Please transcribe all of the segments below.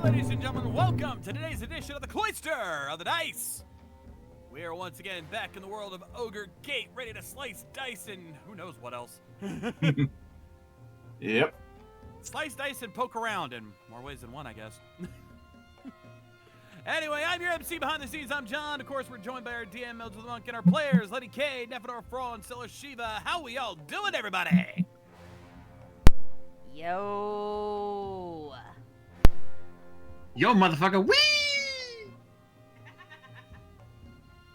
ladies and gentlemen, welcome to today's edition of the Cloister of the Dice. We are once again back in the world of Ogre Gate, ready to slice dice and who knows what else. Yep. Slice dice and poke around in more ways than one, I guess. Anyway, I'm your MC behind the scenes. I'm John. Of course, we're joined by our DM, Mildred the Monk, and our players, Letty K, Nefador Fro, and Scylla Shiva. How we all doing, everybody? Yo. Yo, motherfucker, wee!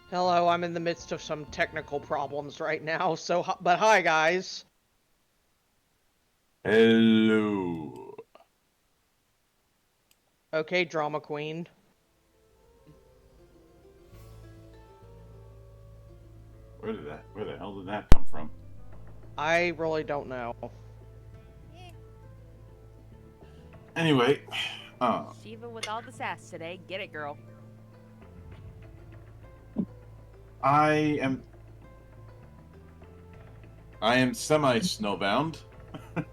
Hello, I'm in the midst of some technical problems right now, but hi guys. Hello. Okay, drama queen. Where the hell did that come from? I really don't know. Anyway, Shiva with all the sass today. Get it, girl. I am semi-snowbound. Yeah.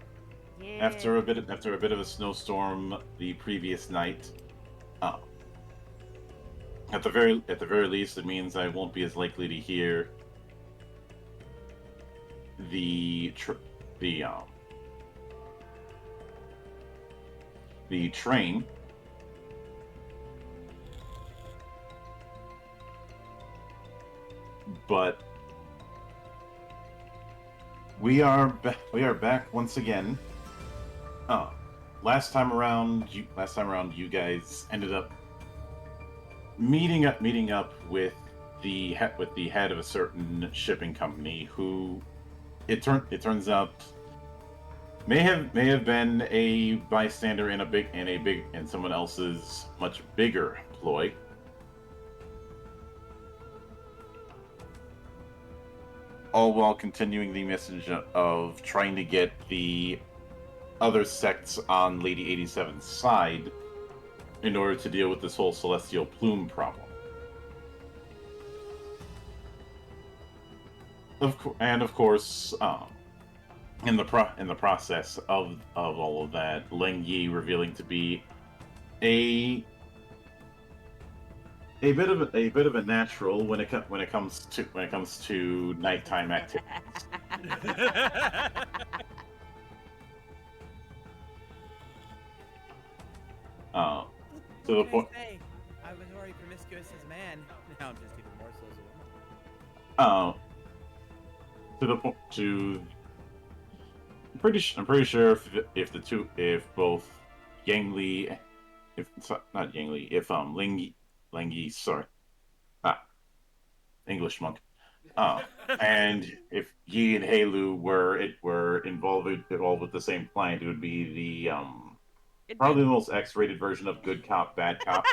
After a bit of a snowstorm the previous night. At the very least, it means I won't be as likely to hear the train. But we are back once again. Last time around, you guys ended up meeting up with the head of a certain shipping company, who it turns out may have been a bystander in someone else's much bigger ploy. All while continuing the message of trying to get the other sects on Lady 87's side in order to deal with this whole celestial plume problem. Of course, in the process of all of that, Ling Yi revealing to be a bit of a natural when it comes to nighttime activities. To the point. I was already promiscuous as a man. Now I'm just even more so as a woman. To the point. I'm pretty sure if both Yang Li, if Ling Yi, sorry, English monk, and if Yi and Heilu were involved with the same client, it would be the probably the most X-rated version of Good Cop, Bad Cop.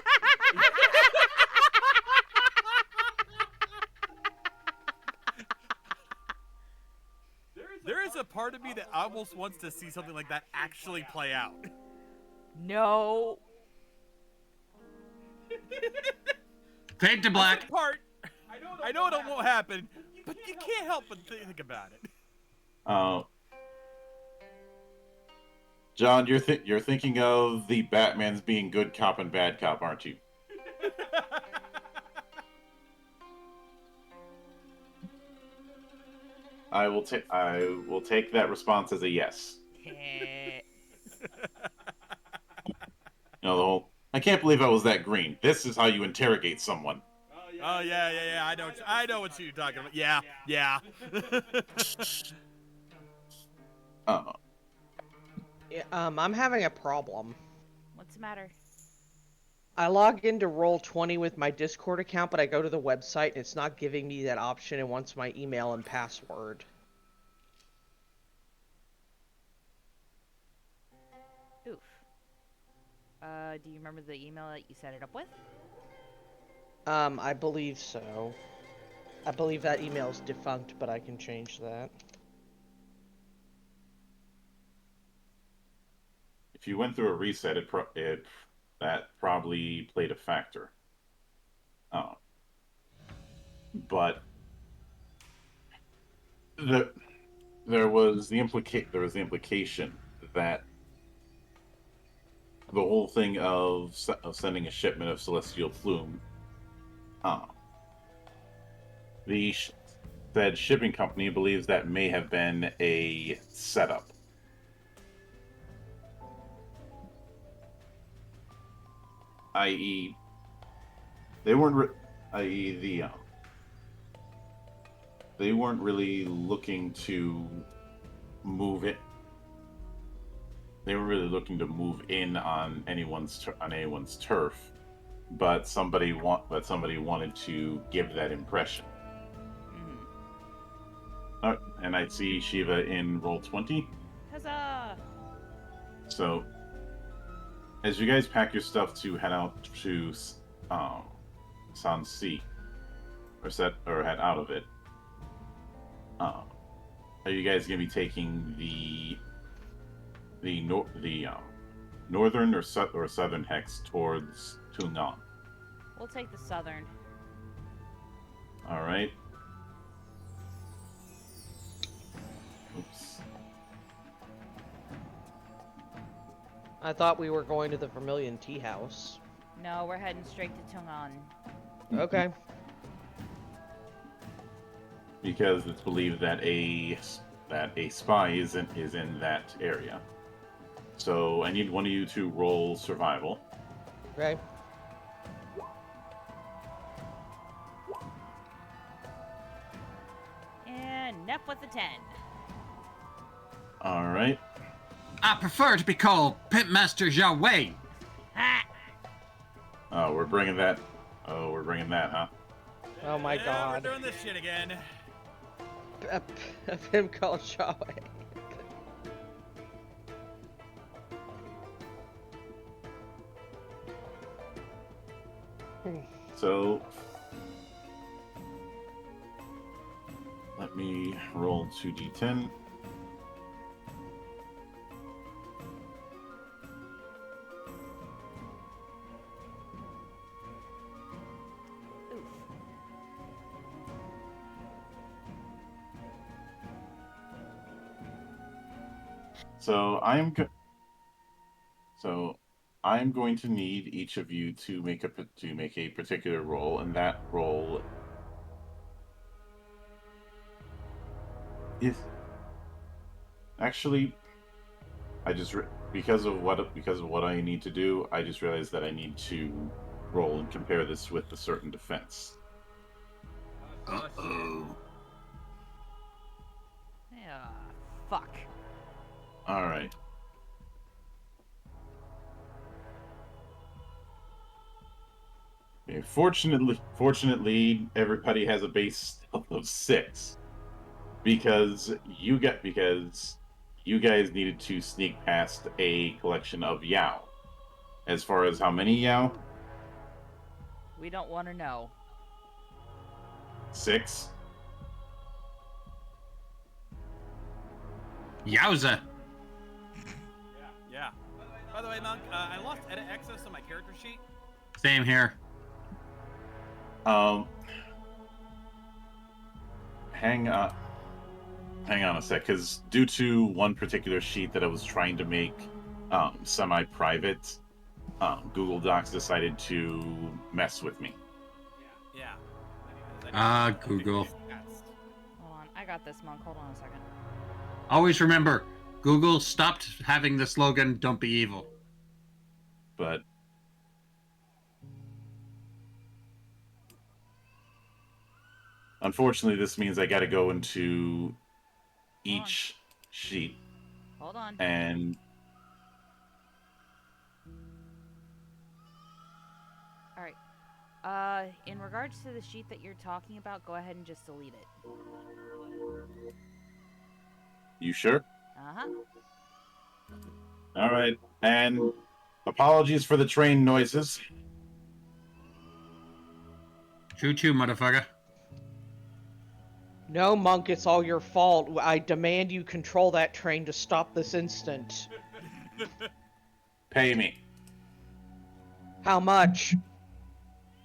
There is a part of me that almost wants to see something like that actually play out. No. Fade to black. That part, I know it won't happen, but you can't help but think about it. John, you're thinking of the Batman's being good cop and bad cop, aren't you? I will take that response as a yes. The whole, I can't believe I was that green. This is how you interrogate someone. Oh yeah. I know what you're talking about. Yeah. Yeah, I'm having a problem. What's the matter? I log into Roll20 with my Discord account, but I go to the website and it's not giving me that option. It wants my email and password. Oof. Do you remember the email that you set it up with? I believe so. I believe that email is defunct, but I can change that. If you went through a reset, that probably played a factor. But there was the implication that the whole thing of sending a shipment of celestial plume. The said shipping company believes that may have been a setup. I.e., they weren't. I.e., they weren't really looking to move it. They were really looking to move in on anyone's turf, but somebody wanted to give that impression. And I see Shiva in roll 20. Huzzah! So, as you guys pack your stuff to head out to Sansi, or head out of it, are you guys gonna be taking the northern or southern hex towards Tungan? We'll take the southern. All right. Oops. I thought we were going to the Vermilion Tea House. No, we're heading straight to Tungan. Okay. Because it's believed that a spy is in that area. So I need one of you to roll survival. Okay. And Neff with the 10. All right. I prefer to be called Pitmaster Yahweh. Ha! Oh, we're bringing that. Oh, we're bringing that, huh? Oh my Yeah, god. we're doing this shit again. Of him called Yahweh. So let me roll 2d10. Oof. So I'm going to need each of you to make a particular roll, and that roll is actually because of what I need to do. I just realized that I need to roll and compare this with a certain defense. Uh-oh. Yeah, fuck. All right. Okay, fortunately, everybody has a base of 6 because you guys needed to sneak past a collection of Yao. As far as how many Yao? We don't want to know. 6. Yowza. Yeah. By the way, Monk, I lost edit access on my character sheet. Same here. Hang on a sec, because due to one particular sheet that I was trying to make semi-private, Google Docs decided to mess with me. Yeah. Google. Hold on, I got this, Monk. Hold on a second. Always remember, Google stopped having the slogan, "Don't be evil." But unfortunately, this means I got to go into each sheet Hold on. and All right. In regards to the sheet that you're talking about, go ahead and just delete it. you sure? Uh-huh. All right. And apologies for the train noises. Choo-choo, motherfucker. No, Monk, it's all your fault. I demand you control that train to stop this instant. Pay me. How much?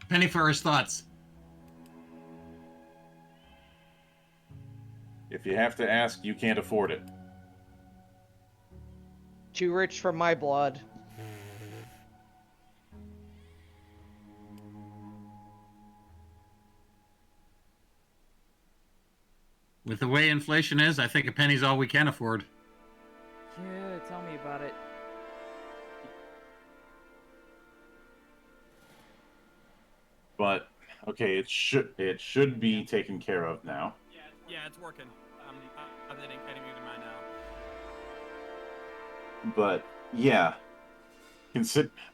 Penny for his thoughts. If you have to ask, you can't afford it. Too rich for my blood. With the way inflation is, I think a penny's all we can afford. Yeah, tell me about it. But okay, it should be taken care of now. Yeah, it's working. I'm editing it in mine now. But yeah,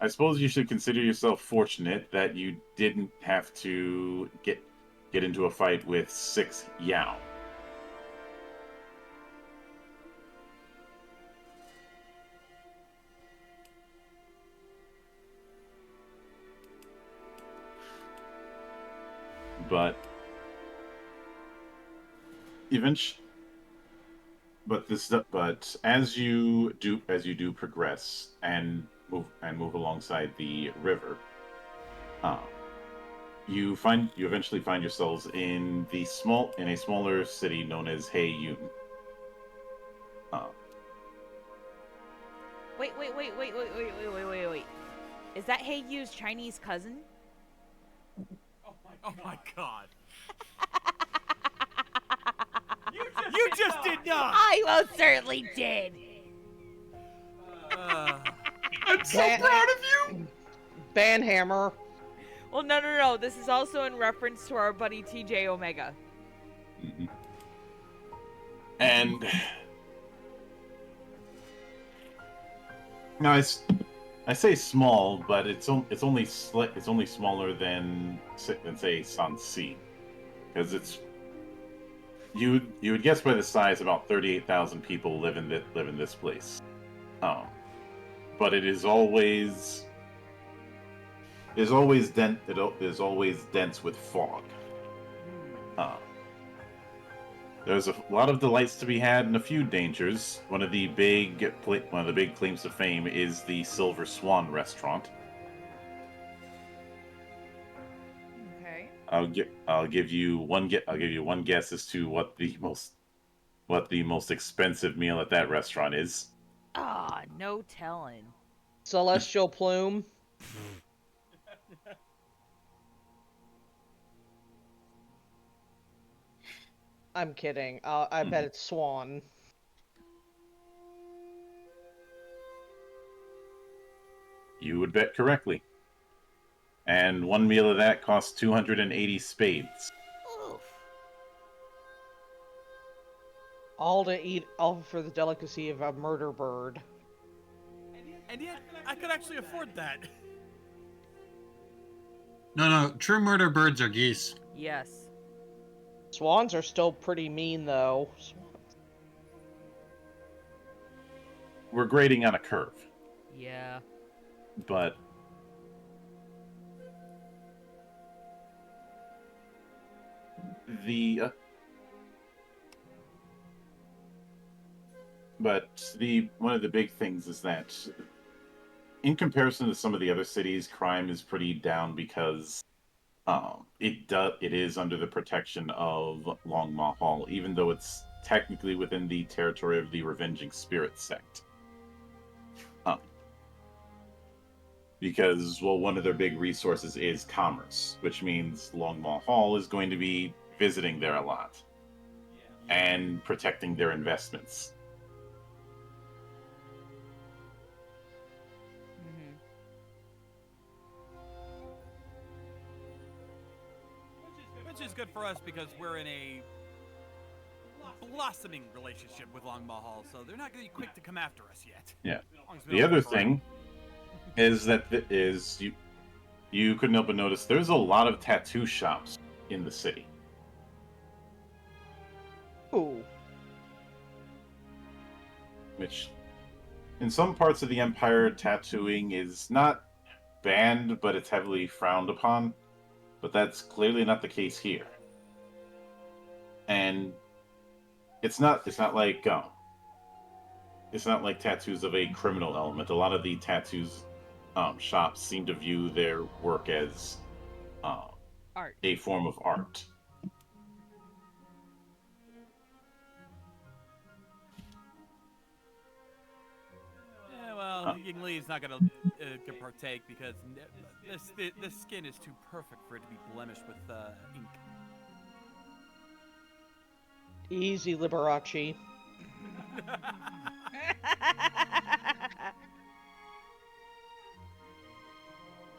I suppose you should consider yourself fortunate that you didn't have to get into a fight with 6 Yao. But eventually, but as you do progress and move alongside the river, uh, you eventually find yourselves in a smaller city known as Heiyun. Uh, Wait. Is that Hey Yu's Chinese cousin? Oh my god. You just did not! I most certainly did. I'm so Ban- proud of you! Banhammer. Well, no. This is also in reference to our buddy TJ Omega. mhm. And now I say small, but it's only smaller than say Sanxi, because it's you would guess by the size about 38,000 people live in this place. But it is always dense with fog. There's a lot of delights to be had and a few dangers. One of the big claims to fame is the Silver Swan restaurant. Okay. I'll give you one guess as to what the most expensive meal at that restaurant is. Ah, no telling. Celestial Plume. I'm kidding. I bet it's Swan. You would bet correctly. And one meal of that costs 280 spades. Oof. All to eat, all for the delicacy of a murder bird. And yet, I could actually afford that. No, true murder birds are geese. Yes. Swans are still pretty mean, though. We're grading on a curve, Yeah. but one of the big things is that in comparison to some of the other cities, crime is pretty down because it is under the protection of Long Mahal, even though it's technically within the territory of the Revenging Spirit sect. Because, well, one of their big resources is commerce, which means Long Mahal is going to be visiting there a lot and protecting their investments. Mm-hmm. Which is good for us because we're in a blossoming relationship with Long Mahal, so they're not going to be quick to come after us yet. Yeah. As long as we The don't other look around. thing is that you couldn't help but notice there's a lot of tattoo shops in the city. Ooh. Which, in some parts of the Empire, tattooing is not banned, but it's heavily frowned upon. But that's clearly not the case here. And it's not like tattoos of a criminal element. A lot of the tattoos shops seem to view their work as Art. a form of art. Yeah, well, Ying Li is not going to partake because this skin is too perfect for it to be blemished with ink. Easy, Liberace.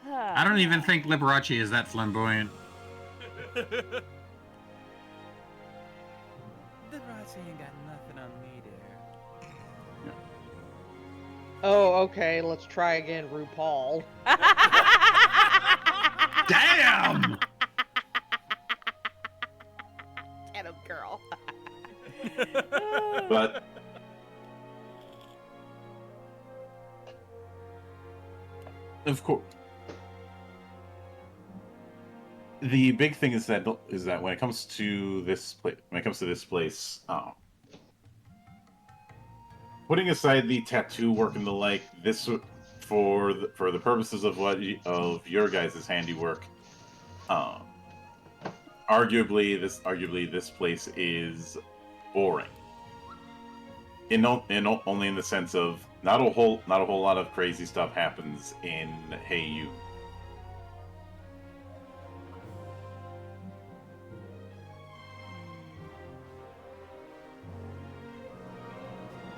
I don't even think Liberace is that flamboyant. Liberace ain't got nothing on me there. Oh, okay, let's try again, RuPaul. Damn! Get him, girl. But of course, the big thing is that when it comes to this place, putting aside the tattoo work and the like, this for the purposes of of your guys' handiwork, arguably this place is boring. Only in the sense of not a whole lot of crazy stuff happens in Hey You.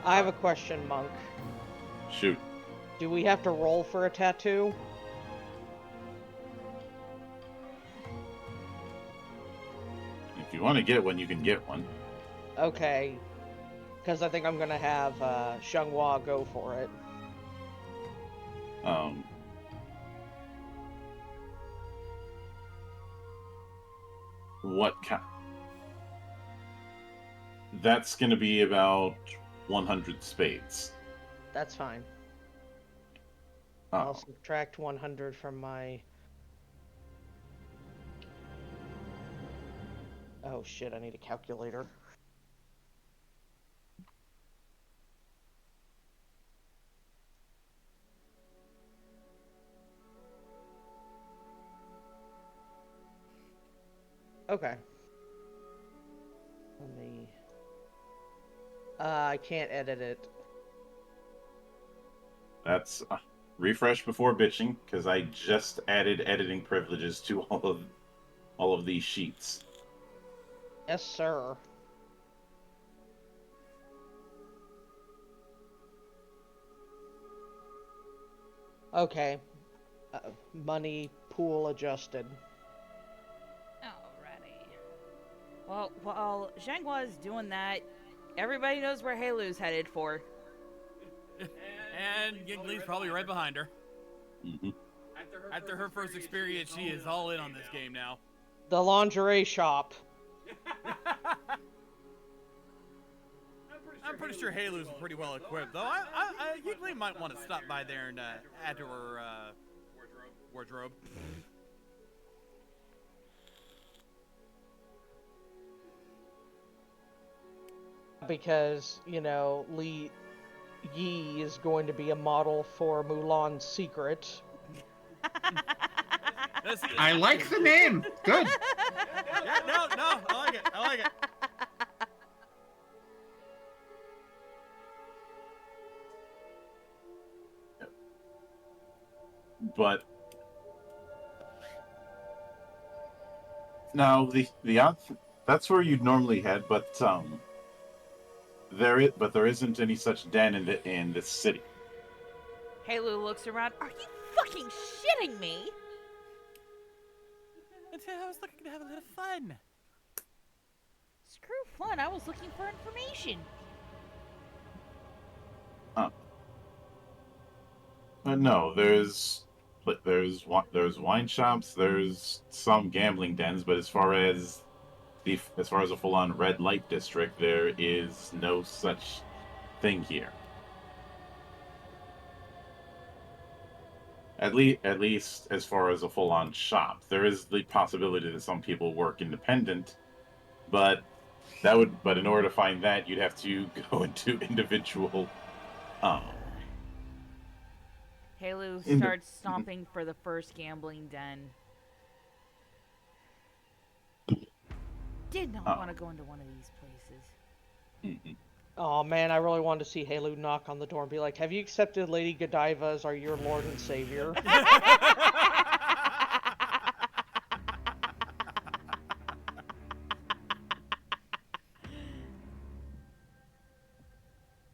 I have a question, Monk. Shoot. Do we have to roll for a tattoo? If you want to get one, you can get one. Okay. Because I think I'm gonna have Xianghua go for it. What kind? That's going to be about 100 spades. That's fine. Oh. I'll subtract 100 from my... Oh shit, I need a calculator. Okay. Let me... I can't edit it. That's refresh before bitching, because I just added editing privileges to all of these sheets. Yes, sir. Okay. Money pool adjusted. Alrighty. Well, while Xianghua is doing that, everybody knows where Halu's headed for. And Giggly's probably right behind her. Mm-hmm. After her first experience, she is all in on this game now. The lingerie shop. I'm pretty sure Halu's pretty well equipped, though. Giggly might want to stop by there and add to her wardrobe. Because, you know, Li Yi is going to be a model for Mulan's Secret. I like the name. Good. Yeah, no, I like it. But now that's where you'd normally head, but there isn't any such den in this city. Halu looks around. Are you fucking shitting me? I was looking to have a little fun. Screw fun. I was looking for information. No, there's wine shops, there's some gambling dens, but as far as a full-on red light district, there is no such thing here. At least as far as a full-on shop, there is the possibility that some people work independent, but in order to find that, you'd have to go into individual. Halu starts stomping for the first gambling den. Did not want to go into one of these places. Oh man, I really wanted to see Halu knock on the door and be like, have you accepted Lady Godiva as your Lord and Savior?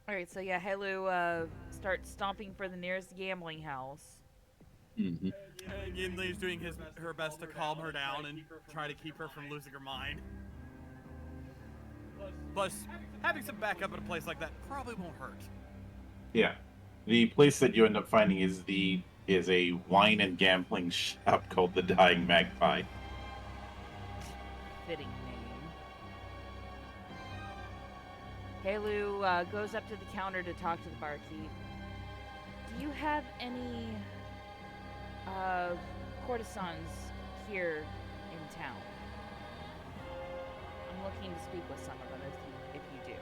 Alright, so yeah, Helu starts stomping for the nearest gambling house. Mm-hmm. Yinli's doing her best to calm her down and try to keep her from losing her mind. Plus, having some backup at a place like that probably won't hurt. Yeah. The place that you end up finding is a wine and gambling shop called the Dying Magpie. Fitting name. Helu goes up to the counter to talk to the barkeep. Do you have any courtesans here in town? I'm looking to speak with some of them if you do.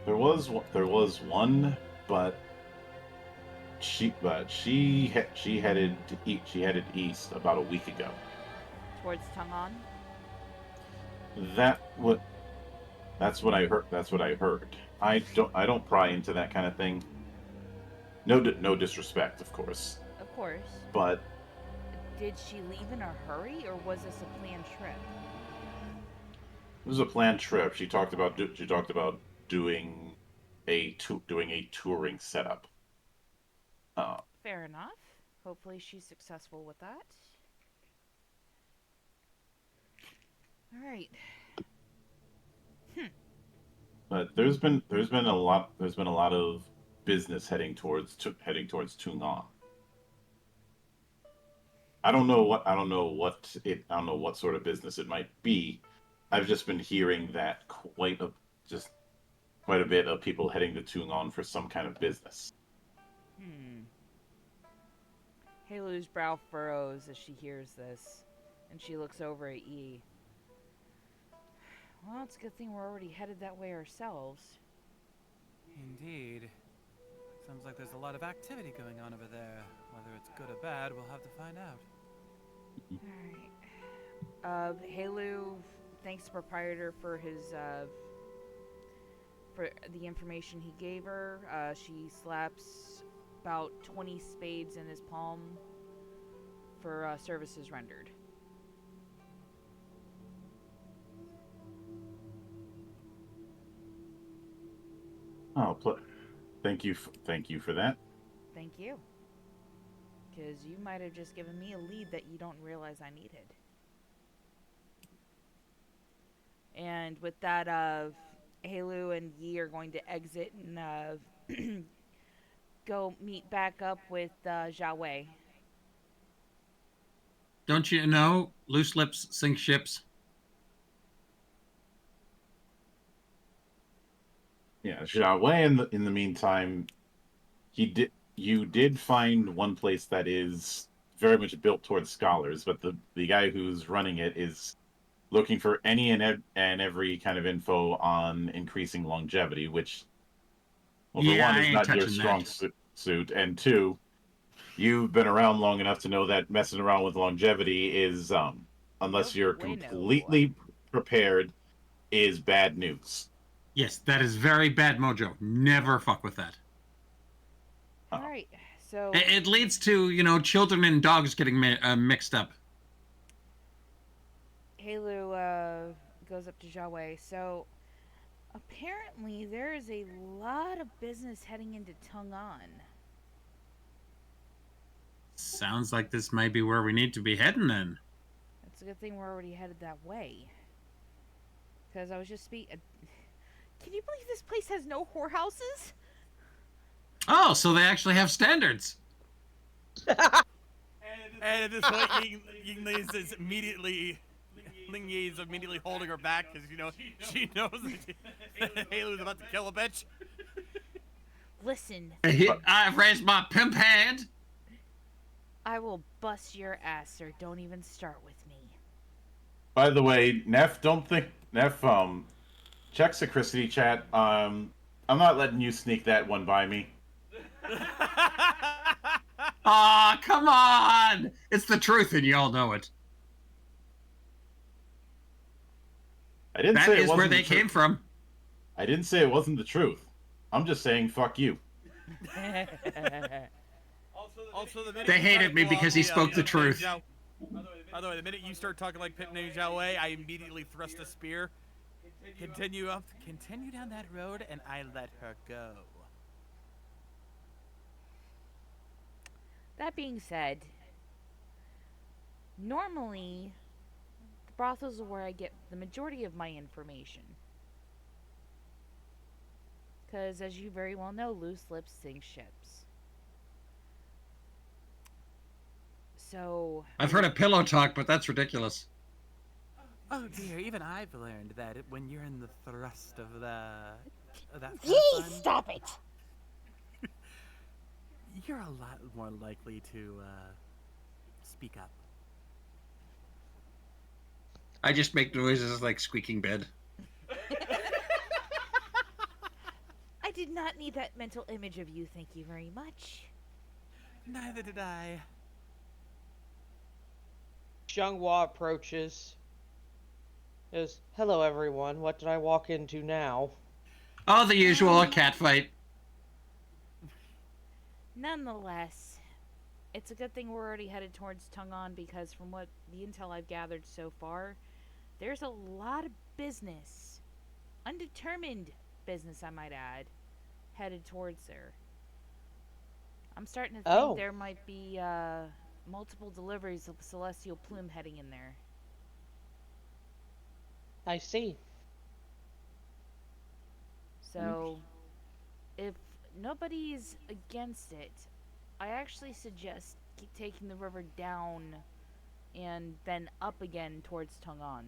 There was one, but she headed east about a week ago. Towards Tungon? That's what I heard. That's what I heard. I don't pry into that kind of thing. No disrespect, of course. Of course. But Did she leave in a hurry, or was this a planned trip? it was a planned trip. She talked about doing a touring setup. Fair enough. Hopefully she's successful with that. Alright. But there's been a lot of business heading towards Tungon. I don't know what sort of business it might be. I've just been hearing that quite a bit of people heading to Tungon for some kind of business. Halu's brow furrows as she hears this, and she looks over at E. Well, it's a good thing we're already headed that way ourselves. Indeed. Sounds like there's a lot of activity going on over there. Whether it's good or bad, we'll have to find out. Alright. Halu thanks the proprietor for his, for the information he gave her. She slaps about 20 spades in his palm for services rendered. Oh, thank you for that. Thank you. Because you might have just given me a lead that you don't realize I needed. And with that, Halu and Yi are going to exit and go meet back up with Zhao Wei. Don't you know, loose lips sink ships? Yeah, Xiaowei. In the meantime, you did find one place that is very much built towards scholars, but the guy who's running it is looking for any and every kind of info on increasing longevity, which, well, for one, is not your strong suit, and two, you've been around long enough to know that messing around with longevity is, unless you're completely prepared, is bad news. Yes, that is very bad mojo. Never fuck with that. Alright, so... It leads to, children and dogs getting mixed up. Halu goes up to Zhao Wei. So, apparently there is a lot of business heading into Tungon. Sounds like this might be where we need to be heading then. It's a good thing we're already headed that way. Because I was just speaking... Can you believe this place has no whorehouses? Oh, so they actually have standards. And at this point, Yingli is immediately... Ling Yi is immediately holding her back because, she knows that Halu's about to kill a bitch. Listen. I've raised my pimp hand. I will bust your ass, sir. Don't even start with me. By the way, Neff, check Security chat. I'm not letting you sneak that one by me. Aw, come on! It's the truth and you all know it. I didn't say it wasn't That is where they came from. I didn't say it wasn't the truth. I'm just saying fuck you. Also, They hated me because he spoke the truth. By the way, the By the way, the minute you start talking like Pip Ninja, I immediately thrust a spear. Continue down that road, and I let her go. That being said, normally the brothels are where I get the majority of my information. Because, as you very well know, loose lips sink ships. So, I've heard of pillow talk, but that's ridiculous. Oh dear, even I've learned that when you're in the thrust of that Yee! fun, Stop it! you're a lot more likely to speak up. I just make noises like squeaking bed. I did not need that mental image of you, thank you very much. Neither did I. Xianghua approaches. Goes, hello everyone, what did I walk into now? Oh, the usual cat fight. Nonetheless, it's a good thing we're already headed towards Tungon because from what the intel I've gathered so far, there's a lot of business, undetermined business I might add, headed towards there. I'm starting to think there might be multiple deliveries of Celestial Plume heading in there. I see. So, if nobody's against it, I actually suggest taking the river down and then up again towards Tungon.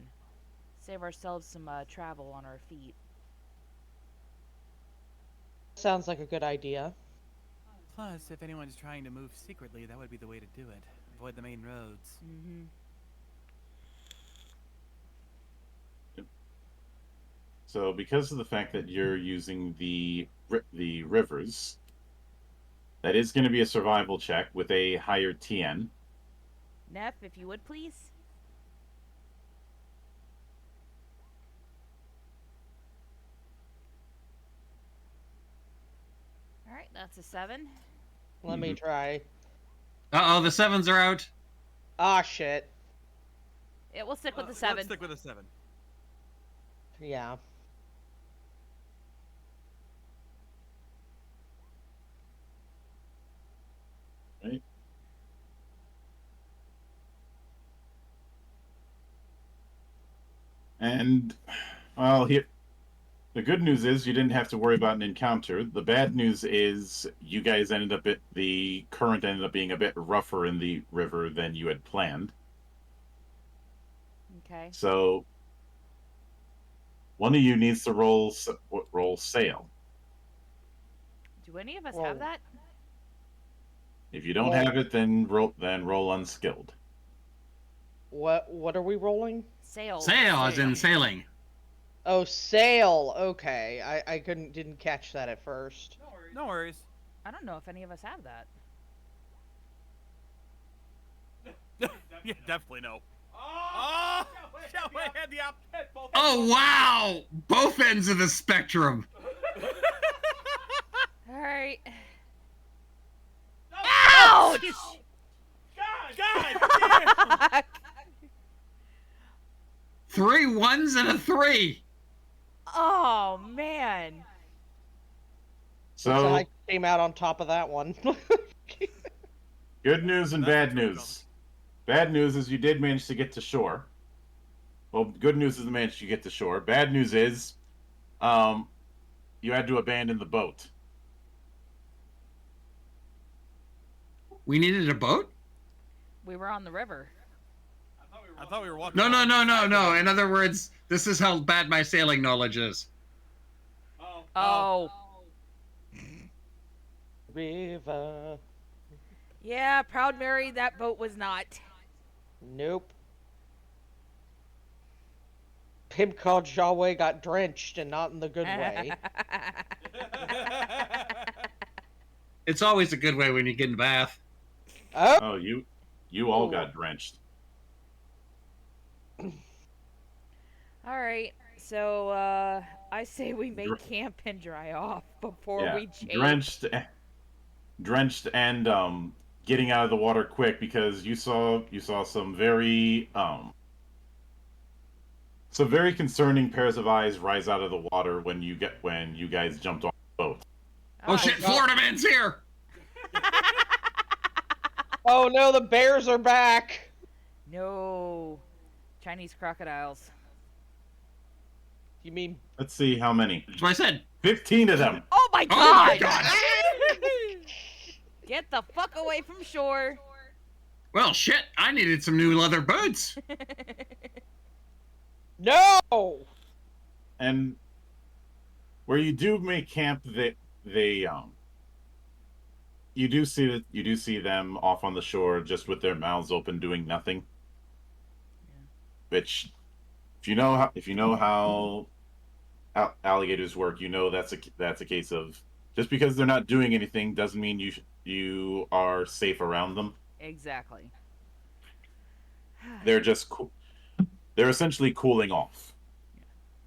Save ourselves some travel on our feet. Sounds like a good idea. Plus, if anyone's trying to move secretly, that would be the way to do it. Avoid the main roads. Mm-hmm. So, because of the fact that you're using the rivers, that is going to be a survival check with a higher TN. Neff, if you would please. Alright, that's a 7. Let me try. Uh-oh, the 7s are out. Ah, shit. It will stick with the 7. Let's stick with a 7. Yeah. Right. And, well, here, the good news is you didn't have to worry about an encounter. The bad news is you guys the current ended up being a bit rougher in the river than you had planned. Okay. So, one of you needs to roll sail. Do any of us have that? If you don't have it, then roll unskilled. What are we rolling? Sail. Sail, as in sailing. Oh, sail. Okay. I didn't catch that at first. No worries. I don't know if any of us have that. Yeah, definitely no. Oh! Shall we had the opposite? Oh, wow! Both ends of the spectrum. Alright. Ouch! Ouch! God damn! 3 1s and a 3. Oh, man. So So, I came out on top of that one. good news and bad news. Bad news is you did manage to get to shore. Well, good news is you managed to get to shore. Bad news is, you had to abandon the boat. We needed a boat? We were on the river. I thought we were walking. No. In other words, this is how bad my sailing knowledge is. Oh. River. Yeah, Proud Mary, that boat was not. Nope. Pimp called Yahweh got drenched and not in the good way. It's always a good way when you get in the bath. Oh! Oh, you all got drenched. Alright, so, I say we make camp and dry off before we change. Drenched and getting out of the water quick because you saw some very concerning pairs of eyes rise out of the water when you guys jumped on the boat. Oh shit, God. Florida Man's here! Oh no, the bears are back! No. Chinese crocodiles. You mean... Let's see how many. That's what I said. 15 of them. Oh my god! Oh my god! Get the fuck away from shore. Well, shit, I needed some new leather boots. No! And where you do make camp, you do see them off on the shore just with their mouths open doing nothing. Yeah. Which, if you know how alligators work, you know that's a case of just because they're not doing anything doesn't mean you are safe around them. Exactly. They're just they're essentially cooling off.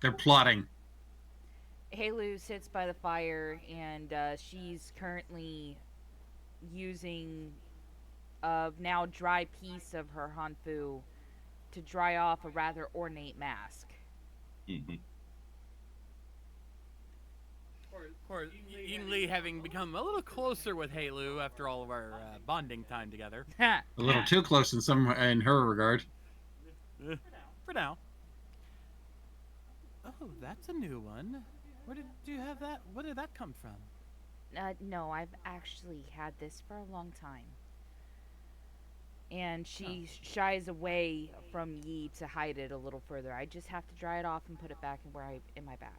They're plotting. Halu sits by the fire, and she's currently using a now dry piece of her hanfu to dry off a rather ornate mask. Mm-hmm. Of course, Yingli having become a little closer with Halu after all of our bonding time together. A little too close in her regard. For now. Oh, that's a new one. Where did you have that? Where did that come from? No, I've actually had this for a long time. And she shies away from Yi to hide it a little further. I just have to dry it off and put it back in my bag.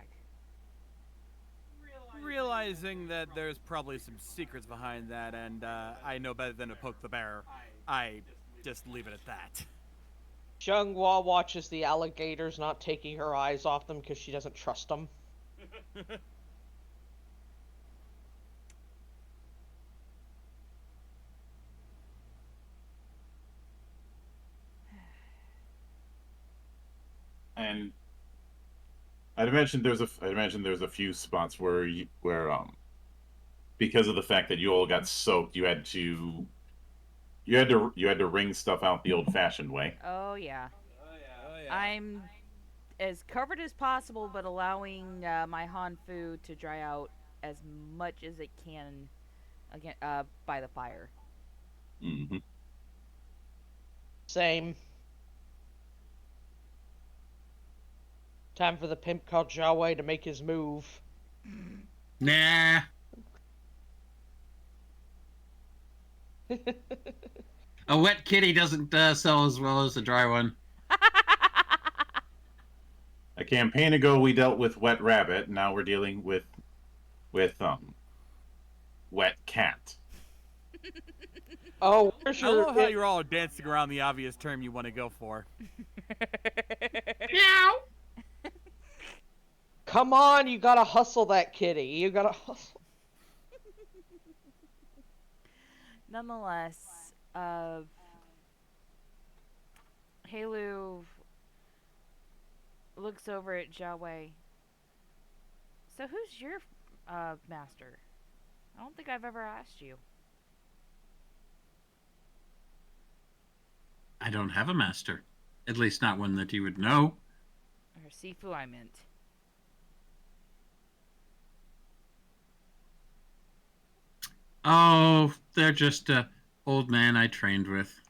Realizing that there's probably some secrets behind that, and I know better than to poke the bear, I just leave it at that. Xianghua watches the alligators, not taking her eyes off them because she doesn't trust them. And I'd imagine there's a few spots where because of the fact that you all got soaked, you had to wring stuff out the old-fashioned way. Oh yeah. I'm as covered as possible, but allowing my hanfu to dry out as much as it can again by the fire. Mm-hmm. Same. Time for the pimp called Jiawei to make his move. Nah. A wet kitty doesn't sell as well as a dry one. A campaign ago, we dealt with wet rabbit. Now we're dealing with wet cat. Oh, where's I your... love how you're all dancing around the obvious term you want to go for. Meow. Come on, you gotta hustle that kitty. You gotta hustle. Nonetheless, Halu looks over at Jiawei. So who's your master? I don't think I've ever asked you. I don't have a master. At least not one that you would know. Or Sifu, I meant. Oh, they're just a old man I trained with.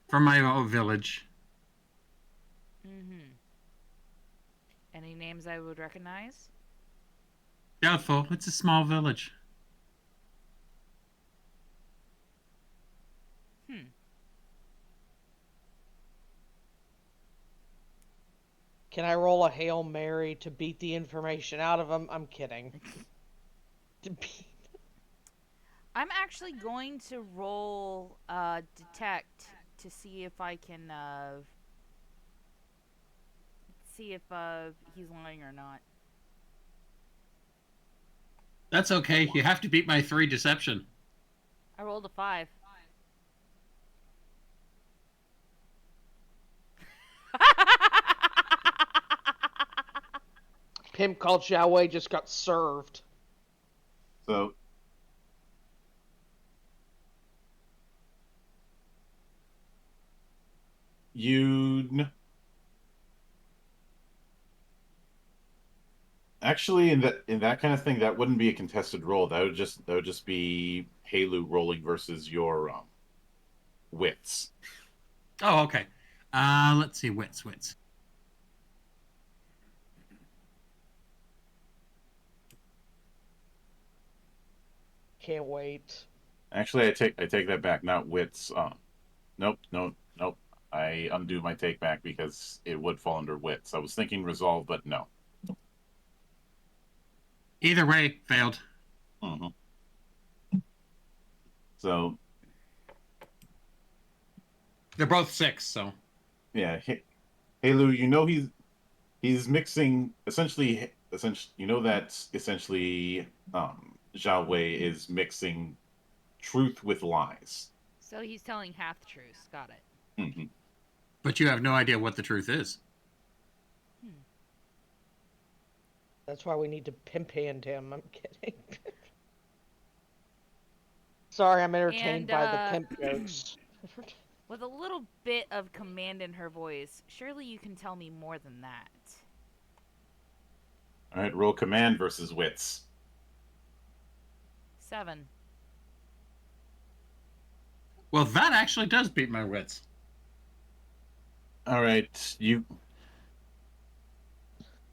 From my old village. Mm-hmm. Any names I would recognize? Doubtful. It's a small village. Can I roll a Hail Mary to beat the information out of him? I'm kidding. I'm actually going to roll detect to see if I can see if he's lying or not. That's okay. You have to beat my 3 deception. I rolled a 5. Pimp called Jiawei just got served. So You actually in that kind of thing, that wouldn't be a contested roll. That would just be Halu rolling versus your wits. Oh, okay. Let's see. Wits. Can't wait. Actually, I take that back. Not wits. Nope. I undo my take back because it would fall under wits. I was thinking resolve, but no. Either way, failed. Mm-hmm. So They're both 6, so. yeah, Halu, you know he's mixing essentially. You know that essentially Zhao Wei is mixing truth with lies. So he's telling half truths. Got it. Mm-hmm. But you have no idea what the truth is. That's why we need to pimp hand him. I'm kidding. Sorry, I'm entertained by the pimp jokes. With a little bit of command in her voice, surely you can tell me more than that. All right, roll command versus wits. 7. Well, that actually does beat my wits. All right,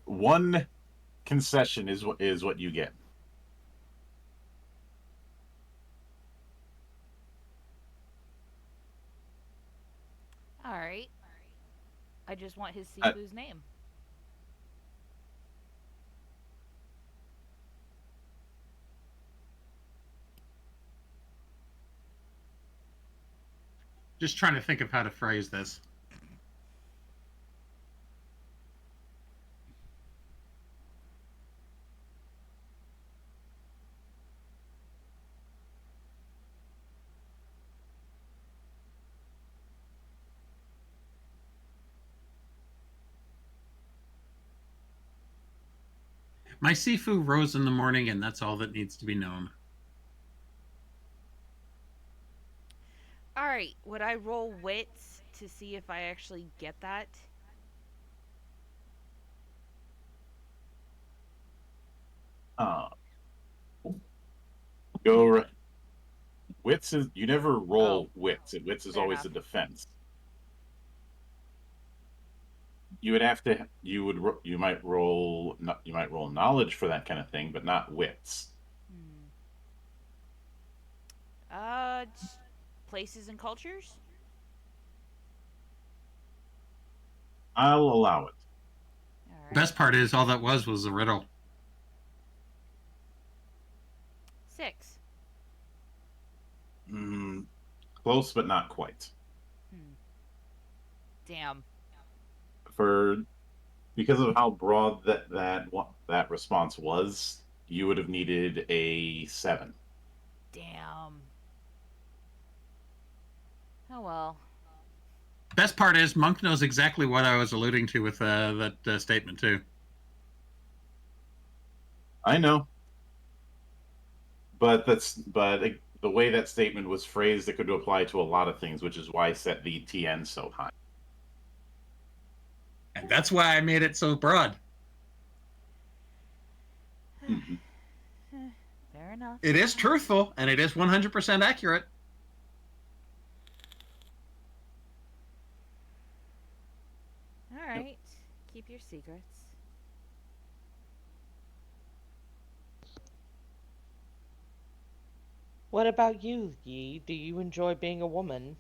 one concession is what you get. All right. I just want his Sifu's name. Just trying to think of how to phrase this. My Sifu rose in the morning, and that's all that needs to be known. All right. Would I roll wits to see if I actually get that? Go. Wits is you never roll Oh, wits. Wits is fair always enough. a defense. You would have to. You might roll. You might roll knowledge for that kind of thing, but not wits. Places and cultures? I'll allow it. All right. Best part is all that was a riddle. 6. Close, but not quite. Damn. Because of how broad that response was, you would have needed a 7. Damn. Oh well. Best part is Monk knows exactly what I was alluding to with that statement too. I know, but the way that statement was phrased, it could apply to a lot of things, which is why I set the TN so high. And that's why I made it so broad. Fair enough. It is truthful, and it is 100% accurate. All right. Keep your secrets. What about you, Yi? Do you enjoy being a woman?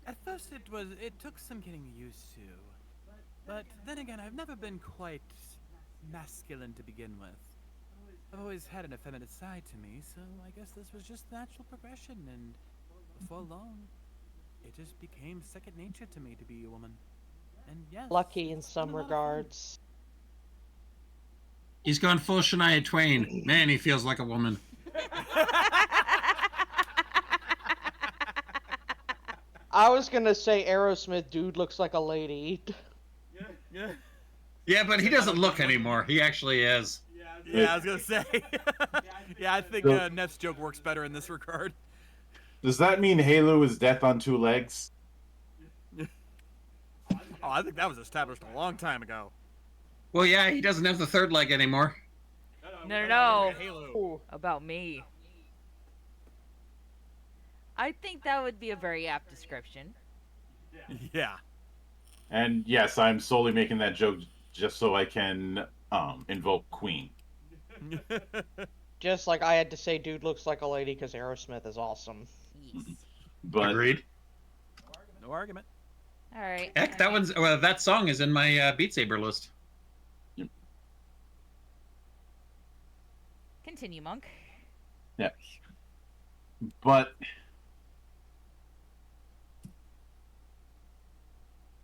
At first it took some getting used to. But then again, I've never been quite masculine to begin with. I've always had an effeminate side to me, so I guess this was just natural progression, and before long, it just became second nature to me to be a woman. And yes, Lucky in it's been some a lot of fun. regards. He's gone full Shania Twain. Man, he feels like a woman. I was gonna say Aerosmith dude looks like a lady. Yeah, but he doesn't look anymore. He actually is. Yeah, I was gonna say. Yeah, I think Neth's joke works better in this regard. Does that mean Halo is death on two legs? Oh, I think that was established a long time ago. Well, yeah, he doesn't have the third leg anymore. No. Halo. Ooh. About me. I think that would be a very apt description. Yeah. And yes, I'm solely making that joke just so I can invoke Queen. Just like I had to say, dude looks like a lady because Aerosmith is awesome. Yes. But Agreed. No argument. All right. Heck, that song is in my Beat Saber list. Continue, Monk. yeah. But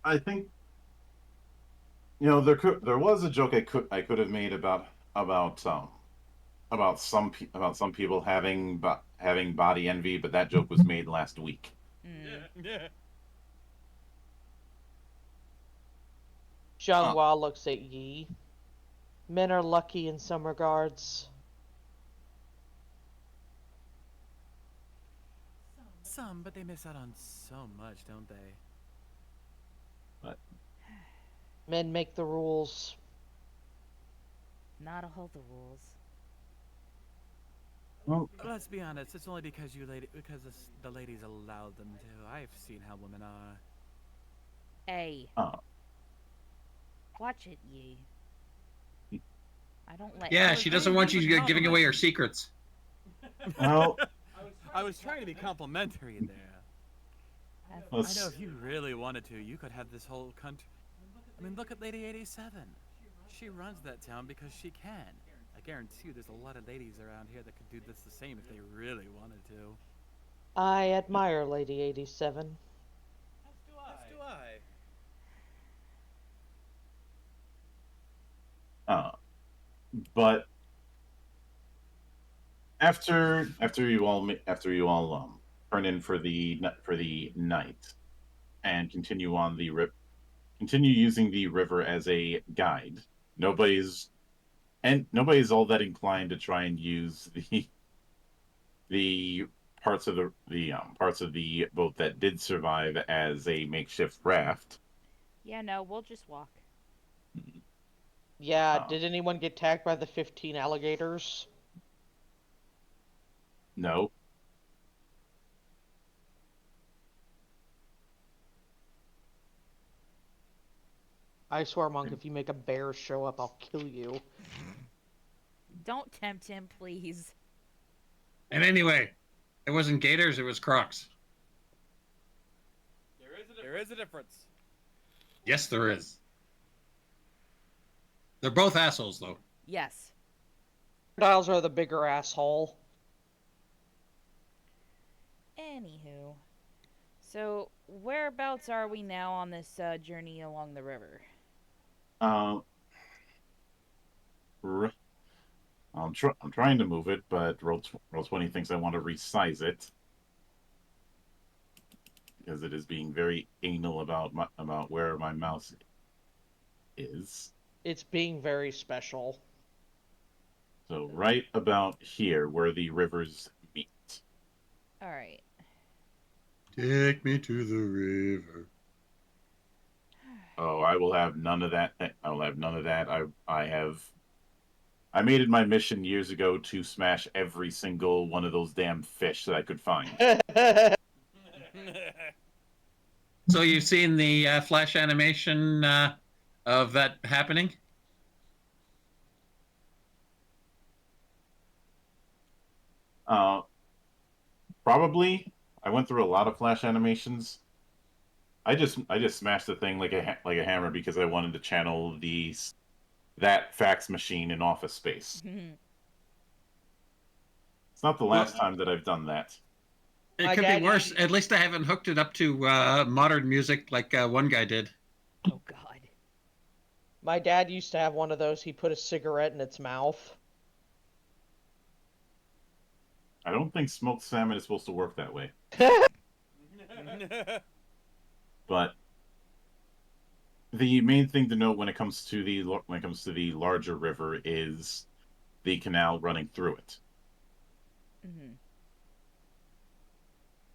I think there was a joke I could have made about some people having body envy, but that joke was made last week. Yeah. Xianghua looks at Yi. Men are lucky in some regards. Some, but they miss out on so much, don't they? Men make the rules. Not all the rules. Well, Let's be honest. It's only because the ladies allow them to. I've seen how women are. Hey. uh, Watch it, Yi. I don't let. Yeah, she doesn't want you giving away her secrets. well, I was trying to be complimentary there. I know if you really wanted to, you could have this whole country. I mean, look at Lady 87. She runs that town because she can. I guarantee you there's a lot of ladies around here that could do this the same if they really wanted to. I admire Lady 87. As do I. but after you all turn in for the night and continue using the river as a guide, nobody's all that inclined to try and use the parts of the boat that did survive as a makeshift raft. Yeah, no, we'll just walk. Yeah, did anyone get tagged by the 15 alligators? No. I swear, Monk, if you make a bear show up, I'll kill you. Don't tempt him, please. And anyway, it wasn't gators, it was crocs. There is a difference. Yes, there is. They're both assholes, though. Yes. Crocodiles are the bigger asshole. Anywho. So, whereabouts are we now on this journey along the river? I'm trying to move it, but Roll20 thinks I want to resize it because it is being very anal about where my mouse is. It's being very special. So right about here, where the rivers meet. All right. Take me to the river. Oh, I will have none of that. I will have none of that. I made it my mission years ago to smash every single one of those damn fish that I could find. So you've seen the flash animation of that happening? Probably. I went through a lot of flash animations. I just smashed the thing like a hammer because I wanted to channel that fax machine in Office Space. It's not the last time that I've done that. It My could dad be worse. used- At least I haven't hooked it up to modern music like one guy did. Oh, God. My dad used to have one of those. He put a cigarette in its mouth. I don't think smoked salmon is supposed to work that way. But the main thing to note when it comes to the larger river is the canal running through it.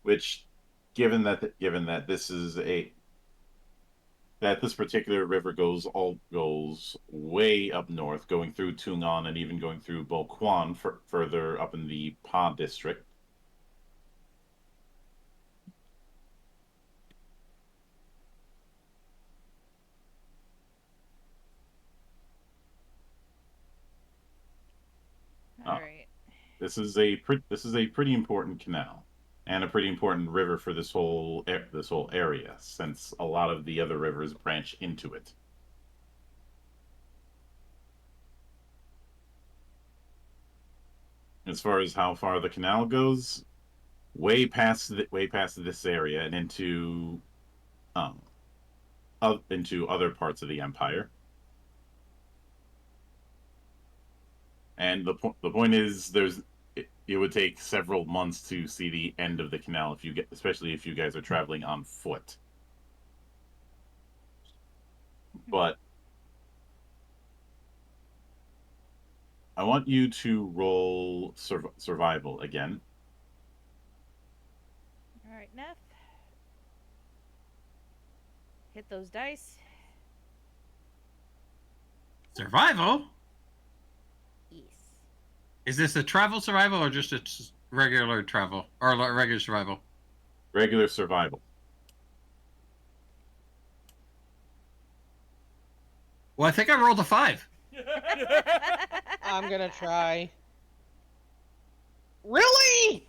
which, given that this particular river goes way up north, going through Tungan and even going through Boquan further up in the Pa district. All right. This is a pretty important canal and a pretty important river for this whole area, since a lot of the other rivers branch into it. As far as how far the canal goes, way past this area and into other parts of the empire. And the point is, it would take several months to see the end of the canal, especially if you guys are traveling on foot. But I want you to roll survival again. All right, Neff. Hit those dice. Survival? Yes. Is this a travel survival or just a regular travel? Or regular survival? Regular survival. Well, I think I rolled a 5. I'm gonna try. Really?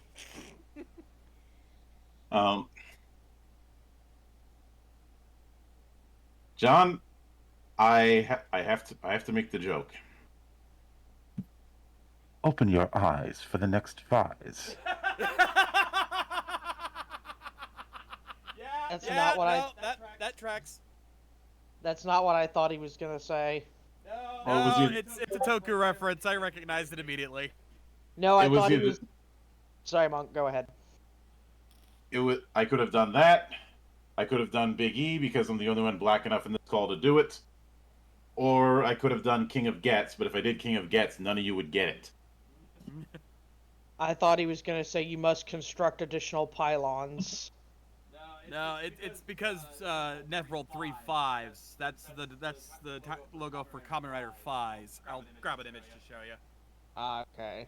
John, I have to make the joke. Open your eyes for the next fives. That's not what that tracks. That's not what I thought he was gonna say. No, it's a Toku reference. I recognized it immediately. No, I thought he was. Sorry, Monk. Go ahead. I could have done that. I could have done Big E because I'm the only one black enough in this call to do it. Or I could have done King of Gets, but if I did King of Gets, none of you would get it. I thought he was gonna say you must construct additional pylons. No, it's because Neff rolled 3 5s. That's the logo for Kamen Rider 5s. I'll grab an image to show you. Okay.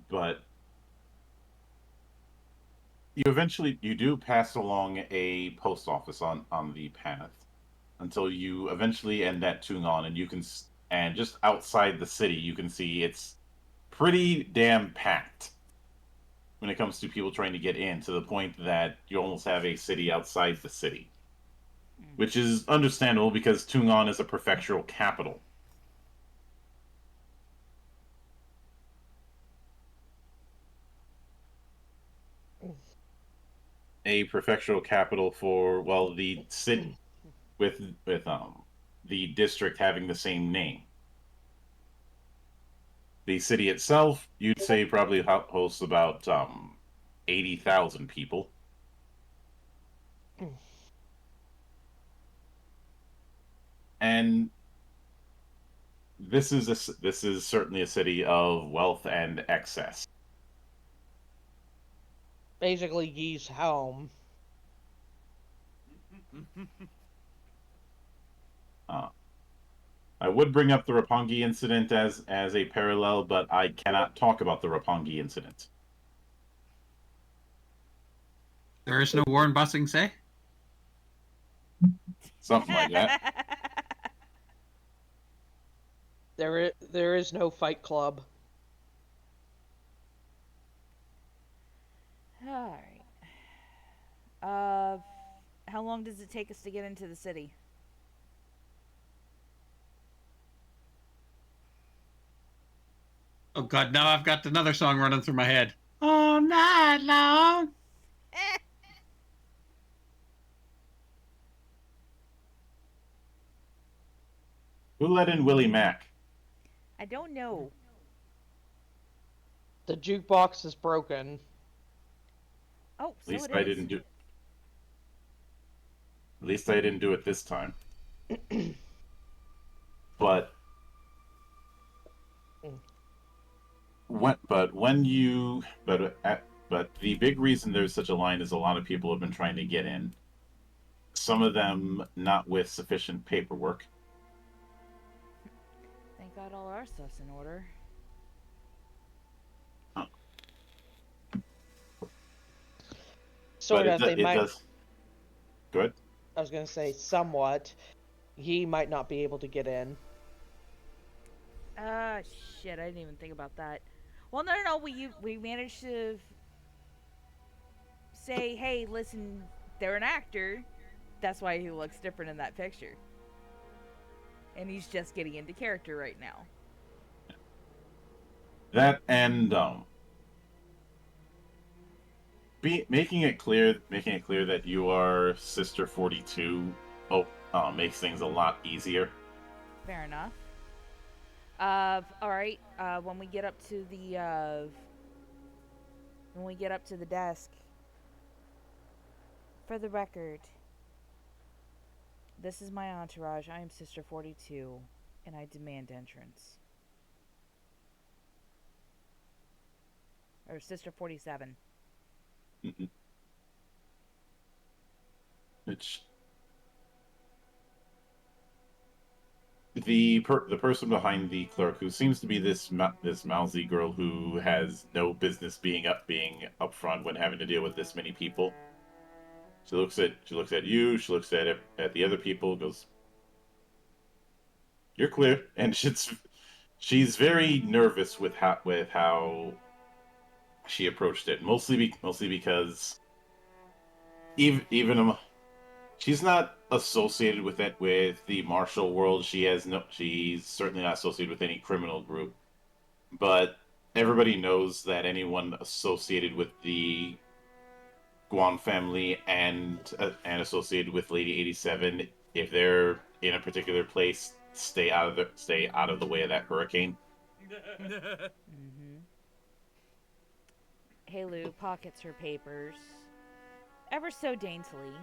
But you do pass along a post office on the path until you eventually end at Tungan, and just outside the city you can see it's pretty damn packed when it comes to people trying to get in, to the point that you almost have a city outside the city, which is understandable because Tungan is a prefectural capital. A prefectural capital for, well, the city with the district having the same name. The city itself, you'd say, probably hosts about 80,000 people. And this is certainly a city of wealth and excess. Basically, Gee's home. I would bring up the Roppongi incident as a parallel, but I cannot talk about the Roppongi incident. There is no Warren Bussing say? Something like that. There is no Fight Club. All right. How long does it take us to get into the city? Oh god, now I've got another song running through my head. All night long. Who let in Willie Mack? I don't know. The jukebox is broken. Oh, At so least it I is. didn't do. At least I didn't do it this time. But but the big reason there's such a line is a lot of people have been trying to get in. Some of them not with sufficient paperwork. Thank God all our stuff's in order. Sort of. But They it might. does. Good. I was gonna say somewhat. He might not be able to get in. Ah, shit, I didn't even think about that. Well, no, we managed to say, hey, listen, they're an actor. That's why he looks different in that picture. And he's just getting into character right now. That and making it clear that you are Sister 42 makes things a lot easier. Fair enough. All right. When we get up to the desk, for the record, this is my entourage. I am Sister 42, and I demand entrance. Or Sister 47. Mm-mm. It's the person behind the clerk, who seems to be this mousy girl who has no business being up front when having to deal with this many people. She looks at you. She looks at the other people. Goes, "You're clear." And she's very nervous with how she approached it. Mostly because even she's not associated with the martial world. She's certainly not associated with any criminal group. But everybody knows that anyone associated with the Guan family and associated with Lady 87, if they're in a particular place, stay out of the way of that hurricane. Mm-hmm. Halu pockets her papers, ever so daintily.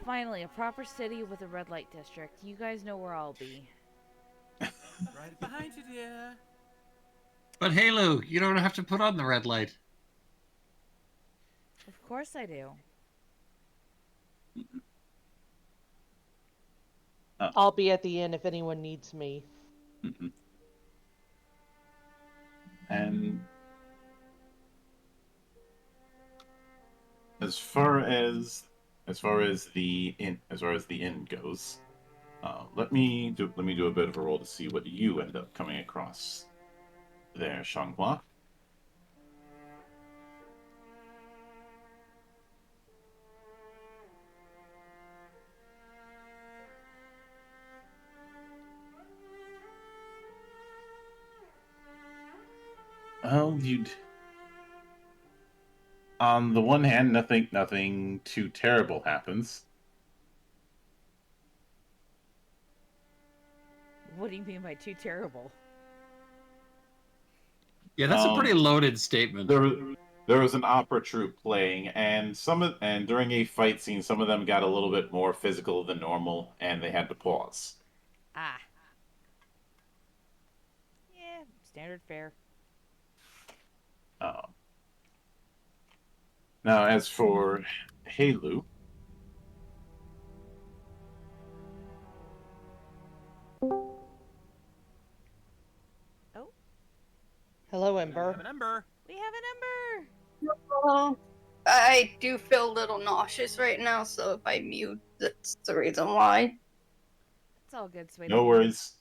Finally, a proper city with a red light district. You guys know where I'll be. Right behind you, dear. But Halo, you don't have to put on the red light. Of course I do. I'll be at the inn if anyone needs me. And as far as the inn goes, let me do a bit of a roll to see what you end up coming across there, Shanghua. Oh, you'd. On the one hand, nothing too terrible happens. What do you mean by too terrible? Yeah, that's a pretty loaded statement. There was an opera troupe playing, and during a fight scene, some of them got a little bit more physical than normal, and they had to pause. Ah. Yeah, standard fare. Now, as for Halu, Oh, Hello, We Ember. have an ember. we have an ember! Well, I do feel a little nauseous right now, so if I mute, that's the reason why. It's all good, sweetie. no worries.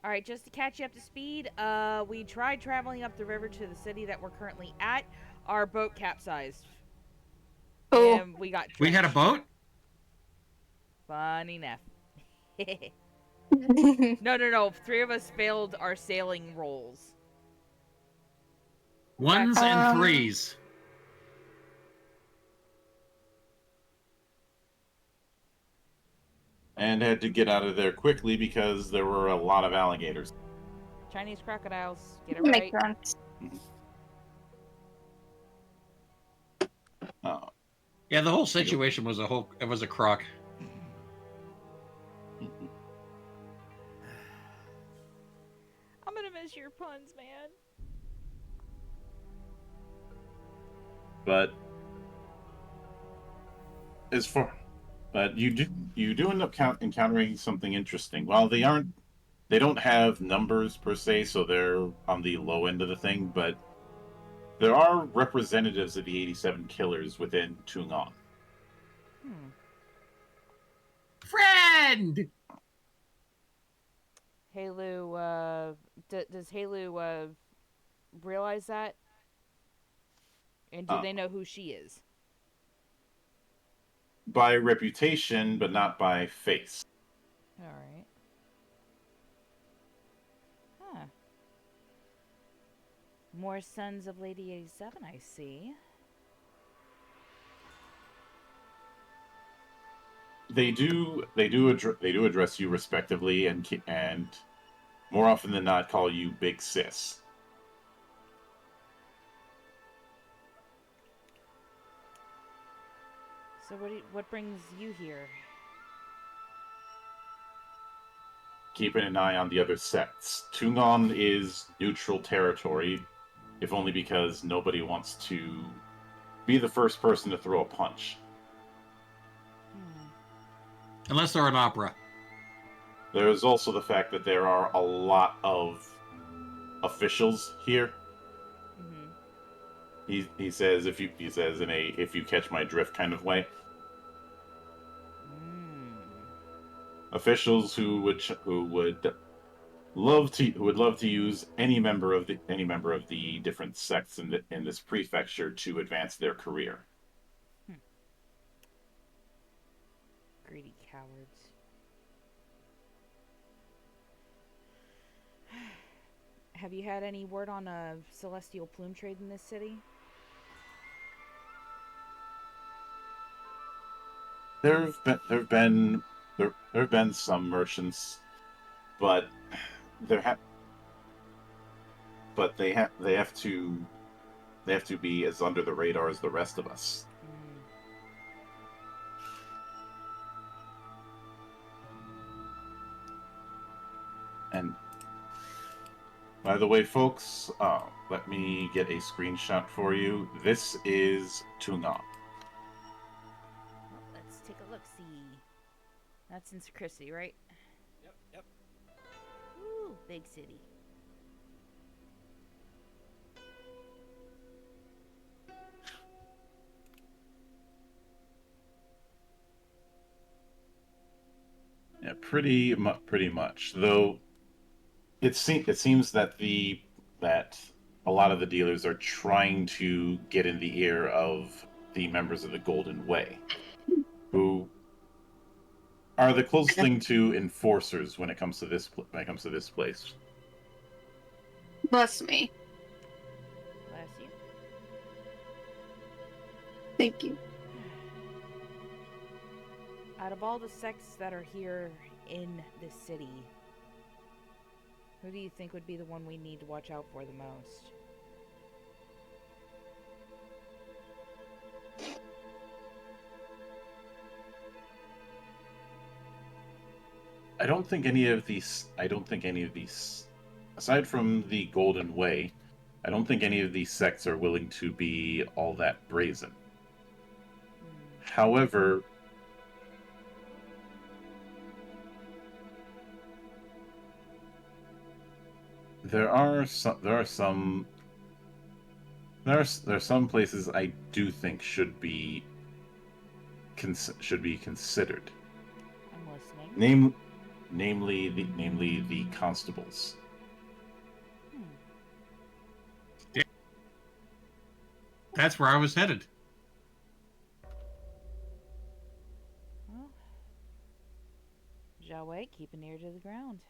Alright, just to catch you up to speed, we tried traveling up the river to the city that we're currently at. Our boat capsized. Oh, And we got We had a drenched. boat? Fun enough. No. 3 of us failed our sailing rolls. Ones and threes. And had to get out of there quickly because there were a lot of alligators. Chinese crocodiles. Get it makes right. sense. Yeah, the whole situation was a crock. I'm gonna miss your puns, man. But as far, but you do end up encountering something interesting. While they don't have numbers per se, so they're on the low end of the thing, but there are representatives of the 87 killers within Tungon. Friend! Halu, does Halu, realize that? And do they know who she is? By reputation, but not by face. Alright. Huh. More sons of Lady 87, I see. They do address you respectively, and more often than not call you Big Sis. So what brings you here? Keeping an eye on the other sects. Tungon is neutral territory, if only because nobody wants to be the first person to throw a punch. Unless they're an opera. There is also the fact that there are a lot of officials here. He says if you catch my drift kind of way. Officials who would love to use any member of the different sects in this prefecture to advance their career. Greedy cowards. Have you had any word on a celestial plume trade in this city? There have been some merchants, but they have to be as under the radar as the rest of us. And by the way, folks, let me get a screenshot for you. This is Tungon. Well, let's take a look-see. That's in Chrissy, right? Yep. Ooh, big city. Yeah, pretty much. Though it seems that a lot of the dealers are trying to get in the ear of the members of the Golden Way, who are the closest thing to enforcers when it comes to this place. Bless me. Bless you. Thank you. Out of all the sects that are here in this city, who do you think would be the one we need to watch out for the most? I don't think any of these, aside from the Golden Way, I don't think any of these sects are willing to be all that brazen. However, there are some places I do think should be considered. I'm listening. Namely the constables. That's where I was headed. Well, Jawei, keep an ear to the ground.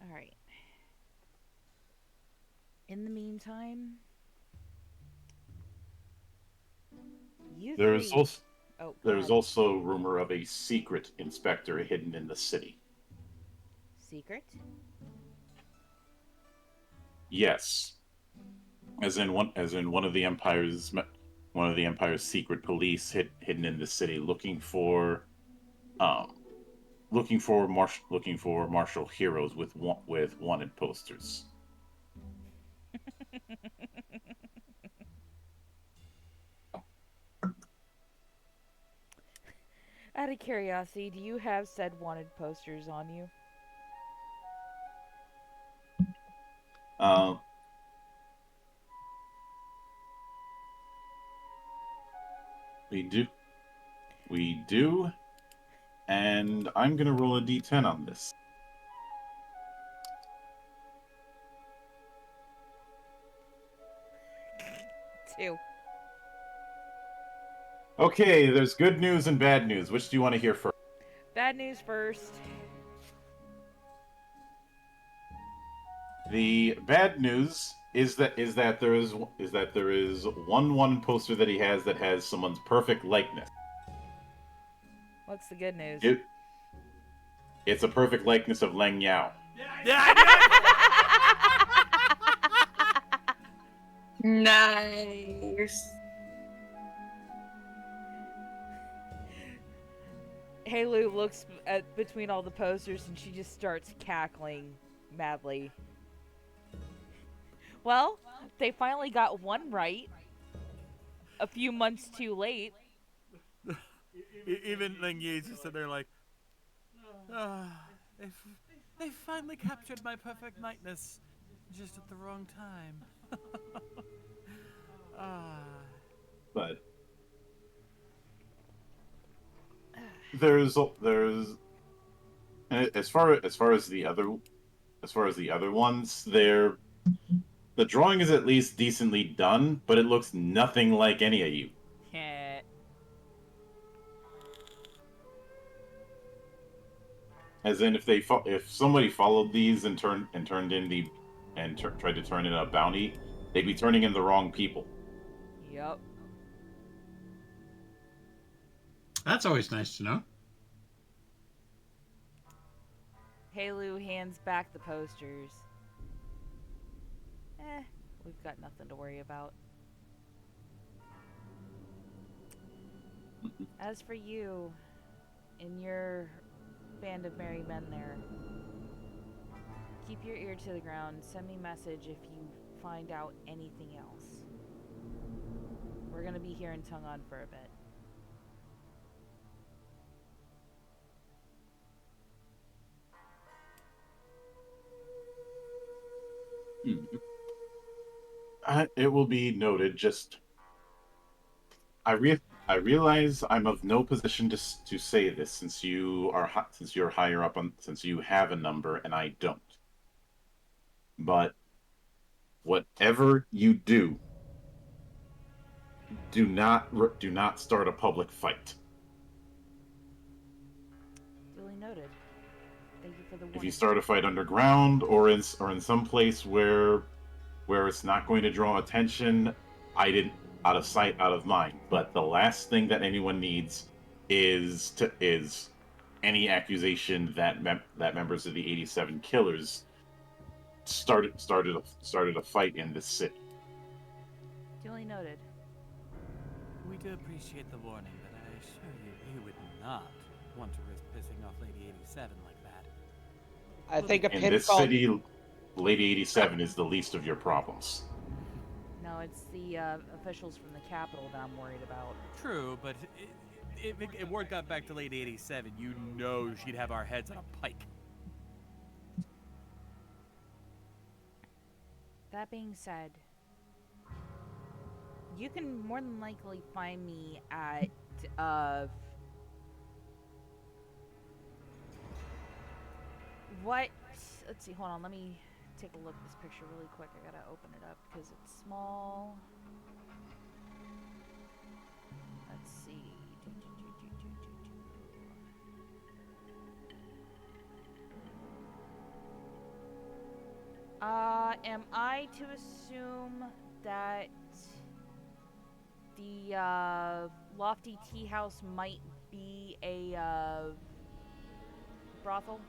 Alright. In the meantime, There's also also rumor of a secret inspector hidden in the city. secret. Yes, as in one of the Empire's secret police hidden in the city, um, looking for martial heroes with wanted posters. Out of curiosity, do you have said wanted posters on you? Uh, we do, we do, and I'm gonna roll a d10 on this. 2. Okay, there's good news and bad news. Which do you want to hear first? Bad news first. The bad news is that there is one poster that he has that has someone's perfect likeness. What's the good news? It's a perfect likeness of Leng Yao. Yeah, I Nice. Halu looks at between all the posters and she just starts cackling madly. Well, they finally got one right. A few months too late. Even Ling Yi's just sitting there like, they finally captured my perfect lightness, just at the wrong time. But there's as far as the other ones, the drawing is at least decently done, but it looks nothing like any of you. Yeah. As in, if somebody followed these and tried to turn in a bounty, they'd be turning in the wrong people. Yep. That's always nice to know. Halu hands back the posters. We've got nothing to worry about. As for you, in your band of merry men there, keep your ear to the ground. Send me a message if you find out anything else. We're gonna be here in Tungon for a bit. It will be noted. Just I realize I'm of no position to say this since you're higher up since you have a number and I don't. But whatever you do, do not start a public fight. Duly noted. Thank you for the warning. If you start a fight underground or in some place where it's not going to draw attention, out of sight, out of mind. But the last thing that anyone needs is any accusation that members of the 87 Killers started a fight in this city. Duly noted. We do appreciate the warning, but I assure you, we would not want to risk pissing off Lady 87 like that. I think a In pin this call. city, Lady 87 is the least of your problems. No, it's the officials from the Capitol that I'm worried about. True, but if word got back to Lady 87, you know she'd have our heads on a pike. That being said, you can more than likely find me at let's see, hold on, let me take a look at this picture really quick. I gotta open it up because it's small. Let's see. Am I to assume that the Lofty Tea House might be a brothel?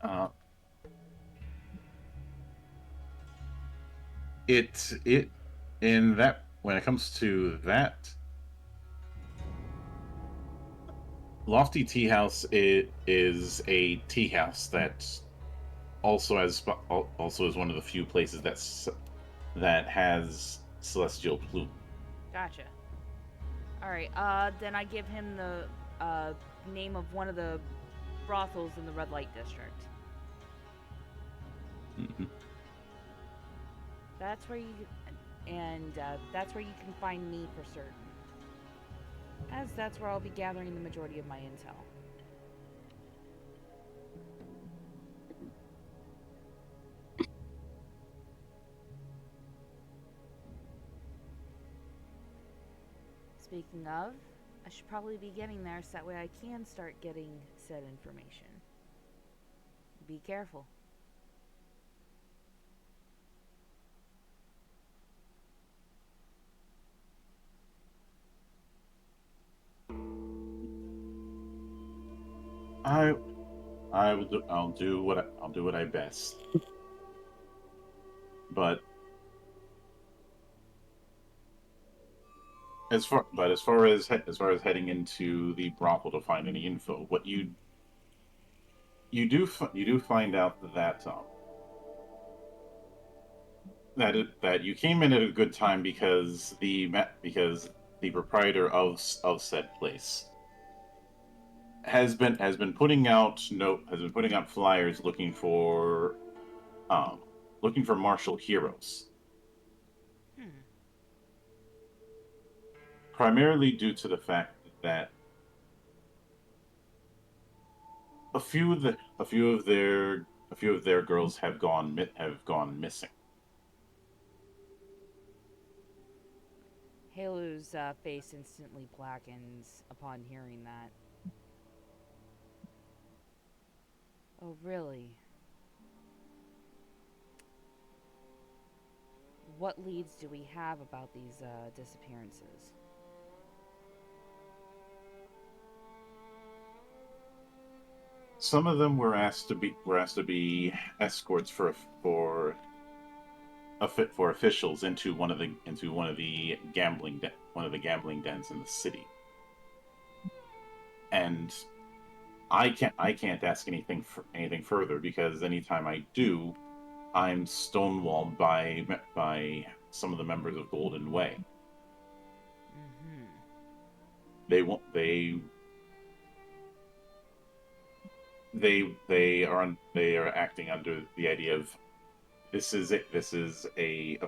Uh, it in that when it comes to that, Lofty Tea House is a tea house that also is one of the few places that has celestial plume. Gotcha. All right. Then I give him the name of one of the brothels in the red light district. Mhm. That's where you, and that's where you can find me for certain, as that's where I'll be gathering the majority of my intel. Speaking of, I should probably be getting there so that way I can start getting said information. Be careful. I'll do what I best. But as far as heading into the brothel to find any info, what you do find out that you came in at a good time because the proprietor of said place has been putting out flyers looking for martial heroes, Hmm. primarily due to the fact that a few of their girls have gone missing. Halu's face instantly blackens upon hearing that. Oh, really? What leads do we have about these disappearances? Some of them were asked to be escorts for officials into one of the gambling dens in the city, and I can't ask anything further because anytime I do, I'm stonewalled by some of the members of Golden Way. Mm-hmm. They won't they are acting under the idea of this is a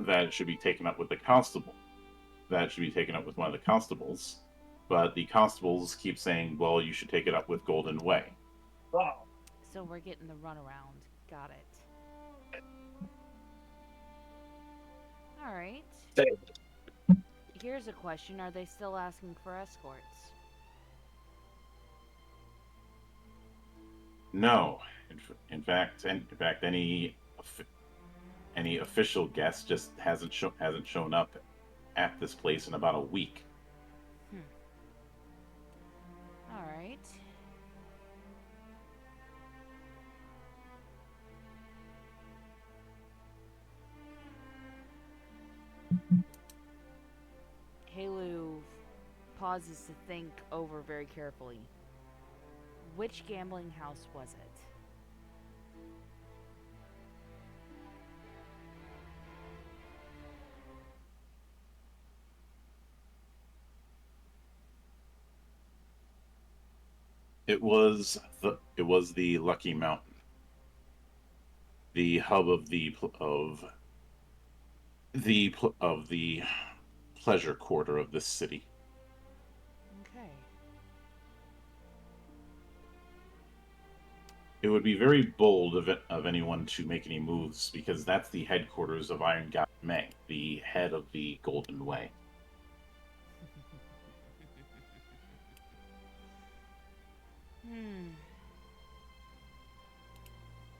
that should be taken up with the constable. That should be taken up with one of the constables. But the constables keep saying, well, you should take it up with Golden Way. So we're getting the runaround. Got it. Alright. Here's a question. Are they still asking for escorts? No. In fact, any official guest just hasn't shown up at this place in about a week. Alright. Halu pauses to think over very carefully. Which gambling house was it? It was the Lucky Mountain, the hub of the pleasure quarter of this city. Okay. It would be very bold of anyone to make any moves because that's the headquarters of Iron God May, the head of the Golden Way.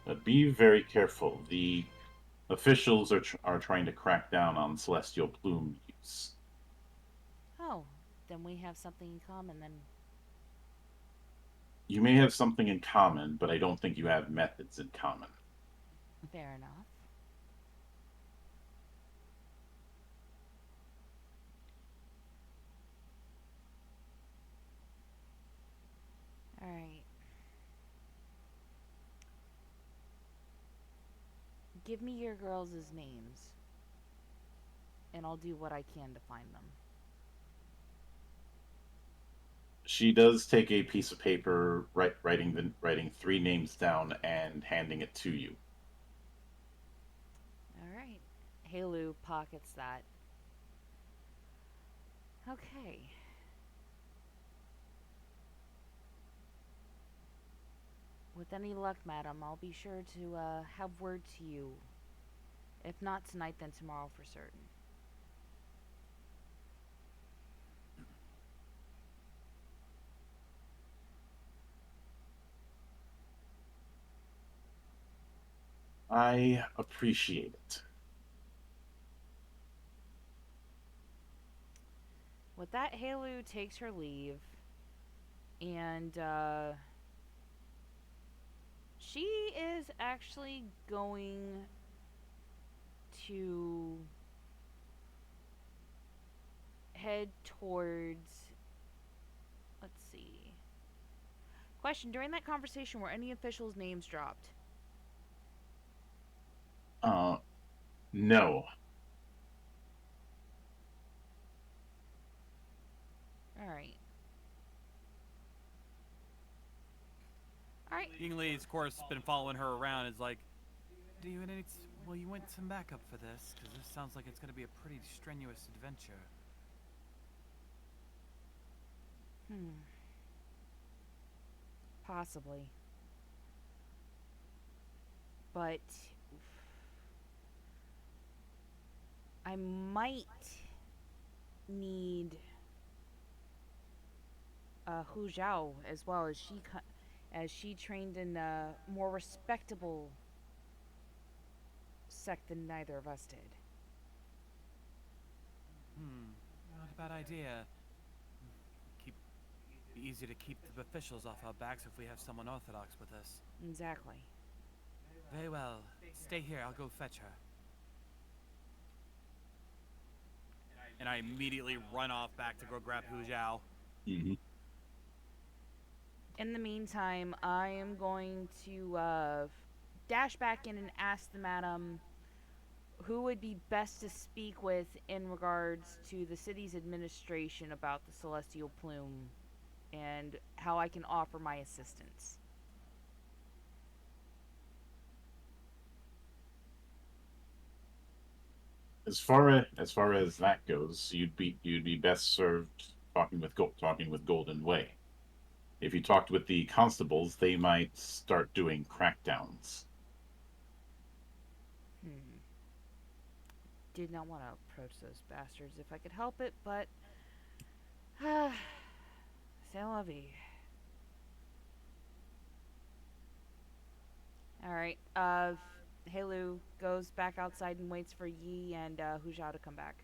But be very careful. The officials are trying to crack down on celestial plume use. Oh, then we have something in common then. You may have something in common, but I don't think you have methods in common. Fair enough. Alright. Give me your girls' names. And I'll do what I can to find them. She does take a piece of paper, writing 3 names down and handing it to you. Alright. Halu pockets that. Okay. With any luck, madam, I'll be sure to have word to you. If not tonight, then tomorrow for certain. I appreciate it. With that, Halu takes her leave, and she is actually going to head towards. Let's see. Question: during that conversation, were any officials' names dropped? No. Alright. Alright. Yingli, of course, been following her around. Is like, do you need? Well, you want some backup for this, because this sounds like it's going to be a pretty strenuous adventure. Possibly. But I might need Hu Zhao as well, as she trained in a more respectable sect than neither of us did. Not a bad idea. Be easy to keep the officials off our backs if we have someone orthodox with us. Exactly. Very well. Stay here. I'll go fetch her. And I immediately run off back to go grab Hu Zhao. Mm-hmm. In the meantime, I am going to dash back in and ask the madam who would be best to speak with in regards to the city's administration about the celestial plume and how I can offer my assistance. As far as that goes, you'd be best served talking with Golden Way. If you talked with the constables, they might start doing crackdowns. Did not want to approach those bastards if I could help it, but c'est la vie. Alright, Halu goes back outside and waits for Yi and Hu Zhao to come back.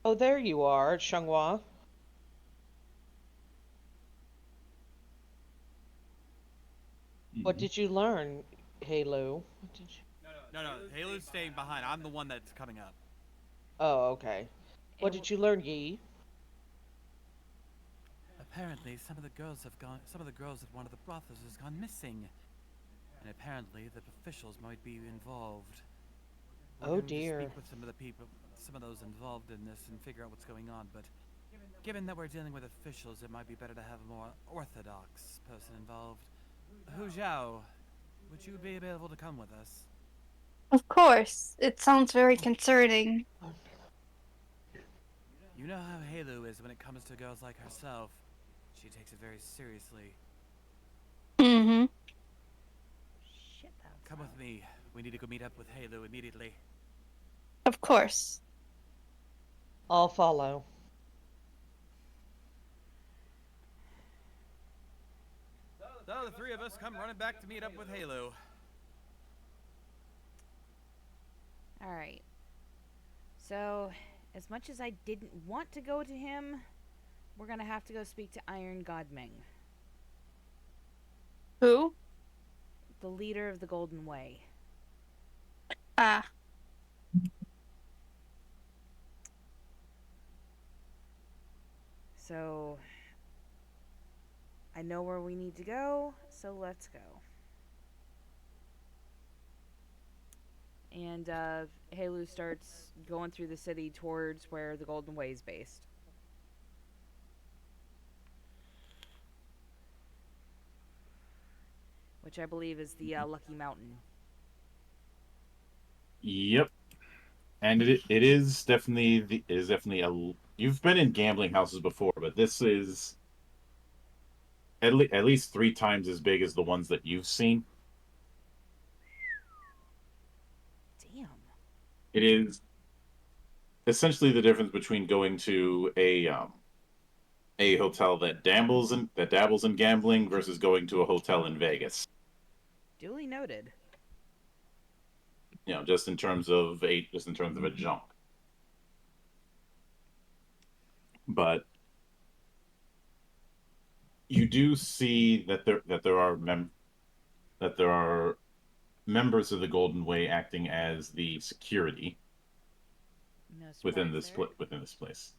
Oh, there you are, Xianghua. What did you learn, Halu? What did you... No. Halu's staying behind. I'm the one that's coming up. Oh, okay. What did you learn, Yi? Apparently, some of the girls at one of the brothels has gone missing. And apparently, the officials might be involved. We're Oh going to dear. speak with some of those involved in this and figure out what's going on, but given that we're dealing with officials, it might be better to have a more orthodox person involved. Hu Zhao, would you be able to come with us? Of course. It sounds very concerning. You know how Halu is when it comes to girls like herself. She takes it very seriously. Mm-hmm. Shit, that was Come with me. We need to go meet up with Halu immediately. Of course. I'll follow. So the 3 of us come running back to meet up with Halu. Alright. So, as much as I didn't want to go to him, we're gonna have to go speak to Iron God Ming, Who? the leader of the Golden Way. Ah. So, I know where we need to go, so let's go. And Halu starts going through the city towards where the Golden Way is based. Which I believe is the Lucky Mountain. Yep. And it is definitely you've been in gambling houses before, but this is at least 3 times as big as the ones that you've seen. Damn. It is essentially the difference between going to a hotel that dabbles in gambling versus going to a hotel in Vegas. Duly noted. Just in terms of a jump. But you do see that there are members of the Golden Way acting as the security No surprise within this there. within this place.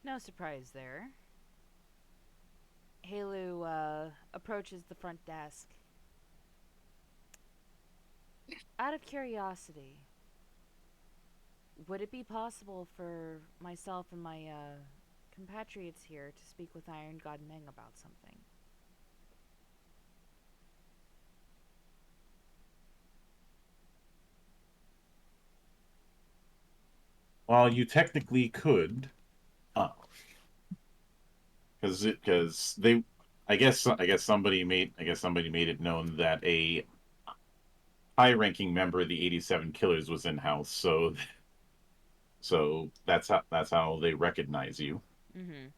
No surprise there. Halu approaches the front desk. Out of curiosity, would it be possible for myself and my compatriots here to speak with Iron God Ming about something? While you technically could, because they, I guess somebody made it known that a high-ranking member of the 87 Killers was in house, so that's how they recognize you. Mm-hmm.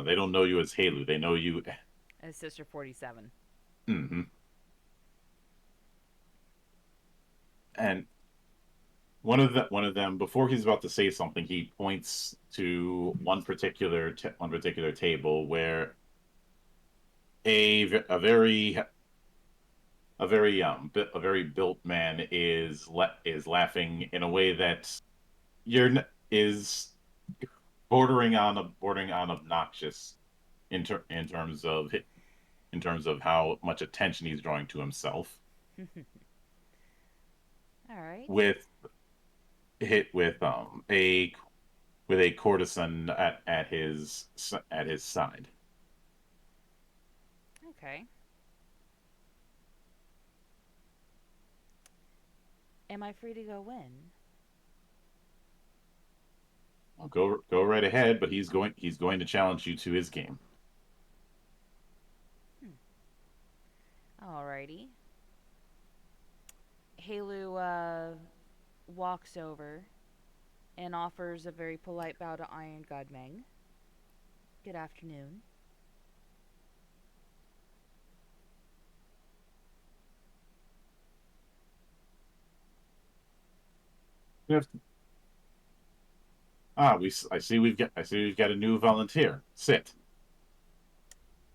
They don't know you as Halu. They know you As Sister 47. Mm-hmm. And one of them, before he's about to say something, he points to one particular table where a very built man is laughing in a way that is bordering on obnoxious in terms of how much attention he's drawing to himself. All right. With a courtesan at his side. Okay. Am I free to go in? Well, go right ahead, but he's going to challenge you to his game. Alrighty. Halu walks over and offers a very polite bow to Iron God Ming. Good afternoon. I see we've got a new volunteer. Sit.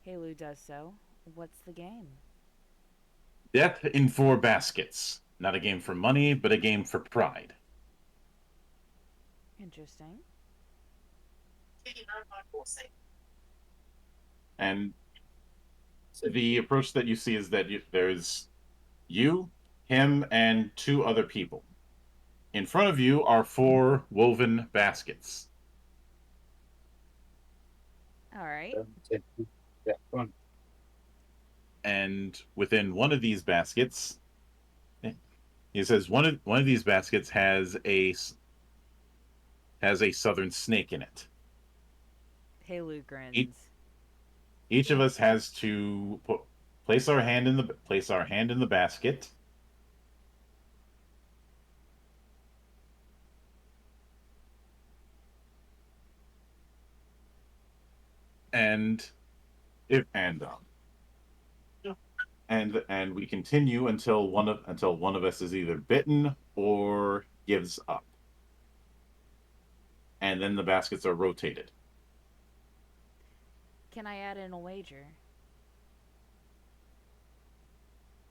Halu does so. What's the game? Death in 4 baskets. Not a game for money, but a game for pride. Interesting. And the approach that you see is that there's you, him, and 2 other people. In front of you are 4 woven baskets. All right. And within one of these baskets, he says one of these baskets has a southern snake in it. Halu grins. Each of us has to place our hand in the basket. And and we continue until one of us is either bitten or gives up. And then the baskets are rotated. Can I add in a wager?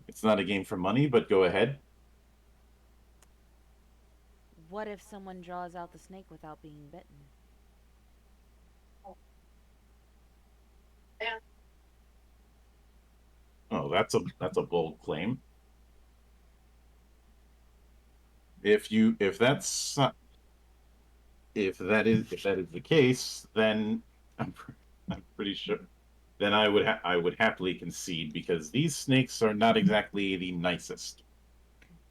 It's not a game for money, but go ahead. What if someone draws out the snake without being bitten? Oh, that's a bold claim. If that is the case, then I'm pretty sure. Then I would happily concede, because these snakes are not exactly the nicest.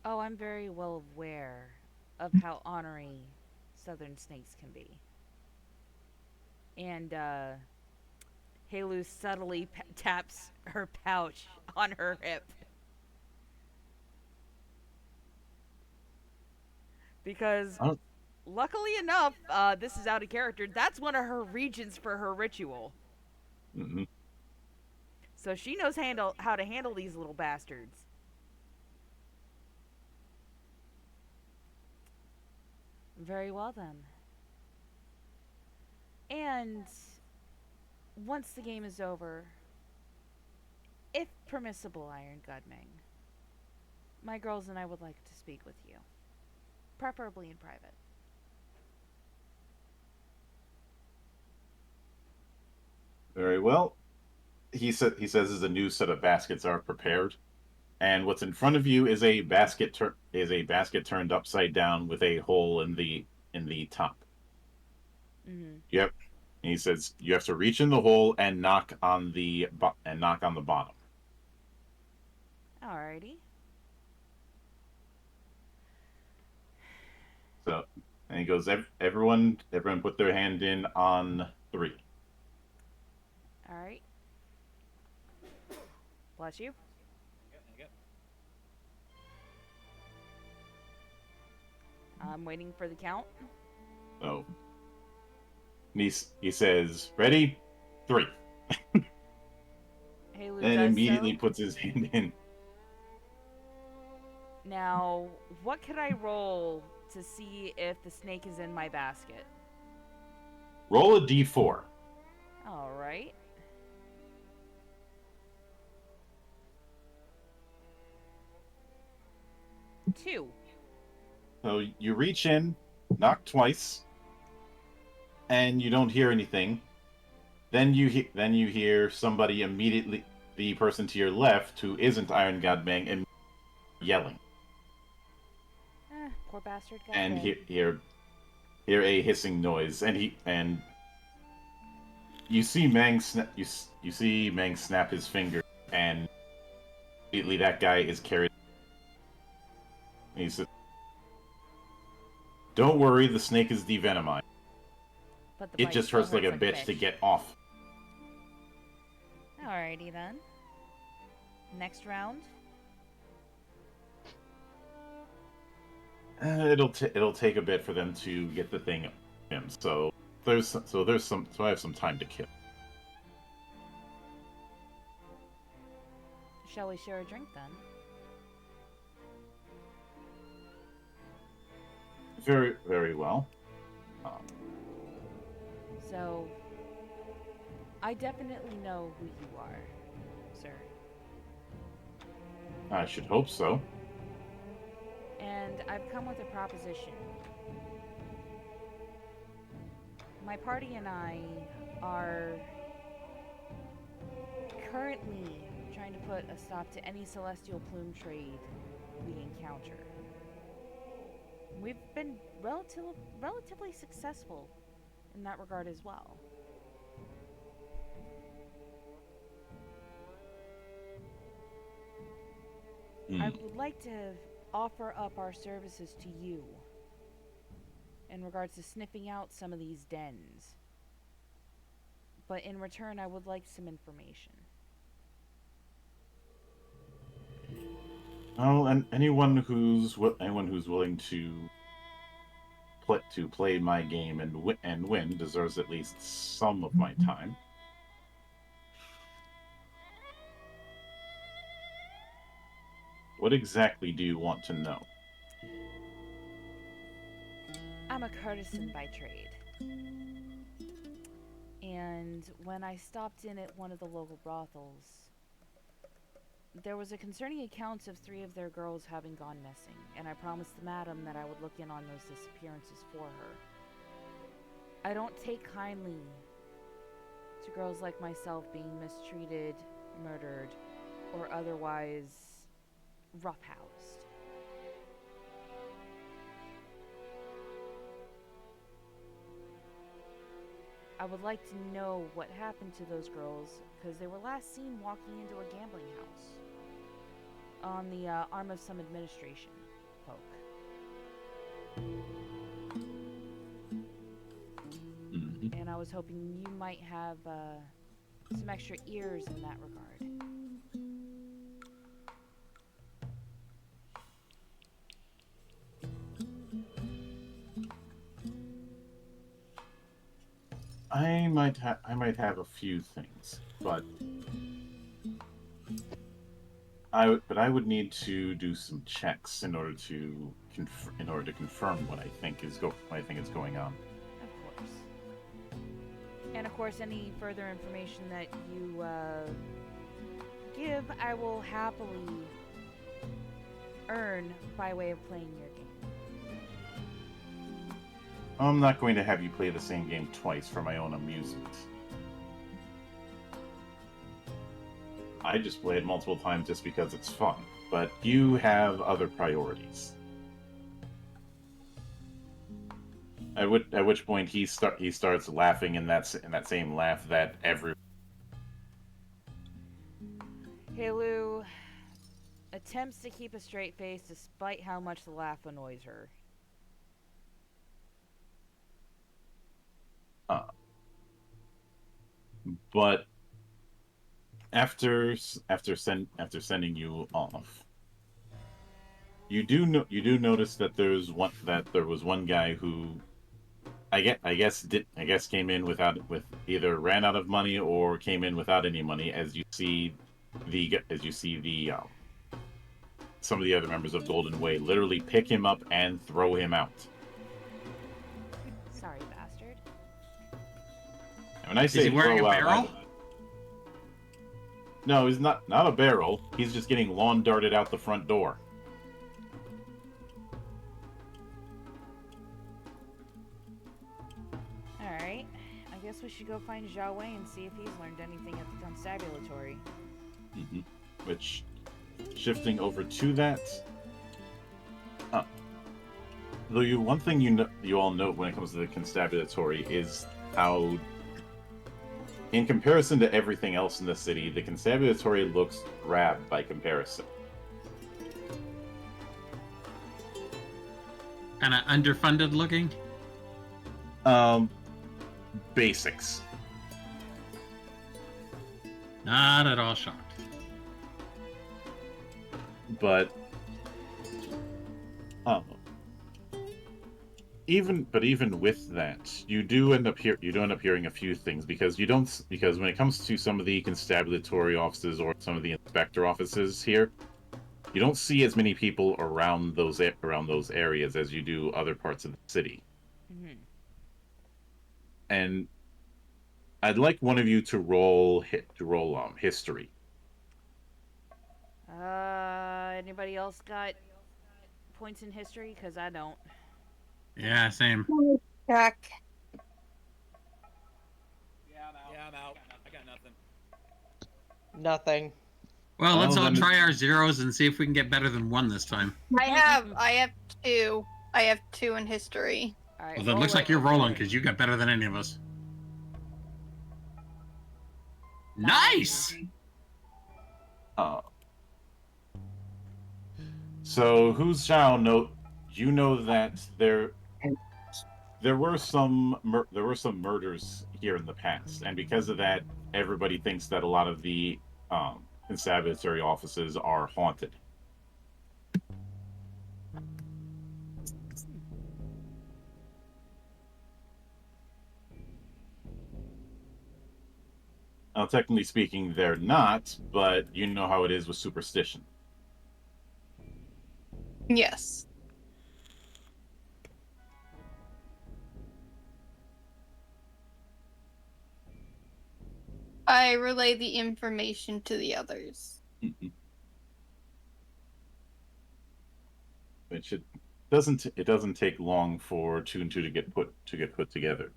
Oh, I'm very well aware of how ornery southern snakes can be. And, Halu subtly taps her pouch on her hip. Because, luckily enough, this is out of character, that's one of her regions for her ritual. Mm-hmm. So she knows how to handle these little bastards. Very well then. And once the game is over, if permissible, Iron Godming, my girls and I would like to speak with you. Preferably in private. Very well. He says a new set of baskets are prepared, and what's in front of you is a basket turned upside down with a hole in the top. Mm-hmm. Yep. And he says you have to reach in the hole and knock on the bottom. Alrighty. So, and he goes, everyone put their hand in on 3. Alright. Bless you. I'm waiting for the count. So, he says, ready, 3. Halu And does immediately so. puts his hand in. Now, what could I roll to see if the snake is in my basket? Roll a d4. Alright. Two. So you reach in, knock twice, and you don't hear anything. Then you hear somebody immediately, the person to your left who isn't Iron Godmang, and yelling. Poor bastard got And dead. hear a hissing noise, and you see Mang snap his finger, and immediately that guy is carried. And he says, "Don't worry, the snake is devenomized. But the It bite just still hurts like a bitch fish. to get off." Alrighty then. Next round. It'll take a bit for them to get the thing in. So I have some time to kill. Shall we share a drink then? Very, very well. So, I definitely know who you are, sir. I should hope so. And I've come with a proposition. My party and I are currently trying to put a stop to any celestial plume trade we encounter. We've been relatively successful in that regard as well. I would like to offer up our services to you in regards to sniffing out some of these dens. But in return, I would like some information. Oh, and anyone who's willing to play my game and win deserves at least some of my time. What exactly do you want to know? I'm a courtesan by trade. And when I stopped in at one of the local brothels, there was a concerning account of 3 of their girls having gone missing, and I promised the madam that I would look in on those disappearances for her. I don't take kindly to girls like myself being mistreated, murdered, or otherwise roughhoused. I would like to know what happened to those girls, because they were last seen walking into a gambling house on the arm of some administration folk. Mm-hmm. And I was hoping you might have some extra ears in that regard. I might have a few things, but I would need to do some checks in order to confirm what I think is going on. Of course. And of course, any further information that you give, I will happily earn by way of playing your game. I'm not going to have you play the same game twice for my own amusement. I just play it multiple times just because it's fun, but you have other priorities. At which point he starts laughing in that same laugh that every. Helu attempts to keep a straight face despite how much the laugh annoys her. But after sending you off, you do notice that there was one guy who I guess came in with either ran out of money or came in without any money, as you see the some of the other members of Golden Way literally pick him up and throw him out. Sorry, bastard. And when I say Is he wearing a throw out, barrel? no, he's not a barrel. He's just getting lawn darted out the front door. Alright. I guess we should go find Zhao Wei and see if he's learned anything at the constabulatory. Mm-hmm. Which, shifting over to that, though one thing you all note when it comes to the constabulatory is how, in comparison to everything else in the city, the constabulatory looks drab by comparison. Kind of underfunded looking. Basics. Not at all shocked. But even with that, you do end up hearing a few things because when it comes to some of the constabulatory offices or some of the inspector offices here, you don't see as many people around those areas as you do other parts of the city. Mm-hmm. And I'd like one of you to roll history. Anybody else got points in history? Because I don't. Yeah, same. Jack. Yeah, I'm out. I got nothing. Nothing. Well, let's Well, all then- try our zeros and see if we can get better than 1 this time. I have 2. I have 2 in history. All right. Well, then it looks like you're rolling because you got better than any of us. Nice! So who's Zhao? Note, you know that there were some murders here in the past, and because of that, everybody thinks that a lot of the constabulary offices are haunted. Now, technically speaking, they're not, but you know how it is with superstition. Yes. I relay the information to the others. Which it doesn't take long for 2 and 2 to get put together.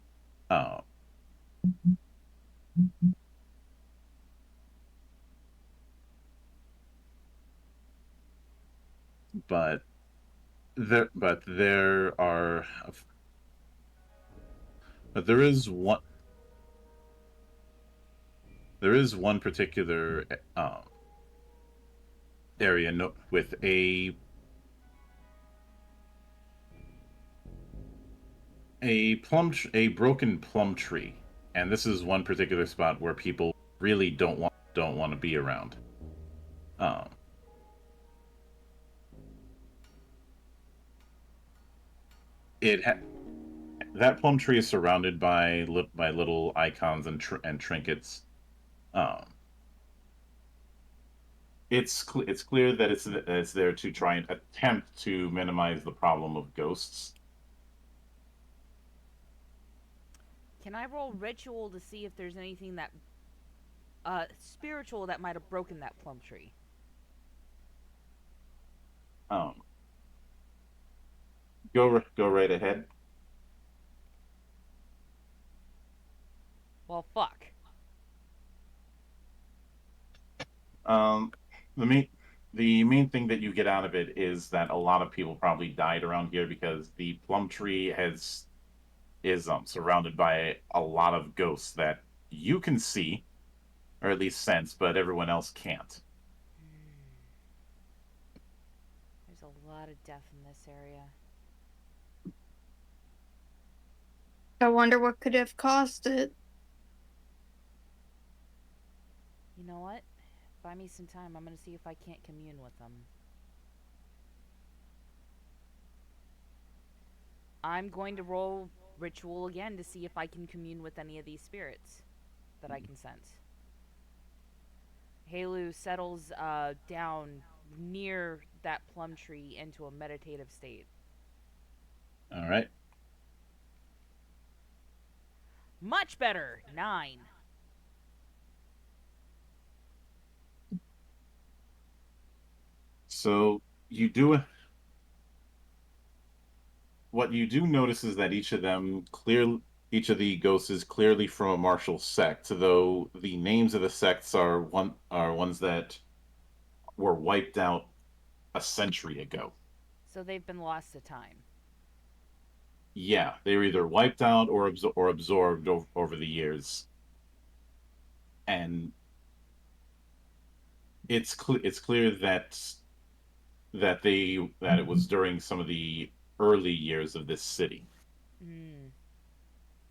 But there are but there is one particular area with a broken plum tree, and this is one particular spot where people really don't want to be around. That plum tree is surrounded by little icons and trinkets. It's clear that it's there to try and attempt to minimize the problem of ghosts. Can I roll ritual to see if there's anything that spiritual that might have broken that plum tree? Go right ahead. Well, fuck. The main thing that you get out of it is that a lot of people probably died around here because the plum tree is surrounded by a lot of ghosts that you can see, or at least sense, but everyone else can't. There's a lot of death in this area. I wonder what could have caused it. You know what? Buy me some time. I'm gonna see if I can't commune with them. I'm going to roll ritual again to see if I can commune with any of these spirits that I can sense. Halu settles down near that plum tree into a meditative state. All right. Much better. 9. So what you do notice is that each of the ghosts is clearly from a martial sect, though the names of the sects are ones that were wiped out a century ago. So they've been lost to time. Yeah, they were either wiped out or absorbed over the years, and it's clear that it was during some of the early years of this city.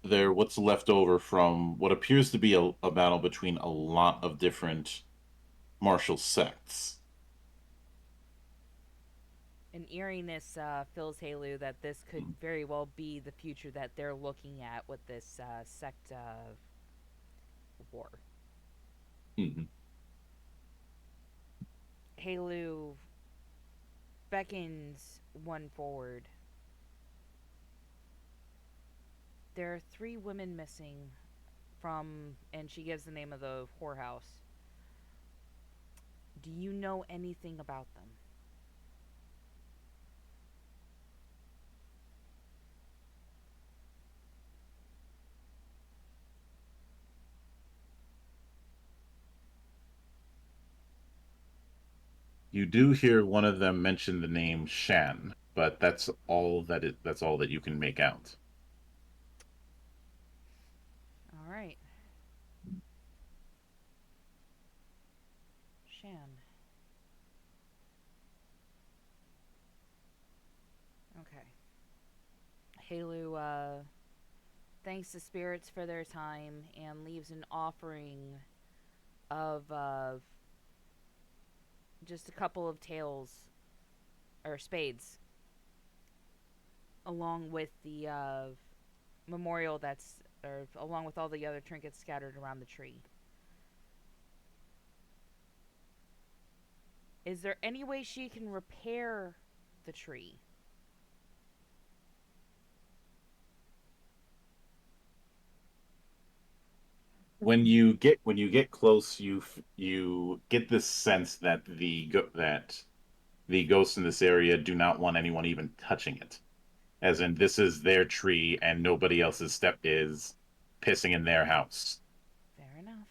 They're what's left over from what appears to be a battle between a lot of different martial sects. An eeriness fills Halu that this could very well be the future that they're looking at with this sect war. Mm-hmm. Halu beckons one forward. There are 3 women missing from, and she gives the name of the whorehouse. Do you know anything about them? You do hear one of them mention the name Shan, but that's all that you can make out. All right. Shan. Okay. Halu thanks the spirits for their time and leaves an offering of just a couple of tails or spades along with the memorial along with all the other trinkets scattered around the tree. Is there any way she can repair the tree? When you get close, you get this sense that the ghosts in this area do not want anyone even touching it. As in, this is their tree, and nobody else's step is pissing in their house. Fair enough.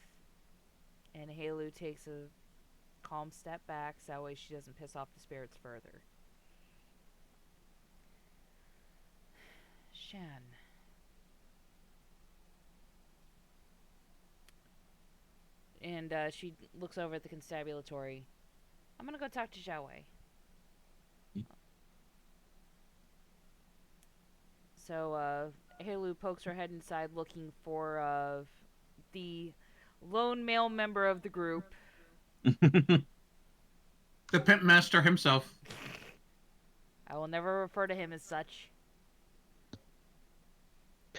And Halu takes a calm step back so that way she doesn't piss off the spirits further. Shan. And she looks over at the constabulatory. I'm gonna go talk to Zhao Wei. So, Halu pokes her head inside looking for the lone male member of the group. The pimp master himself. I will never refer to him as such.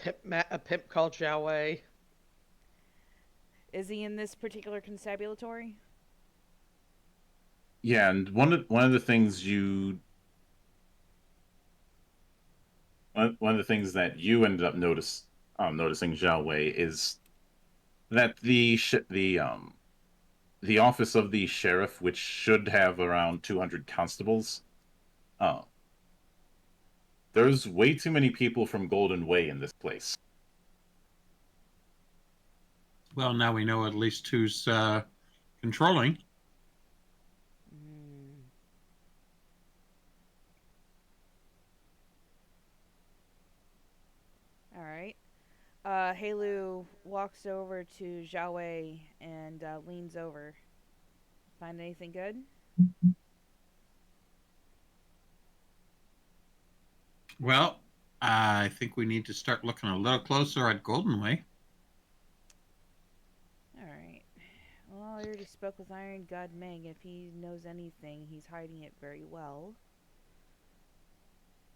A pimp called Zhao Wei. Is he in this particular constabulatory? Yeah, and one of the things one of the things that you ended up noticing, Zhao Wei, is that the office of the sheriff, which should have around 200 constables, there's way too many people from Golden Way in this place. Well, now we know at least who's controlling. Alright. Halu walks over to Zhao Wei and leans over. Find anything good? Well, I think we need to start looking a little closer at Golden Way. Alright. Well, I already spoke with Iron God Meng. If he knows anything, he's hiding it very well.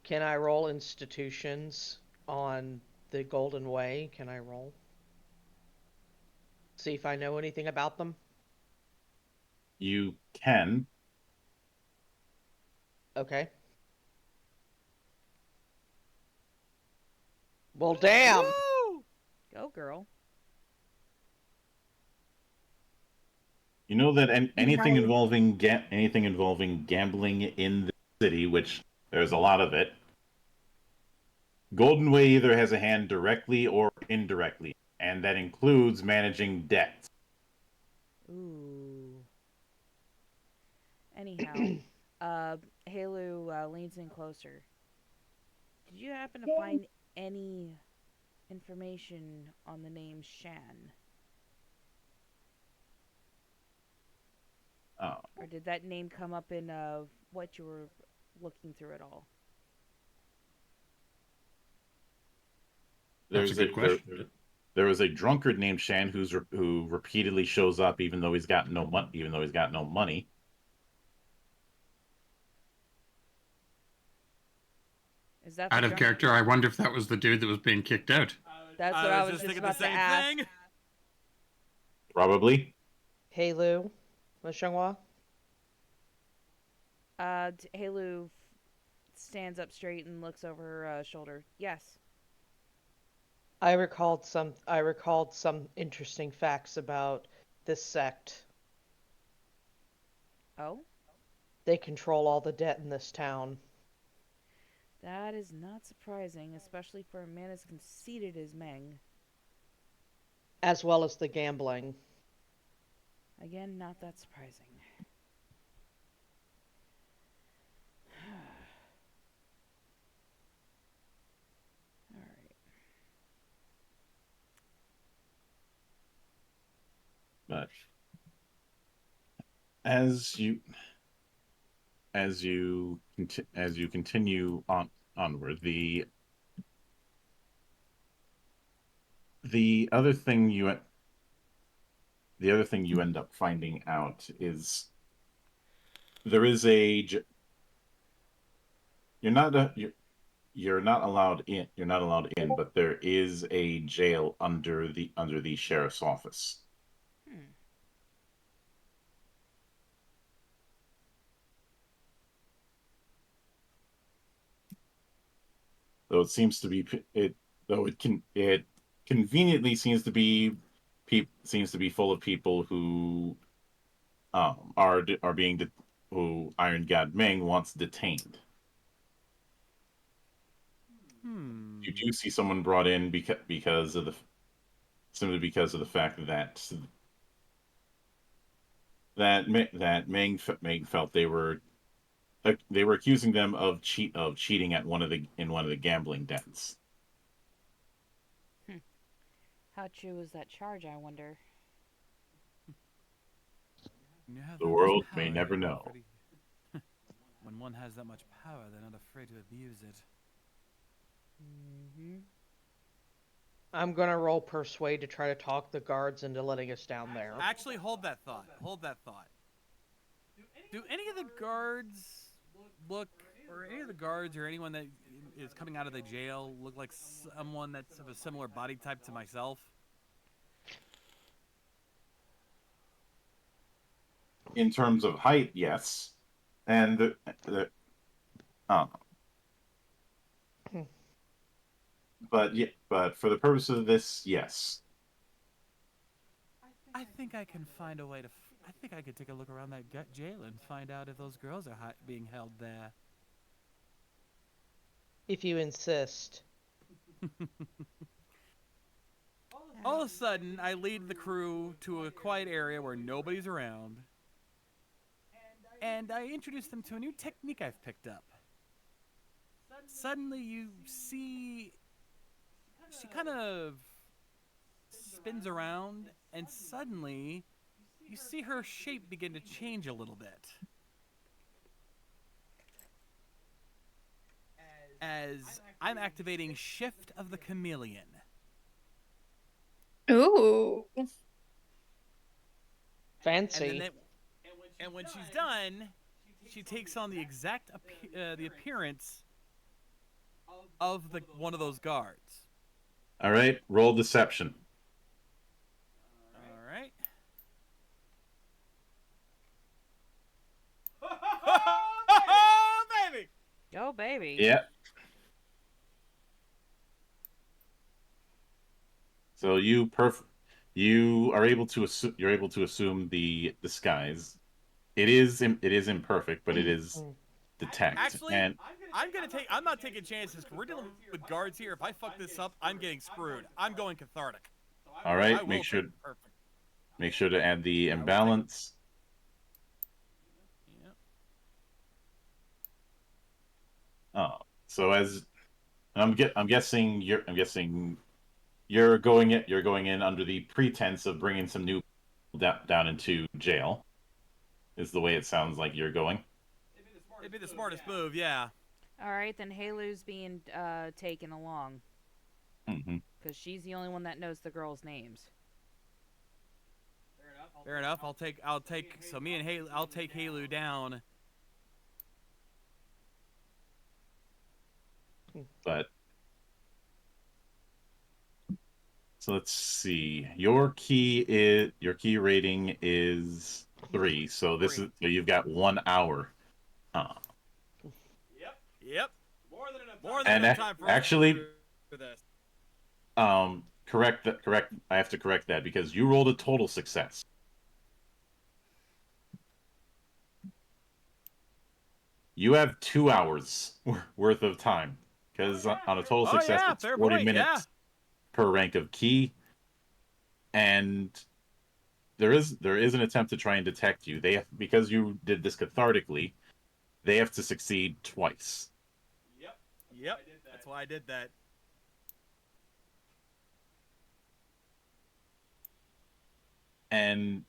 Can I roll institutions on the Golden Way? Can I roll? See if I know anything about them? You can. Okay. Well, damn! Woo! Go, girl. You know that anything involving gambling in the city, which there's a lot of it, Golden Way either has a hand directly or indirectly, and that includes managing debt. Ooh. Anyhow, Halu leans in closer. Did you happen to find any information on the name Shan? Or did that name come up in what you were looking through at all? That's a good question. There is a drunkard named Shan who repeatedly shows up even though he's got no money. Is that Out of character, I wonder if that was the dude that was being kicked out. That's what I was just about to ask. Thing. Probably. Halu, Xianghua? Halu stands up straight and looks over her shoulder. Yes. I recalled some interesting facts about this sect. Oh? They control all the debt in this town. That is not surprising, especially for a man as conceited as Meng. As well as the gambling. Again, not that surprising. Alright. But as you continue onward, the other thing you end up finding out is there is you're not allowed in, but there is a jail under the sheriff's office. though it seems to be it conveniently seems to be full of people who are being who Iron God Ming wants detained. You do see someone brought in because of the simply because of the fact that Ming felt they were accusing them of cheating at one of the gambling dens. How true is that charge, I wonder? The world may never know. When one has that much power, they're not afraid to abuse it. Mm-hmm. I'm gonna roll persuade to try to talk the guards into letting us down there. Actually, hold that thought. Hold that thought. Do any of the guards look, or any of the guards or anyone that is coming out of the jail look like someone that's of a similar body type to myself? In terms of height, yes, and but for the purpose of this, yes. I think I can find a way to. I think I could take a look around that jail and find out if those girls are being held there. If you insist. All of a sudden, I lead the crew to a quiet area where nobody's around, and I introduce them to a new technique I've picked up. Suddenly, you see, she kind of spins around, and suddenly, you see her shape begin to change a little bit. As I'm activating Shift of the Chameleon. Ooh. Fancy. And when she's done, she takes on the exact the appearance of one of those guards. All right, roll deception. All right. Oh, baby! Oh, baby. Yeah. So you are able to assume the disguise. It is imperfect, but it is detect. Actually, and I'm not taking chances. We're dealing with guards here. If I fuck this up, I'm getting screwed. I'm going cathartic. all right, make sure to add the imbalance. Yep. Oh, so I'm guessing you're going in under the pretense of bringing some new people down into jail. Is the way it sounds like you're going. It'd be the smartest move, yeah. All right, then Halu's being taken along. Mm-hmm. Because she's the only one that knows the girls' names. Fair enough. I'll take. So me and Halu, I'll take Halu down. But so let's see. Your key rating is 3. So so you've got 1 hour. Yep. More than enough time for actually, us to do this. correct. I have to correct that because you rolled a total success. You have 2 hours worth of time because on a total success, it's 40 minutes per rank of key, and there is an attempt to try and detect you. Because you did this cathartically, they have to succeed twice. Yep. That's why I did that. And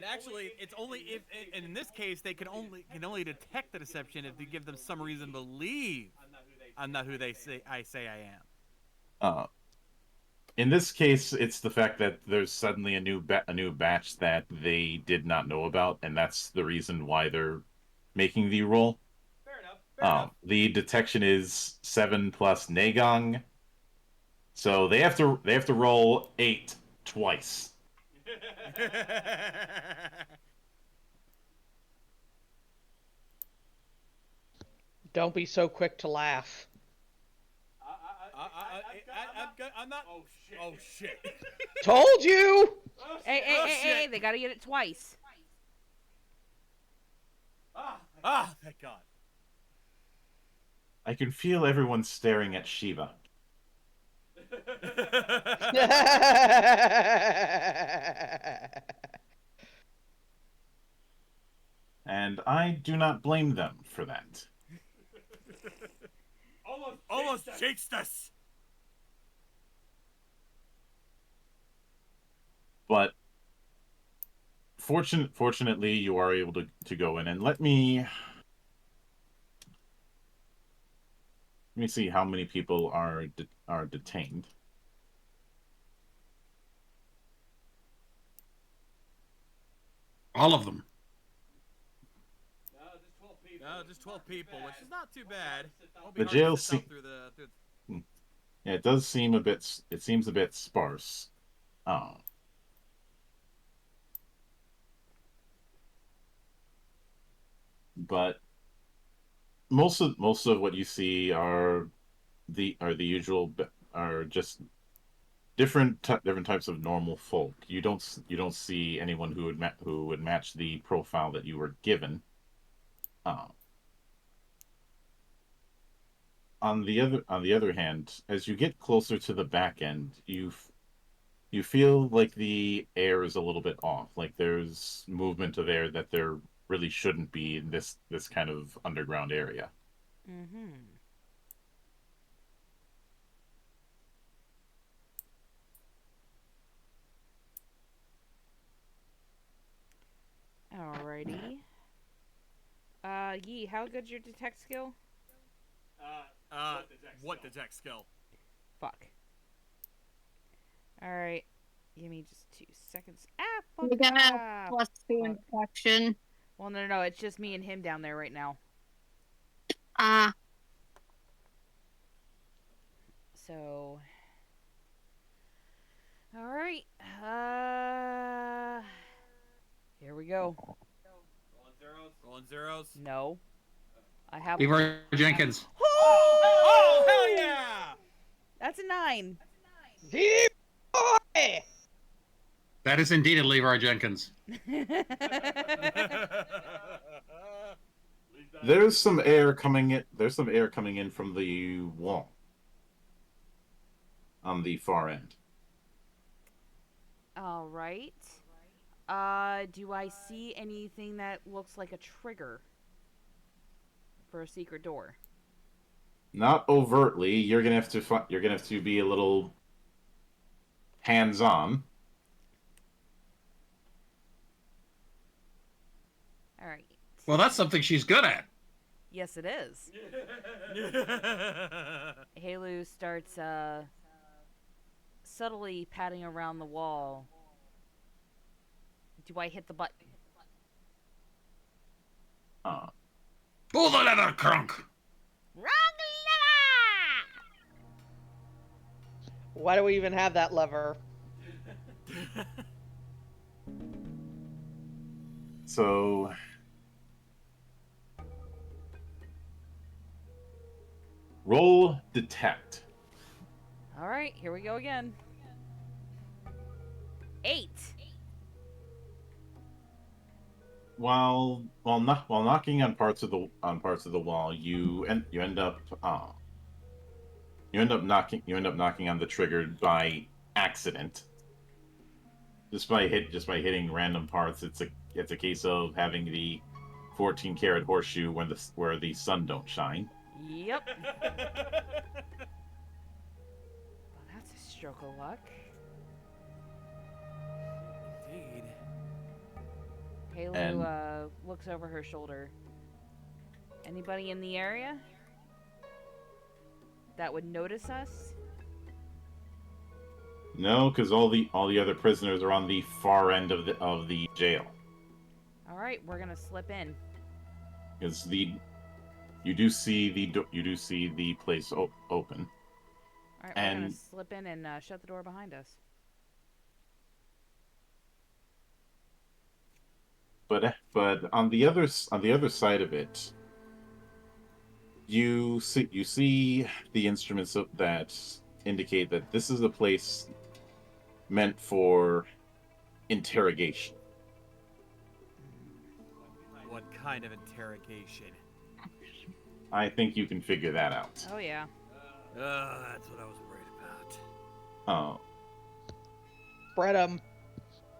actually, it's only if, and in this case, they can only detect the deception if you give them some reason to believe I'm not who they say I am. In this case, it's the fact that there's suddenly a new batch that they did not know about, and that's the reason why they're making the roll. Fair enough. The detection is 7 plus Nagong, so they have to roll 8 twice. Don't be so quick to laugh. I'm not. Oh shit! Told you! Hey, Oh, shit. hey, they gotta get it twice. Ah, thank God. I can feel everyone staring at Shiva. And I do not blame them for that. Almost jinxed us. But fortunately, you are able to go in, and let me see how many people are detained. All of them. No, just 12 people, which is not too bad. The jail yeah, it does seem a bit. It seems a bit sparse. Oh. But most of what you see are the usual, are just different types of normal folk. You don't see anyone who would match the profile that you were given. On the other hand, as you get closer to the back end, you feel like the air is a little bit off. Like there's movement of air that there really shouldn't be in this kind of underground area. Mm-hmm. Alrighty. Yee, how good's your detect skill? What detect skill? Fuck. Alright. Give me just 2 seconds. Ah, fuck. You're gonna have Ah, +2 fuck. infection. Well, no, it's just me and him down there right now. Ah. So. Alright. Here we go. Rolling zeros. No. I have. Leroy Jenkins. Oh, hell yeah! That's a 9. Deep boy! That is indeed a Leroy Jenkins. There's some air coming in. There's some air coming in from the wall on the far end. All right. Do I see anything that looks like a trigger for a secret door? Not overtly. You're gonna have to be a little hands-on. All right. Well, that's something she's good at. Yes, it is. Halu starts subtly patting around the wall. Do I hit the button? Pull the leather, crunk. Wrong lever! Why do we even have that lever? So roll detect. All right, here we go again. 8. While knocking on parts of the wall, you end up knocking on the trigger by accident. Just by hitting random parts. It's a case of having the 14-karat horseshoe where the sun don't shine. Yep. Well, that's a stroke of luck. Indeed. Halu looks over her shoulder. Anybody in the area that would notice us? No, because all the other prisoners are on the far end of the jail. All right, we're gonna slip in. Because you do see the place open. All right, we're And- gonna slip in and shut the door behind us. But on the other side of it, You see the instruments that indicate that this is a place meant for interrogation. What kind of interrogation? I think you can figure that out. Oh yeah. That's what I was worried about. Oh, Spread them.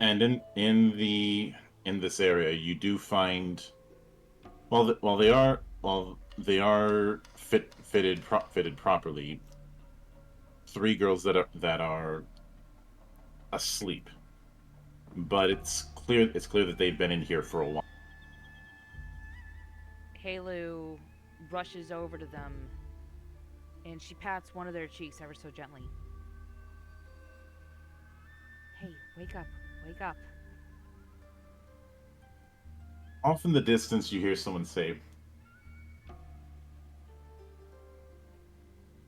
and in this area, you do find while they are fitted properly, three girls that are asleep, but it's clear that they've been in here for a while. Halu rushes over to them, and she pats one of their cheeks ever so gently. Hey, wake up, wake up. Off in the distance, you hear someone say,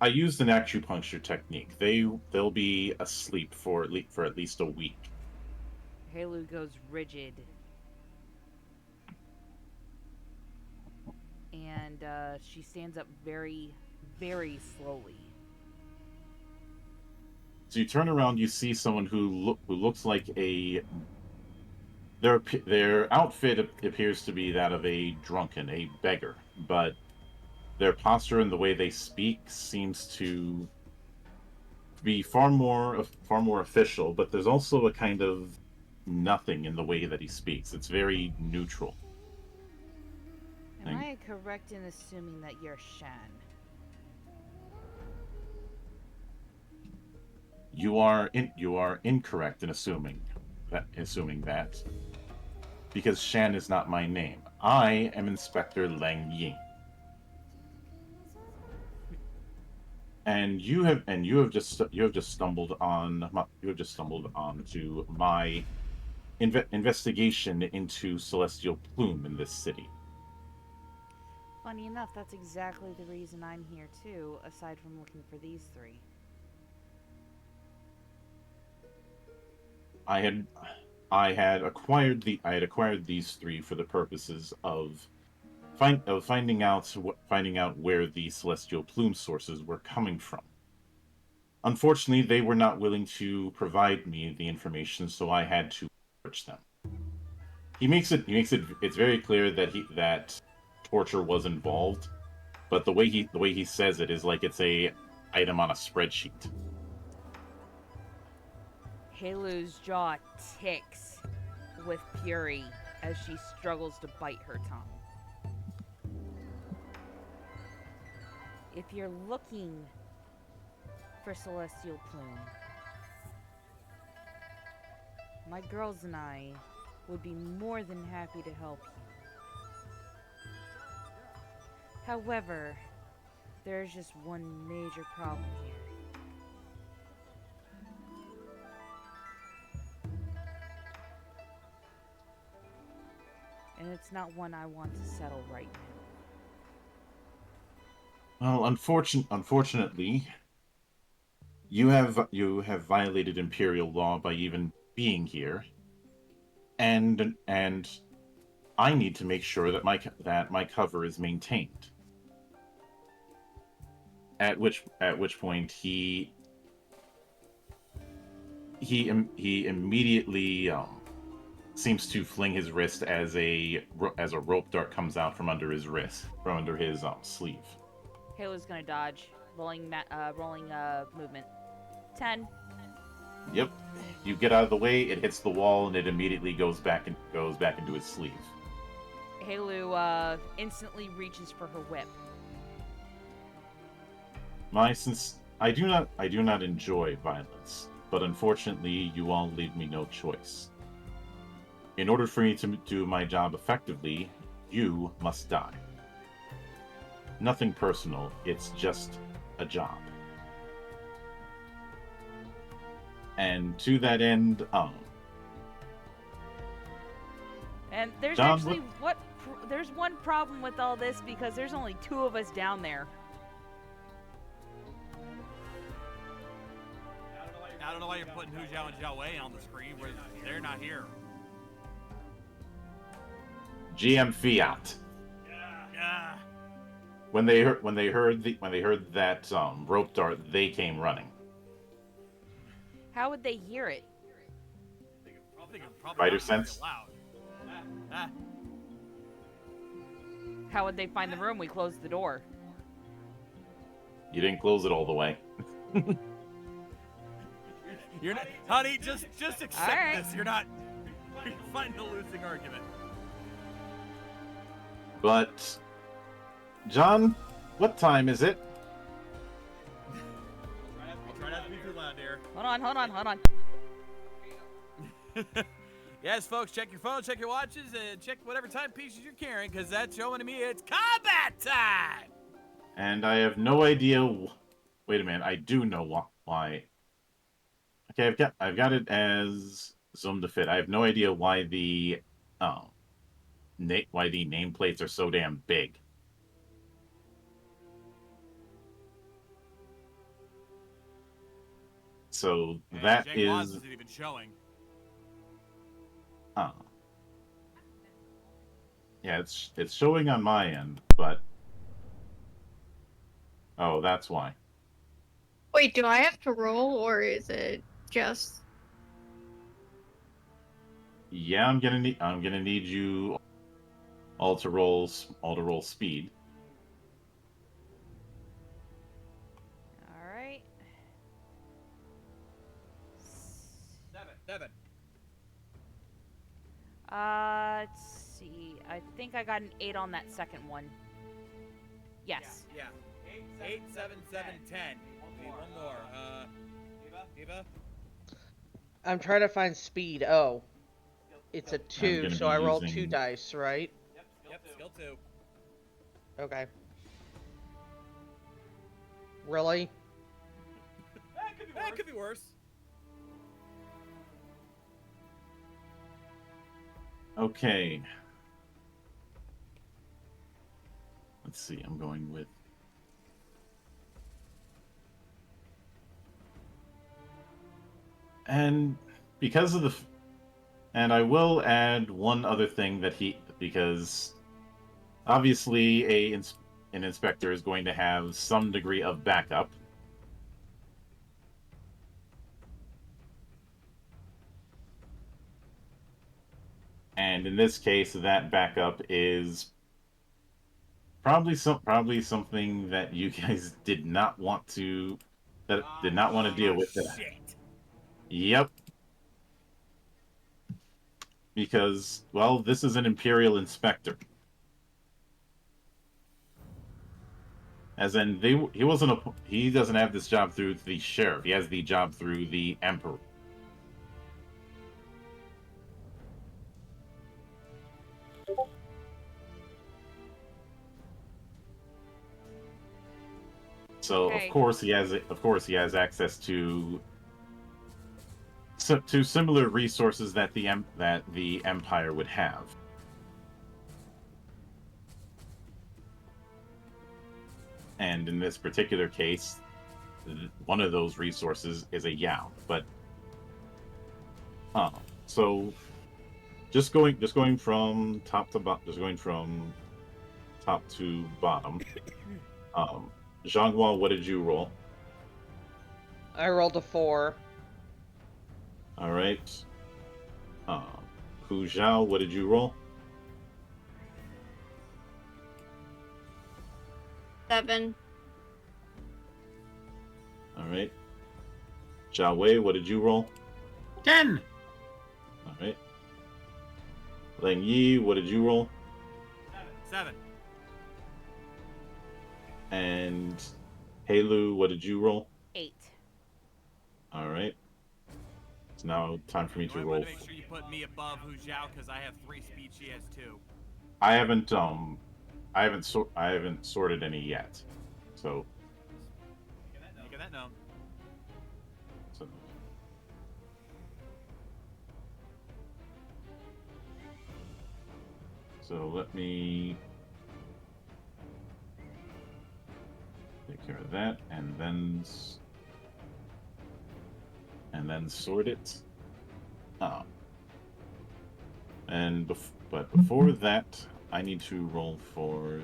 "I used an acupuncture technique. They'll be asleep for at least a week." Halu goes rigid. And she stands up very, very slowly. So you turn around, you see someone who looks like their outfit appears to be that of a drunken, a beggar, but their posture and the way they speak seems to be far more official. But there's also a kind of nothing in the way that he speaks. It's very neutral. Am I correct in assuming that you're Shan? You are incorrect in assuming that, because Shan is not my name. I am Inspector Leng Ying. And you have just stumbled onto my investigation into Celestial Plume in this city. Funny enough, that's exactly the reason I'm here too, aside from looking for these three. I had acquired these three for the purposes of finding out where the Celestial Plume sources were coming from. Unfortunately, they were not willing to provide me the information, so I had to search them. It's very clear that torture was involved, but the way he says it is like it's a item on a spreadsheet. Halu's jaw ticks with fury as she struggles to bite her tongue. If you're looking for Celestial Plume, my girls and I would be more than happy to help you. However, there's just one major problem here. And it's not one I want to settle right Well, now. unfortunately, you have violated Imperial law by even being here, and I need to make sure that my cover is maintained. At which point he immediately seems to fling his wrist as a rope dart comes out from under his sleeve. Halu's gonna dodge. Rolling movement. 10. Yep. You get out of the way, it hits the wall, and it immediately goes back into his sleeve. Halu instantly reaches for her whip. I do not enjoy violence, but unfortunately, you all leave me no choice. In order for me to do my job effectively, you must die. Nothing personal, it's just a job. And to that end, And there's John, actually there's one problem with all this because there's only 2 of us down there. I don't know why you're putting Hu Zhao and Zhao Wei on the screen where they're not here. GM Fiat. Yeah. when they heard that rope dart, they came running. How would they hear it? Probably Spider not very sense? loud. Ah, How would they find the room? We closed the door. You didn't close it all the way. You're not, honey, just accept Alright. this. You're fighting a losing argument. But, John, what time is it? I'll try not to be too loud here. Hold on. Yes, folks, check your phone, check your watches, and check whatever timepieces you're carrying, because that's showing to me it's combat time! And I have no idea. Wait a minute, I do know why. Okay, I've got it as zoom to fit. I have no idea why the nameplates are so damn big. So And that Jake Waz is. isn't even showing. Yeah, it's showing on my end, but oh, that's why. Wait, do I have to roll, or is it just... Yeah, I'm gonna need you all to roll speed. Alright. 7. Let's see. I think I got an 8 on that second one. Yes. Yeah. 8, 7, 7, 10. We need one more. Eva? I'm trying to find speed. Oh. It's a I'm 2, gonna so be I roll using- 2 dice, right? Yep, skill 2. Okay. Really? It could be worse. Okay. Let's see. I'm going with. And because of and I will add one other thing because obviously an inspector is going to have some degree of backup. And in this case, that backup is probably something that you guys did not want to deal with. Shit. Yep. Because, well, this is an Imperial Inspector. As in, he doesn't have this job through the Sheriff. He has the job through the Emperor. So Okay. of course he has access to similar resources that the Empire would have. And in this particular case, one of those resources is a Yao. But so just going from top to bottom, just going from top to bottom. Zhanghua, what did you roll? I rolled a 4. All right. Hu Zhao, what did you roll? 7. All right. Zhao Wei, what did you roll? 10. All right. Leng Yi, what did you roll? 7. And Heilu, what did you roll? 8. All right. It's now time for me to I roll. want to make sure you put me above Hu Zhao because I have 3 speed. She has 2. I haven't sorted any yet. So. Making that known. So let me take care of that, and then sort it. But before that, I need to roll for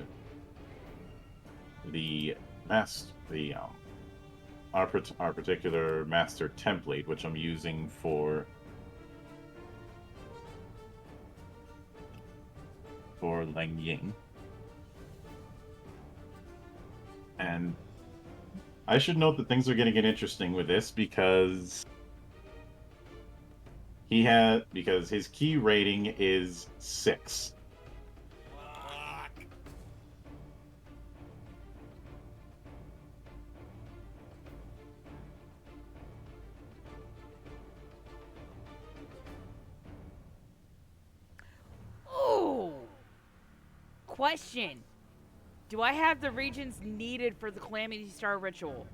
our particular master template, which I'm using for Lang Ying. And I should note that things are going to get interesting with this because his key rating is 6. Fuck. Oh! Question. Do I have the regions needed for the Calamity Star ritual?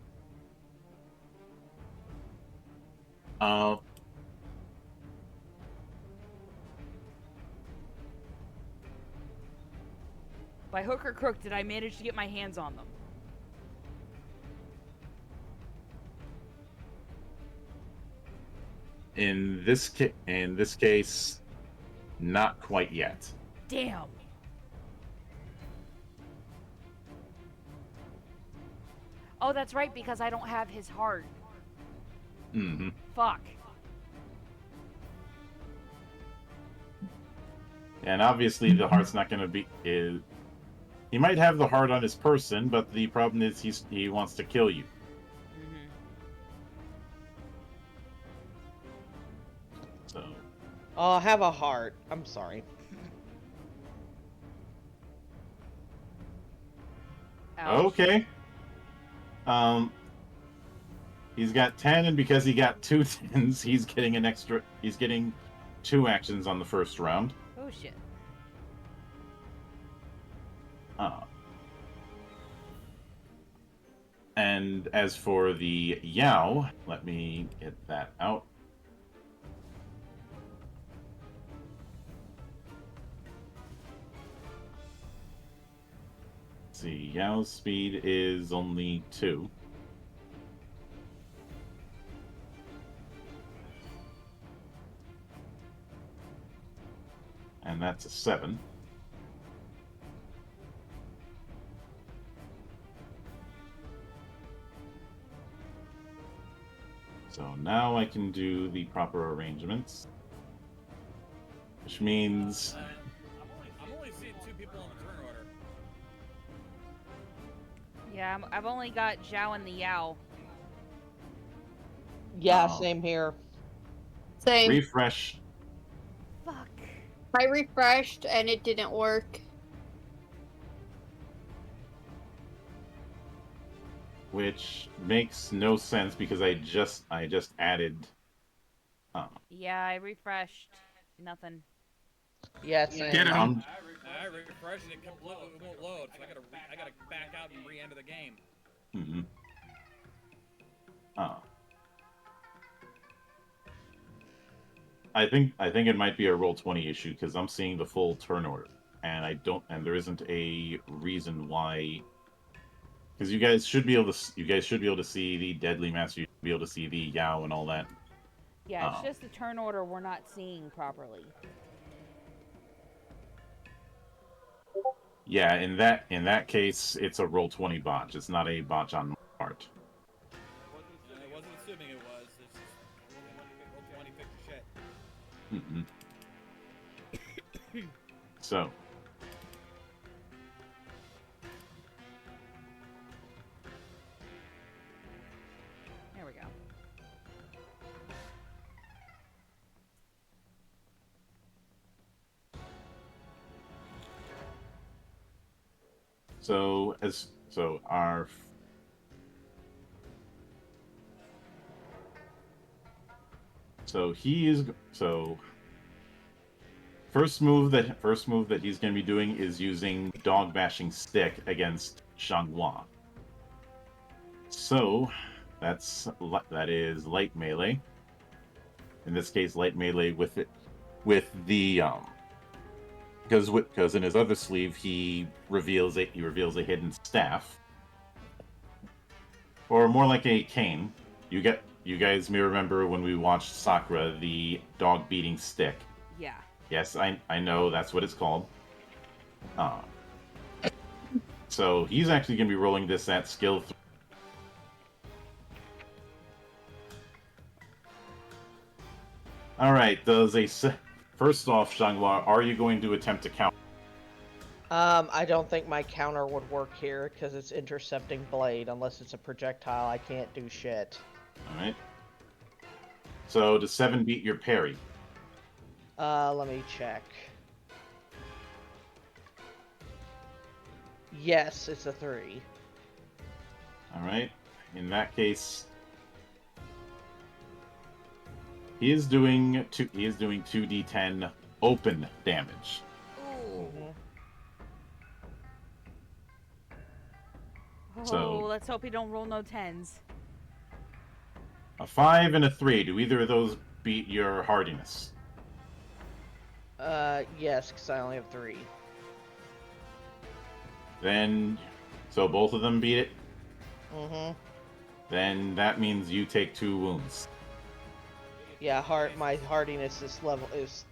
By hook or crook, did I manage to get my hands on them? In this case, not quite yet. Damn. Oh, that's right, because I don't have his heart. Mm-hmm. Fuck. And obviously, the heart's not going to be. He might have the heart on his person, but the problem is he wants to kill you. Mm-hmm. So. Oh, have a heart. I'm sorry. Ouch. Okay. He's got 10, and because he got 2 10s, he's getting 2 actions on the first round. Oh shit. And as for the Yao, let me get that out. Let's see, Yao's speed is only 2. And that's a 7. So now I can do the proper arrangements. Which means... I'm only seeing 2 people on the turn order. Yeah, I've only got Zhao and the Yao. Yeah, Oh. same here. Same. refresh. Fuck. I refreshed and it didn't work. Which makes no sense because I just added. Yeah, I refreshed. Nothing. Yeah, same. Get him. I refreshed and it won't load, so I gotta back out and re-enter the game. Mm-hmm. I think it might be a Roll20 issue because I'm seeing the full turn order, and there isn't a reason why. Because you guys should be able to see the Deadly Master, you should be able to see the Yao and all that. Yeah, it's just the turn order we're not seeing properly. Yeah, in that case, it's a Roll20 botch. It's not a botch on my part. I wasn't assuming it was. It's just Roll20 fix your shit. Mm-mm. So. There we go. First move that he's going to be doing is using Dog Bashing Stick against Xianghua. So that is light melee. In this case, light melee with the because in his other sleeve he reveals a hidden staff, or more like a cane. You guys may remember when we watched Sakura, the dog beating stick. Yeah. Yes, I know that's what it's called. So he's actually going to be rolling this at skill 3. All right. First off, Xianghua, are you going to attempt to count? I don't think my counter would work here because it's intercepting blade. Unless it's a projectile, I can't do shit. All right. So does 7 beat your parry? Let me check. Yes, it's a 3. All right. In that case, he is doing 2d10 open damage. Ooh. Oh, So- let's hope he don't roll no 10s. A 5 and a 3. Do either of those beat your hardiness? Yes, because I only have 3. Then, so both of them beat it. Mm-hmm. Then that means you take 2 wounds. Yeah, my hardiness is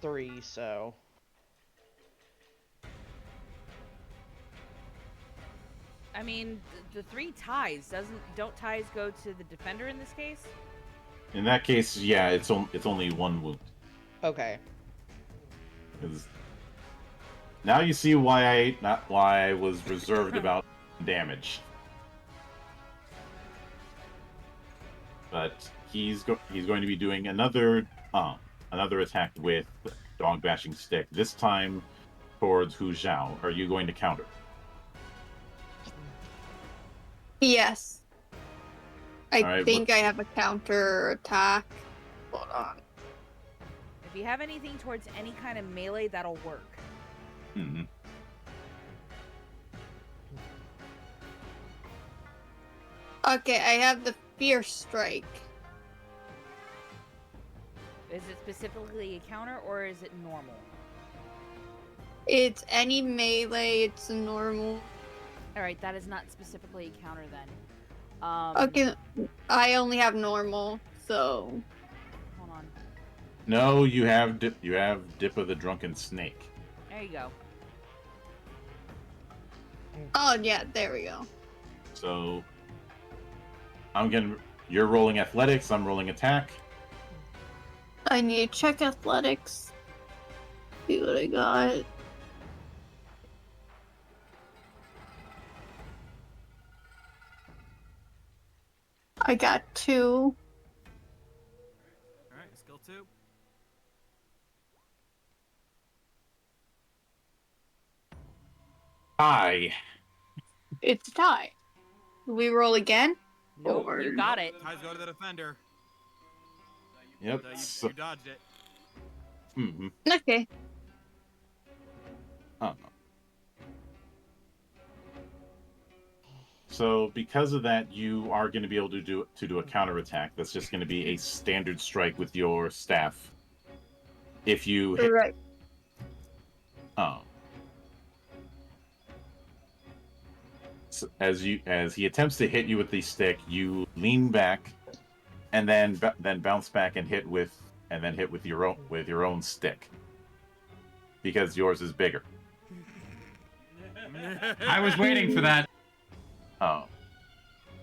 3, so. I mean, the 3 ties don't ties go to the defender in this case? In that case, yeah, it's only 1 wound. Okay. 'Cause now you see why I was reserved about damage. But he's going to be doing another attack with dog bashing stick. This time towards Hu Zhao. Are you going to counter? Yes. I Alright, think I have a counter attack. Hold on. If you have anything towards any kind of melee, that'll work. Mm-hmm. Okay, I have the Fierce Strike. Is it specifically a counter or is it normal? It's any melee, it's a normal. Alright, that is not specifically a counter then. Okay, I only have normal, so. Hold on. No, you have Dip of the Drunken Snake. There you go. Oh, yeah, there we go. So you're rolling athletics, I'm rolling attack. I need to check athletics. See what I got. I got 2. Alright, skill 2. Hi. It's a tie. Do we roll again? Nope, Or- you got it. Ties go to the defender. Yep. You dodged it. Mm-hmm. Okay. So because of that, you are going to be able to do a counterattack. That's just going to be a standard strike with your staff. If you hit, Right. so as he attempts to hit you with the stick, you lean back, and then bounce back and hit with your own stick, because yours is bigger. I was waiting for that. Oh,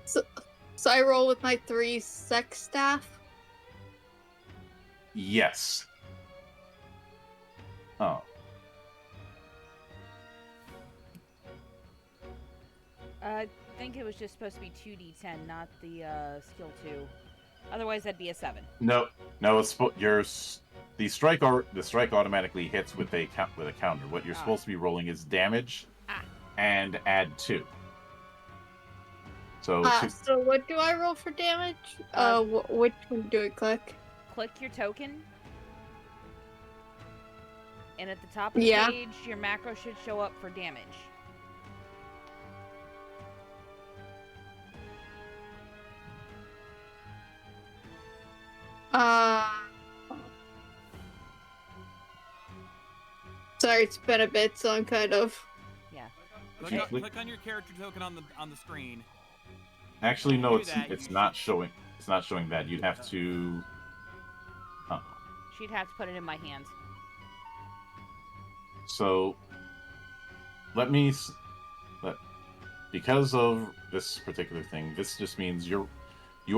So I roll with my 3 sex staff. yes. Oh, I think it was just supposed to be 2d10, not the skill 2. Otherwise, that'd be a 7. no, it's the strike automatically hits with a counter. What you're supposed to be rolling is damage, and add 2. So So what do I roll for damage? Which one do I click? Click your token. And at the top of the Yeah. page, your macro should show up for damage. Sorry, it's been a bit, so I'm kind of. Yeah. Click on your character token on the screen. actually, no, Do that, it's you not showing. It's not showing that. You'd have to. She'd have to put it in my hand. So let me because of this particular thing, this just means you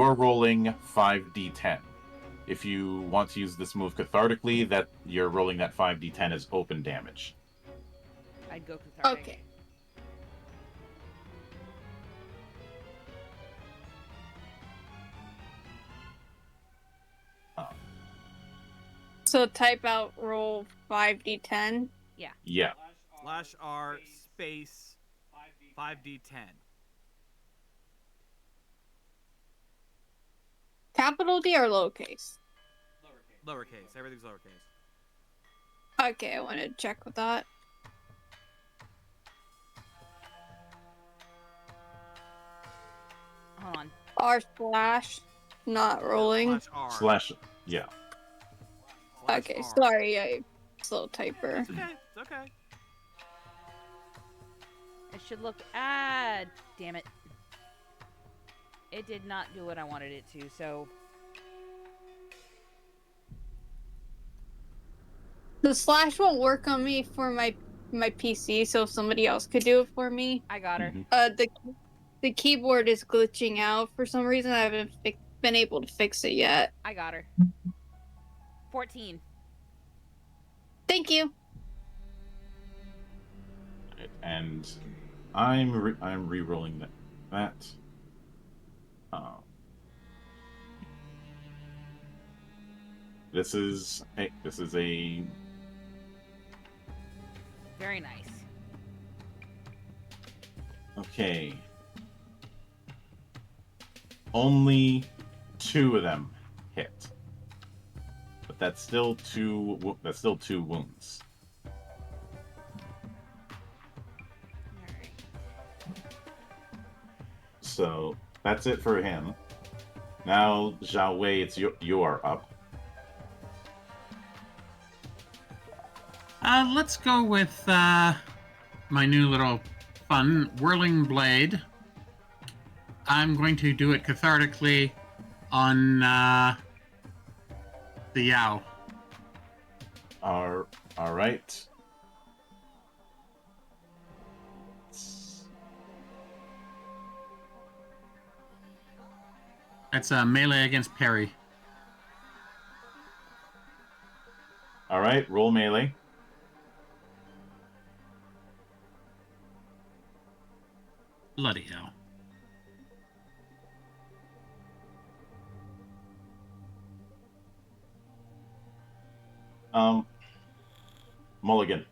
are rolling 5d10. If you want to use this move cathartically, that you're rolling that 5d10 as open damage. I'd go cathartic. Okay. So type out roll 5d10. Yeah. Slash R space 5d10. Capital D or lowercase? Lowercase. Everything's lowercase. Okay, I want to check with that. Hold on. R slash, not rolling. Slash R. Slash, yeah. Slash Okay, R. sorry, I slow typer. It's okay. It's okay. It should look. Damn it. It did not do what I wanted it to, so. The slash won't work on me for my PC, so if somebody else could do it for me. I got her. Mhm. The keyboard is glitching out for some reason. I haven't been able to fix it yet. I got her. 14. Thank you. And I'm re-rolling that. This is a Very nice. okay. Only 2 of them hit, but that's still 2 wounds. Alright. So that's it for him. Now, Zhao Wei, it's you are up. Let's go with my new little fun whirling blade. I'm going to do it cathartically on the Yao. All right. That's a melee against parry. All right, roll melee. Bloody hell. Mulligan.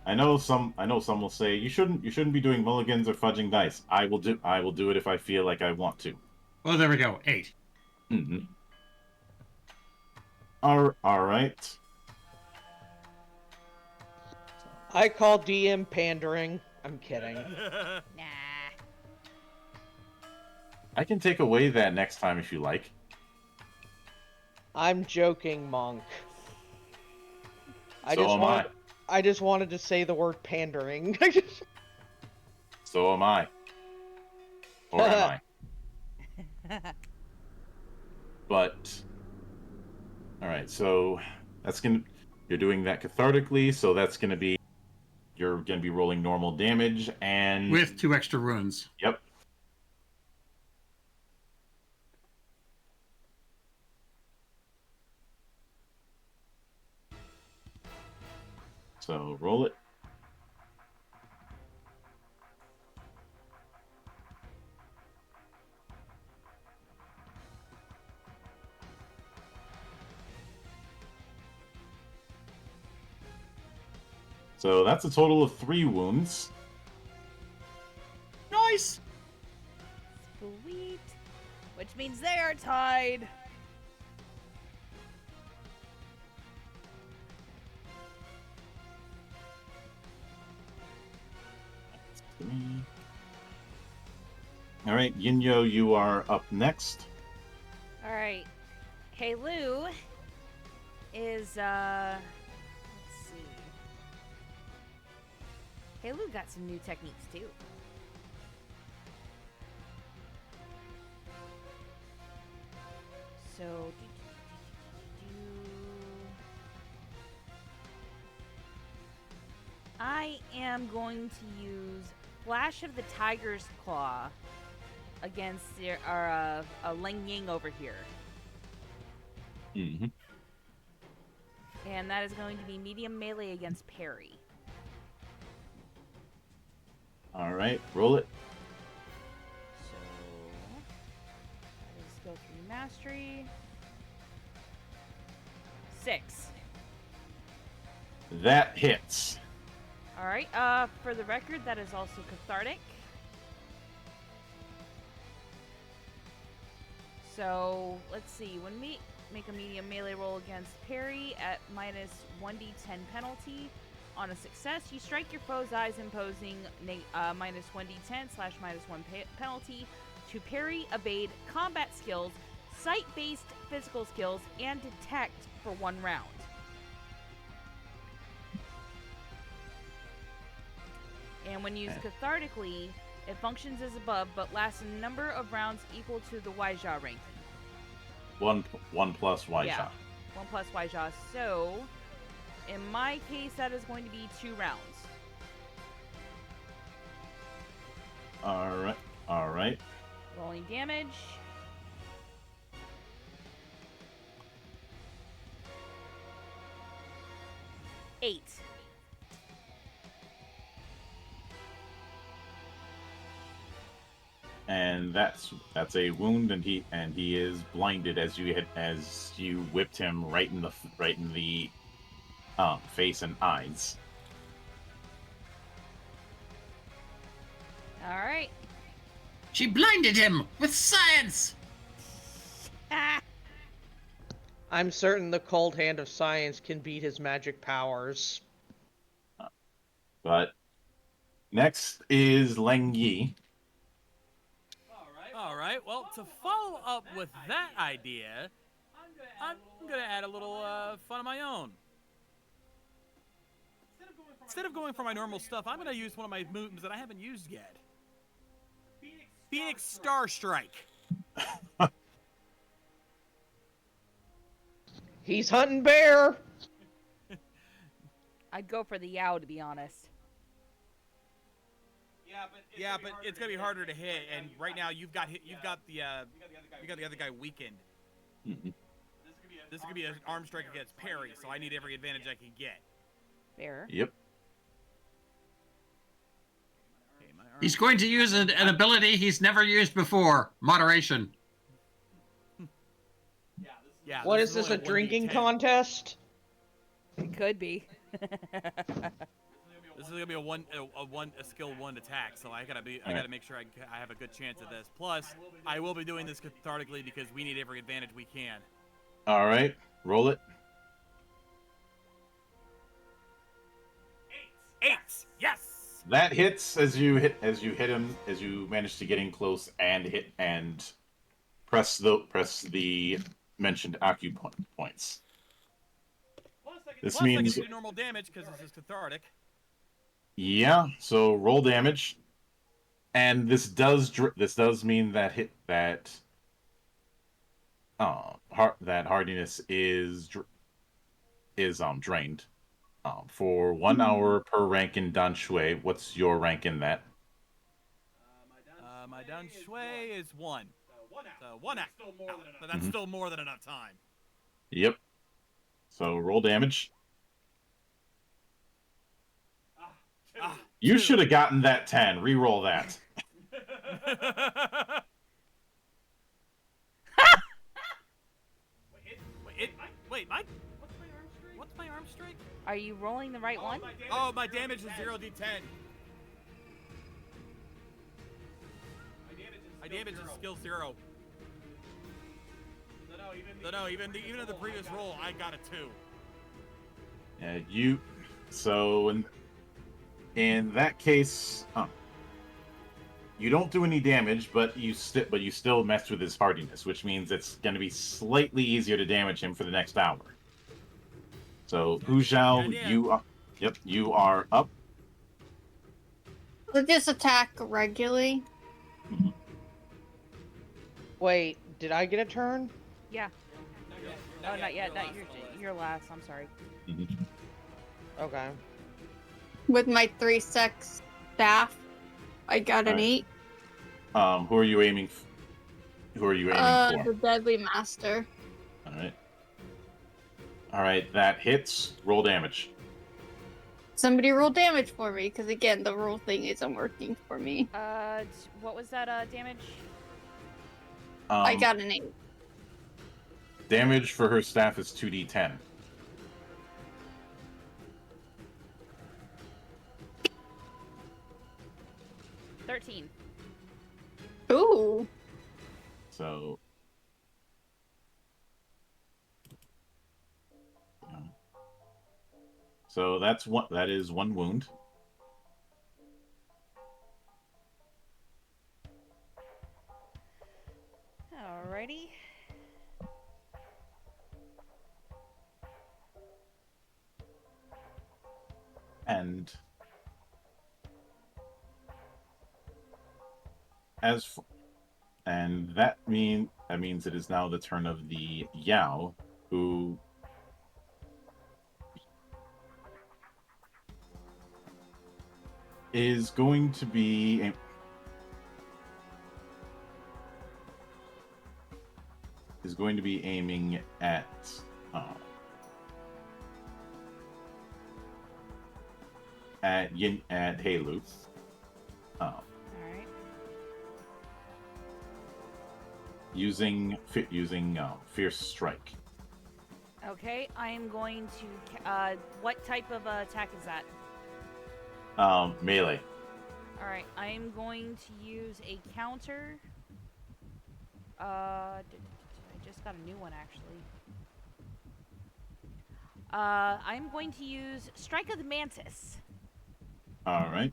I know some will say you shouldn't be doing mulligans or fudging dice. I will do it if I feel like I want to. Oh, there we go. 8. Mm-hmm. All right. I call DM pandering. I'm kidding. Nah. I can take away that next time if you like. I'm joking, Monk. I just wanted to say the word pandering. So am I. Or am I? But all right, so you're doing that cathartically, so you're gonna be rolling normal damage and With 2 extra runes. Yep. So roll it. So that's a total of 3 wounds. Nice! Sweet. Which means they are tied. All right, Yinyo, you are up next. Alright. Hey Lou is let's see. Hey Lou got some new techniques too. So I am going to use Flash of the Tiger's Claw against a Ling Ying over here. Mm-hmm. And that is going to be medium melee against parry. All right, roll it. So that is skill 3 mastery. 6. That hits. All right. For the record, that is also cathartic. So let's see. When we make a medium melee roll against parry at minus 1d10 penalty, on a success, you strike your foe's eyes, imposing minus 1d10/-1 penalty to parry, evade, combat skills, sight-based physical skills, and detect for 1 round. And when used cathartically, it functions as above, but lasts a number of rounds equal to the Waijia rank. 1 plus Waijia. Yeah, 1 plus Waijia. So, in my case, that is going to be 2 rounds. All right. Rolling damage. Eight. And that's a wound, and he is blinded as you whipped him right in the face and eyes. All right. She blinded him with science! Ah. I'm certain the cold hand of science can beat his magic powers. But next is Leng Yi. All right. Well, to follow up with that idea, I'm gonna add a little fun of my own. Instead of going for my normal stuff, I'm gonna use one of my moves that I haven't used yet. Phoenix Star Strike. He's hunting bear! I'd go for the Yao, to be honest. Yeah, but it's gonna be harder to hit, and right now you've got the other guy weakened. Mhm. This is gonna be an arm strike against parry, so I need every advantage I can get. Fair. Yep. Okay, my arm He's going to use an ability he's never used before. Moderation. Yeah. What is this, only a drinking 1d10. contest? It could be. This is gonna be a skill 1 attack, so I gotta make sure I have a good chance of this. Plus, I will be doing this cathartically because we need every advantage we can. All right, roll it. 8. Yes. That hits as you hit him, as you manage to get in close and hit and press the mentioned points. This Plus, means I can do normal damage because this is cathartic. yeah. So roll damage, and this does mean that that hardiness is drained. For 1 hour per rank in Dan Shui. What's your rank in that? My Dan Shui is 1. So 1 act. But that's still more than enough time. Yep. So roll damage. You 2. should have gotten that 10. Reroll that. Wait, Mike? What's my arm strike? Are you rolling the right one? Oh, my damage is 0d10. My damage is skill 0. No, even in the previous roll, I got a 2. So in that case, you don't do any damage, but you still mess with his hardiness, which means it's going to be slightly easier to damage him for the next hour. So Hu Zhao, you are up. We'll just attack regularly. Wait, did I get a turn? Yeah. Oh, not yet. Not your last. I'm sorry. Okay. With my 3-6 staff. I got an Alright. 8. Who are you aiming? Who are you aiming for? The Deadly Master. All right. All right, that hits. Roll damage. Somebody roll damage for me, because again, the roll thing isn't working for me. What was that damage? I got an 8. Damage for her staff is 2d10. $13. Ooh. So. So that's one. That is one wound. Alrighty. And that means it is now the turn of the Yao, who is going to be aiming at Halu. Alright. Using Fierce Strike. Okay, I am going to. What type of attack is that? Melee. Alright, I am going to use a counter. I just got a new one actually. I'm going to use Strike of the Mantis All right.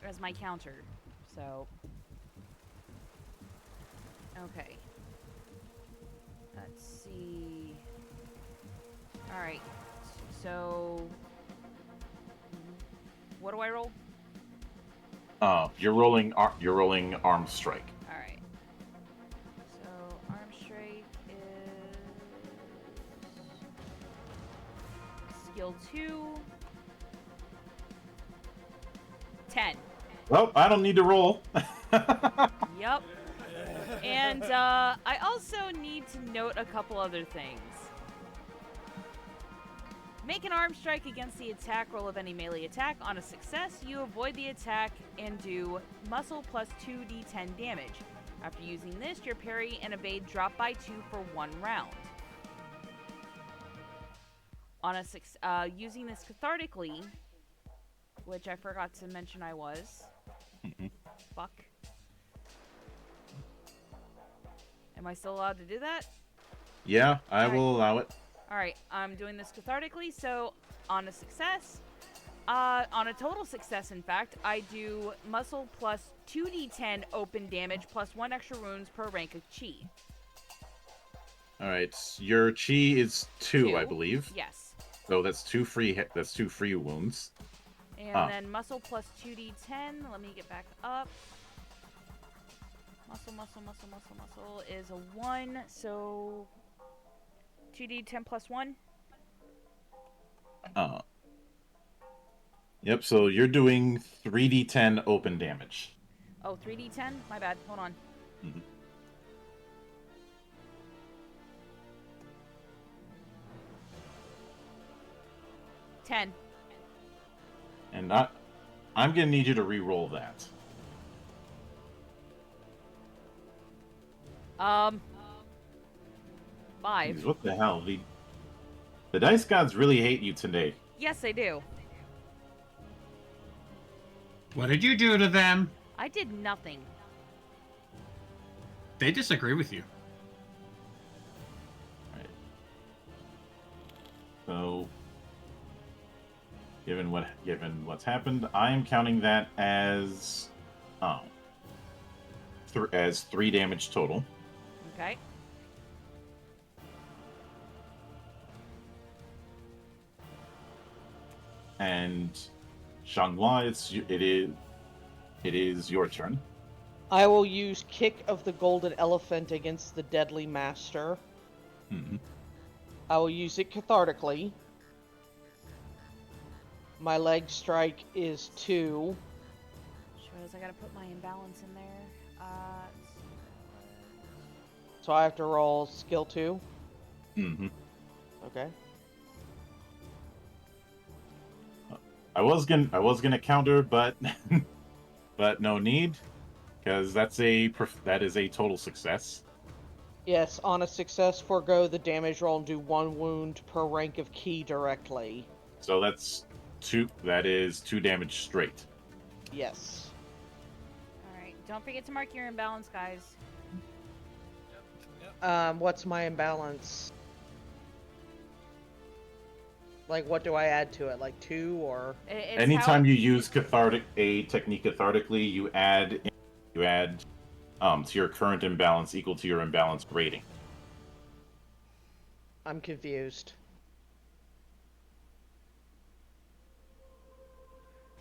as my counter. So. Okay. Let's see. Alright. So. What do I roll? You're rolling arm strike. Alright. So, arm strike is. Skill 2. 10. Well, I don't need to roll. Yep. And I also need to note a couple other things. Make an arm strike against the attack roll of any melee attack. On a success, you avoid the attack and do muscle plus 2d10 damage. After using this, your parry and evade drop by 2 for 1 round. On a using this cathartically, which I forgot to mention I was. Fuck. Am I still allowed to do that? Yeah, I will allow it. Alright, I'm doing this cathartically, so on a success, on a total success, in fact, I do muscle plus 2d10 open damage plus 1 extra wounds per rank of chi. Alright, your chi is 2, I believe. Yes. So that's 2 free wounds. And then muscle plus 2d10, let me get back up. Muscle is a 1, so 2d10 plus 1. Yep, so you're doing 3d10 open damage. Oh, 3d10? My bad. Hold on. Mm-hmm. $10. And I'm gonna need you to re-roll that. 5. Jeez, what the hell? The dice gods really hate you today. Yes, they do. What did you do to them? I did nothing. They disagree with you. Right. So, given what's happened, I am counting that as 3 damage total. Okay. And Xianghua, it is your turn. I will use Kick of the Golden Elephant against the Deadly Master. Mm-hmm. I will use it cathartically. My leg strike is 2. I gotta put my imbalance in there. So I have to roll skill 2? Mm-hmm. Okay. I was gonna counter, but but no need, because that is a total success. Yes, on a success, forego the damage roll and do 1 wound per rank of key directly. So that's 2. That is 2 damage straight. Yes. Alright, don't forget to mark your imbalance, guys. What's my imbalance? Like, what do I add to it? Like 2 or? It's Anytime you use a technique cathartically, you add to your current imbalance equal to your imbalance rating. I'm confused.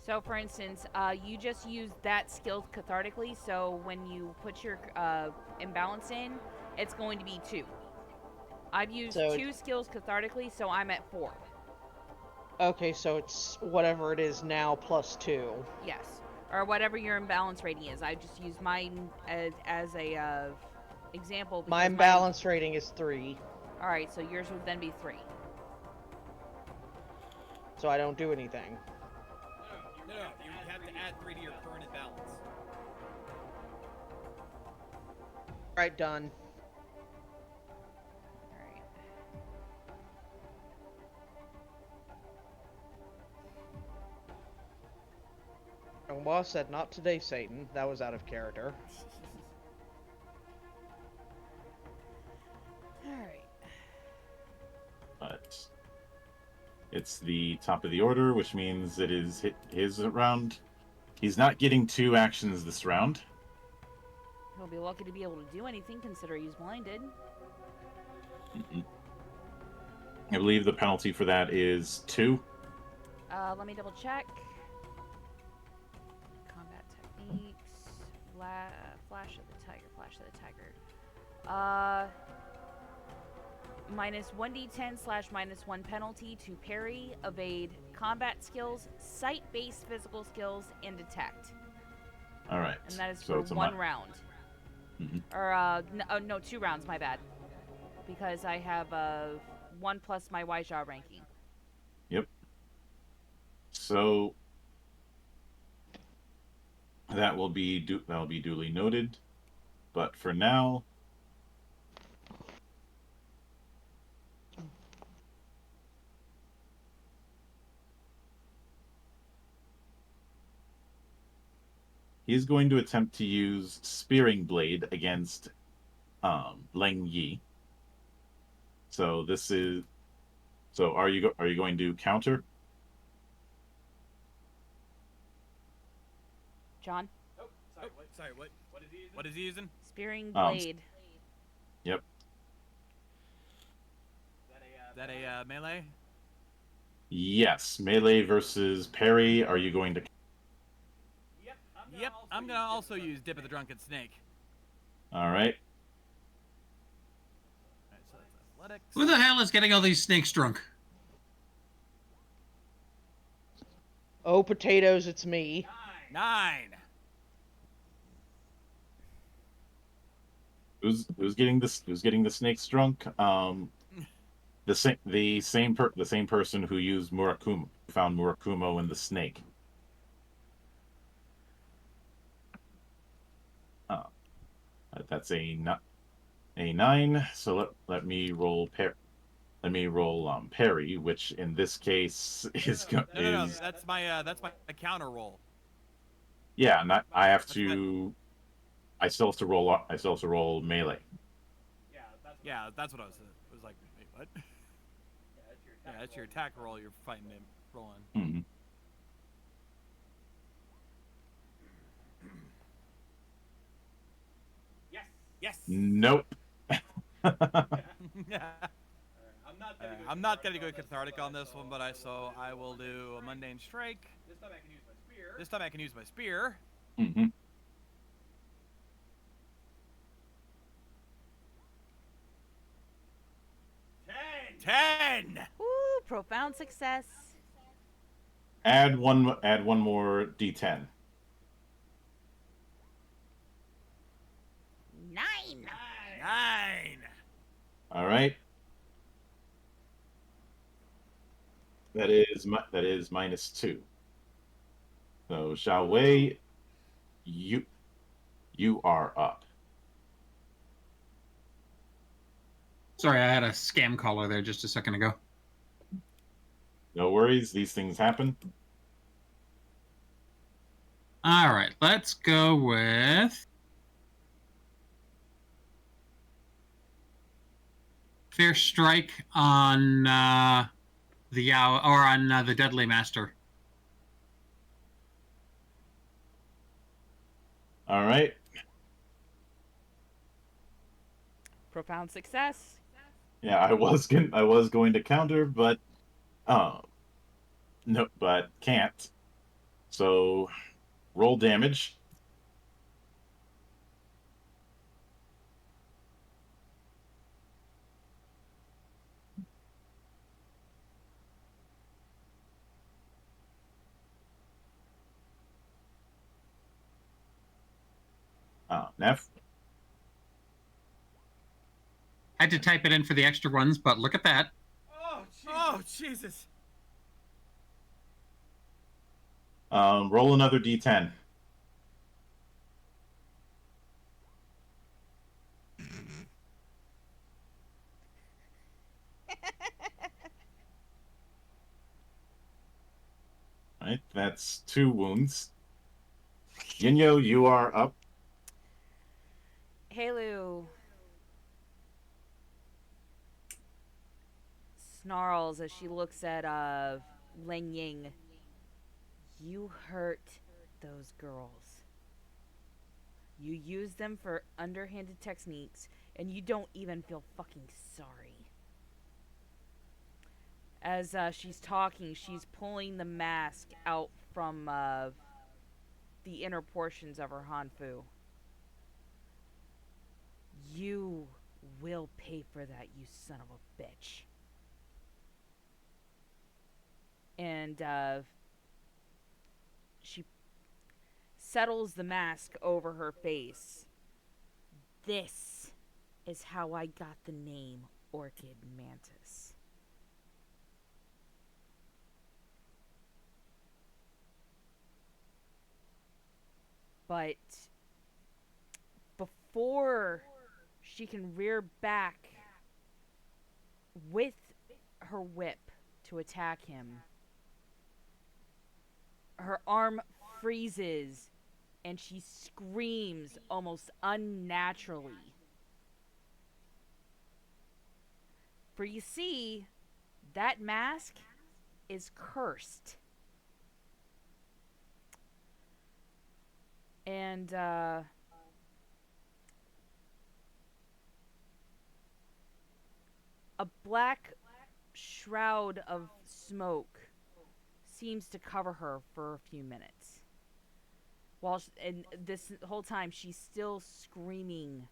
So, for instance, you just use that skill cathartically, so when you put your imbalance in, it's going to be 2. I've used 2 skills cathartically, so I'm at 4. Okay, so it's whatever it is now plus 2. Yes. Or whatever your imbalance rating is. I just used mine as a example. My imbalance rating is 3. Alright, so yours would then be 3. So I don't do anything. No, you have to add 3 to your current imbalance. Alright, done. Alright. And Boss said, not today, Satan. That was out of character. Alright. But it's the top of the order, which means it is his round. He's not getting 2 actions this round. He'll be lucky to be able to do anything, considering he's blinded. I believe the penalty for that is 2. Let me double check. Combat techniques. Flash of the tiger. Flash of the tiger. Minus 1d10 / minus 1 penalty to parry, evade, combat skills, sight-based physical skills, and detect. All right. And that is so for 1 round. Mm-hmm. Or, no, 2 rounds, my bad. Because I have 1 plus my Yjaw ranking. Yep. So that will be duly noted. But for now, he's going to attempt to use Spearing Blade against Leng Yi. So this is. So are you going to counter? John? Oh, sorry, what? What is he using? Spearing Blade. Yep. Is that a melee? Yes, melee versus parry. Are you going to? Yep, I'm gonna also use Dip of the Drunken Snake. All right. Alright, so that's athletics. Who the hell is getting all these snakes drunk? Oh, potatoes, it's me. 9. Who's getting the snakes drunk? The same person who used Murakumo, found Murakumo in the snake. That's a 9. So let me roll parry, which in this case is No, that's my counter roll. yeah. Not I have to. I still have to roll. I still have to roll melee. Yeah, that's what I was like, wait, what? Yeah, that's your attack roll. You're fighting him, rolling. Mm-hmm. Yes. Nope. I'm not gonna go cathartic on this one, but I will do a mundane strike. This time I can use my spear. Mm-hmm. 10. Woo! Profound success. Add one more D10. 9. All right. That is -2. So Xiaowei, you are up. Sorry, I had a scam caller there just a second ago. No worries, these things happen. All right, let's go with Fair Strike on the Yao or on the Deadly Master. All right. Profound success. Yeah, I was going to counter, but no, but can't. So roll damage. Neff. Had to type it in for the extra ones, but look at that. Oh, Jesus. Roll another d10. All right, that's 2 wounds. Yinyo, you are up. Halu snarls as she looks at Ling Ying. You hurt those girls. You use them for underhanded techniques, and you don't even feel fucking sorry. As she's talking, she's pulling the mask out from the inner portions of her Hanfu. You will pay for that, you son of a bitch. And she settles the mask over her face. This is how I got the name Orchid Mantis. But before she can rear back with her whip to attack him, her arm freezes and she screams almost unnaturally. For you see, that mask is cursed. And a black shroud of smoke seems to cover her for a few minutes. And this whole time she's still screaming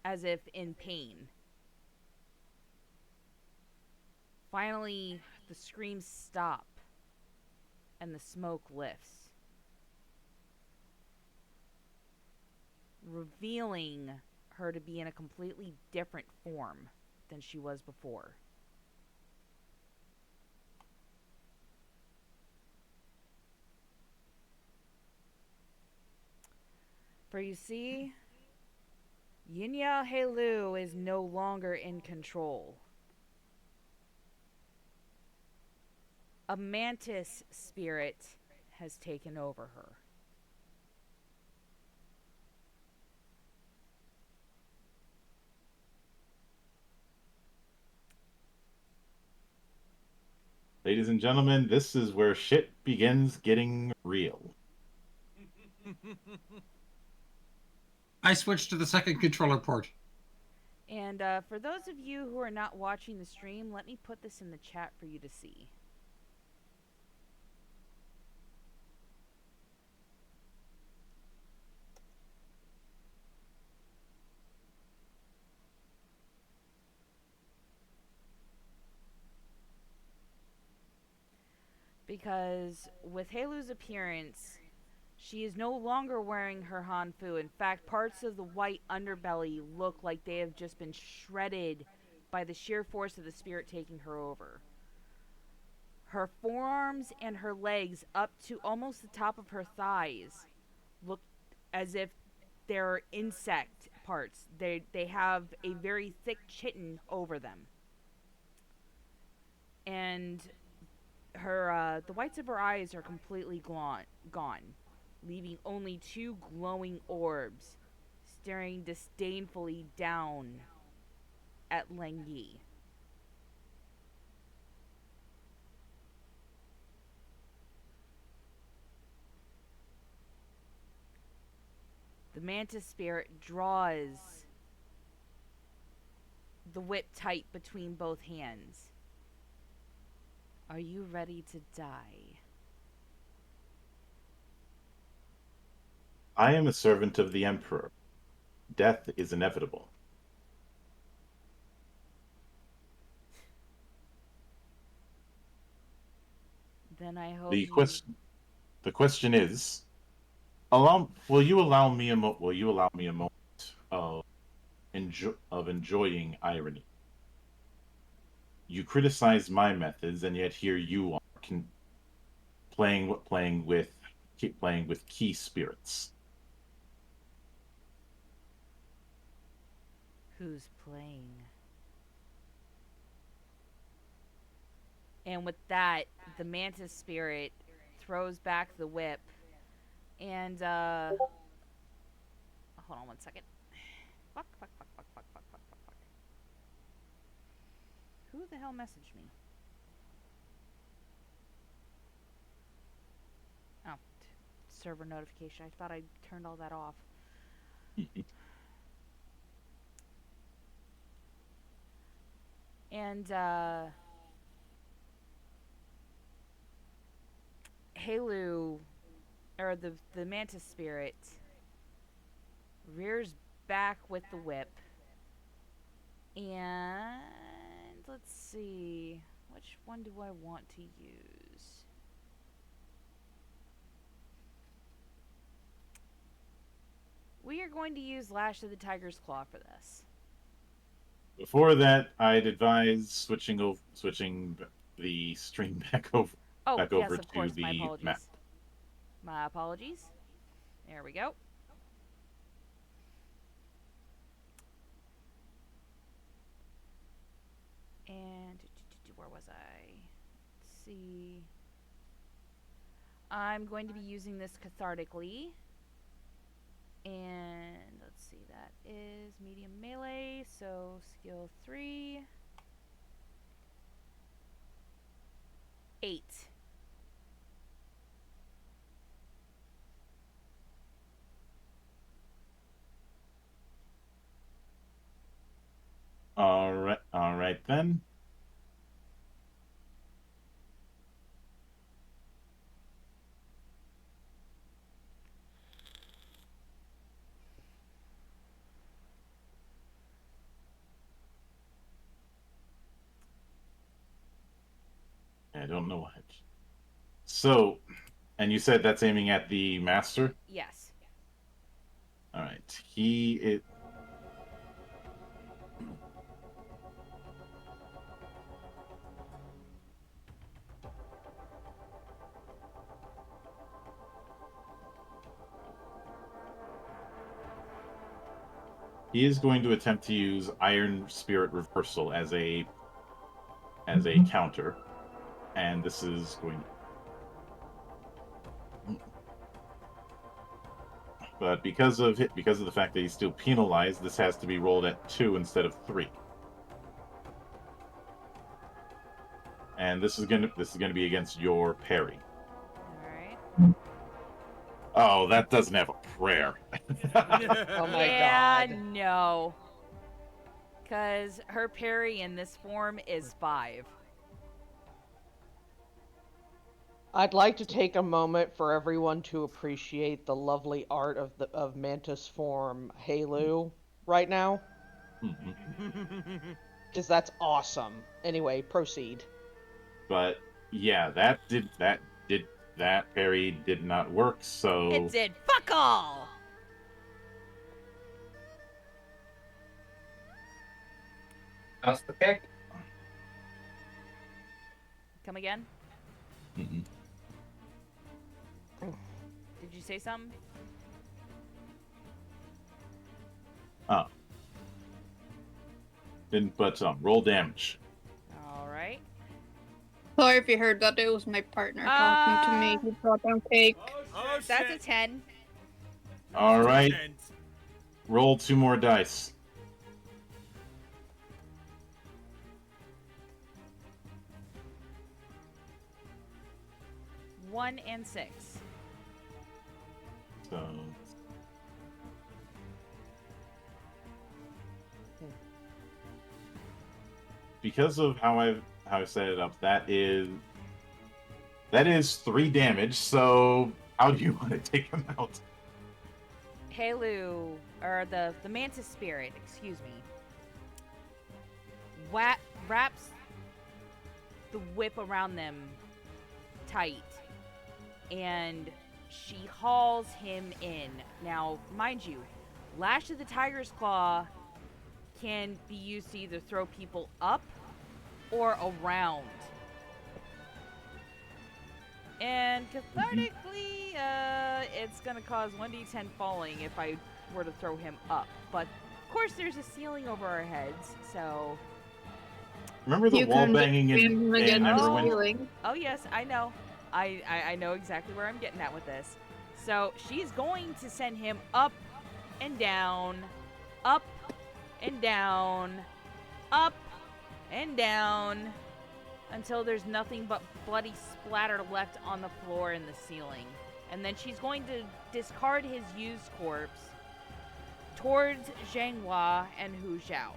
as if in pain. Finally, the screams stop and the smoke lifts, revealing her to be in a completely different form than she was before. For you see, Yinya Heilu is no longer in control. A mantis spirit has taken over her. Ladies and gentlemen, this is where shit begins getting real. I switched to the second controller port. And for those of you who are not watching the stream, let me put this in the chat for you to see. Because with Halu's appearance, She is no longer wearing her hanfu. In fact, parts of the white underbelly look like they have just been shredded by the sheer force of the spirit taking her over. Her forearms and her legs up to almost the top of her thighs look as if they're insect parts. They have a very thick chitin over them. And her the whites of her eyes are completely gone, leaving only two glowing orbs staring disdainfully down at Leng Yi. The mantis spirit draws the whip tight between both hands. Are you ready to die? I am a servant of the Emperor. Death is inevitable. Then I hope The question is, will you allow me a moment of enjoying irony? You criticize my methods, and yet here you are playing with key spirits. Who's playing? And with that, the mantis spirit throws back the whip and hold on one second. Fuck. Who the hell messaged me? Oh, server notification. I thought I turned all that off. And Halu, or the mantis spirit, rears back with the whip. And let's see, which one do I want to use? We are going to use Lash of the Tiger's Claw for this. Before that, I'd advise switching the stream back over Yes, over of course, to my the apologies. map. My apologies. There we go. And where was I? Let's see. I'm going to be using this cathartically. And let's see, that is medium melee, so skill 3. 8. All right then. I don't know what. So, and you said that's aiming at the master? Yes. All right. He is going to attempt to use Iron Spirit Reversal as a counter, and this is going. But because of the fact that he's still penalized, this has to be rolled at 2 instead of 3. And this is gonna be against your parry. Alright. Oh, that doesn't have a prayer. Oh my Yeah, god. no. Because her parry in this form is 5. I'd like to take a moment for everyone to appreciate the lovely art of Mantis form Halu right now, because that's awesome. Anyway, proceed. But yeah, that did That parry did not work, so It did fuck all. How's the kick? Come again? Mm-mm. Did you say something? Didn't, but roll damage. All right. Sorry if you heard that. It was my partner talking to me. He brought down cake. Oh That's a shit. 10. All right, And roll 2 more dice. One and 6. So because of how I set it up, that is 3 damage. So how do you want to take him out? Halu, or the mantis spirit, excuse me, wraps the whip around them tight, and she hauls him in. Now, mind you, Lash of the Tiger's Claw can be used to either throw people up or around. And cathartically, it's gonna cause 1d10 falling if I were to throw him up. But of course, there's a ceiling over our heads, so. Remember the You wall can banging defend in him against Neverwinter? the Neverwinter? ceiling. Oh yes, I know. I know exactly where I'm getting at with this. So she's going to send him up and down, up and down, up and down, until there's nothing but bloody splatter left on the floor and the ceiling. And then she's going to discard his used corpse towards Zhanghua and Hu Zhao.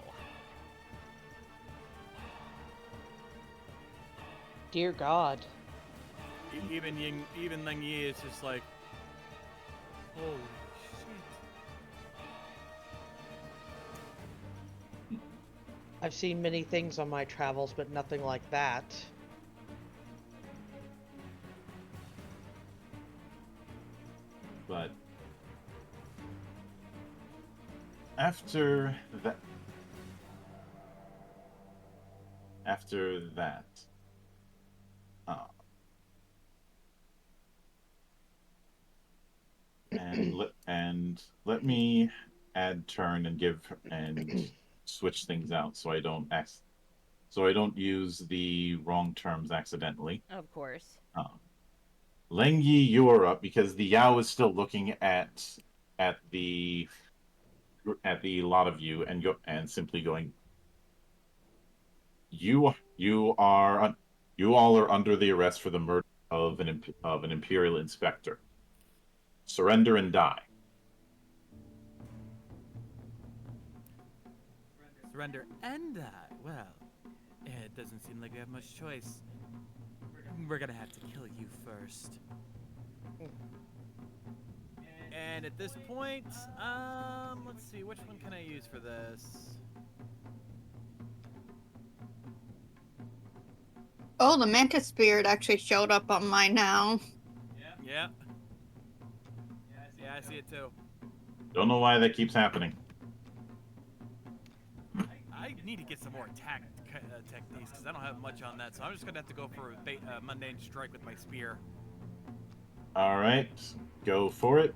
Dear God. even Ling Yi is just like, holy shit. I've seen many things on my travels, but nothing like that. But after that, and let me add turn and switch things out so I don't use the wrong terms accidentally. Of course. Ling Yi, you are up because the Yao is still looking at the lot of you and simply going, you all are under the arrest for the murder of an Imperial inspector. Surrender and die. Surrender and die. Well, it doesn't seem like we have much choice. We're gonna have to kill you first. And at this point, let's see, which one can I use for this? Oh, the mantis spirit actually showed up on mine now. Yeah. Yeah, I see it too. Don't know why that keeps happening. I need to get some more attack techniques because I don't have much on that, so I'm just gonna have to go for a mundane strike with my spear. All right, go for it.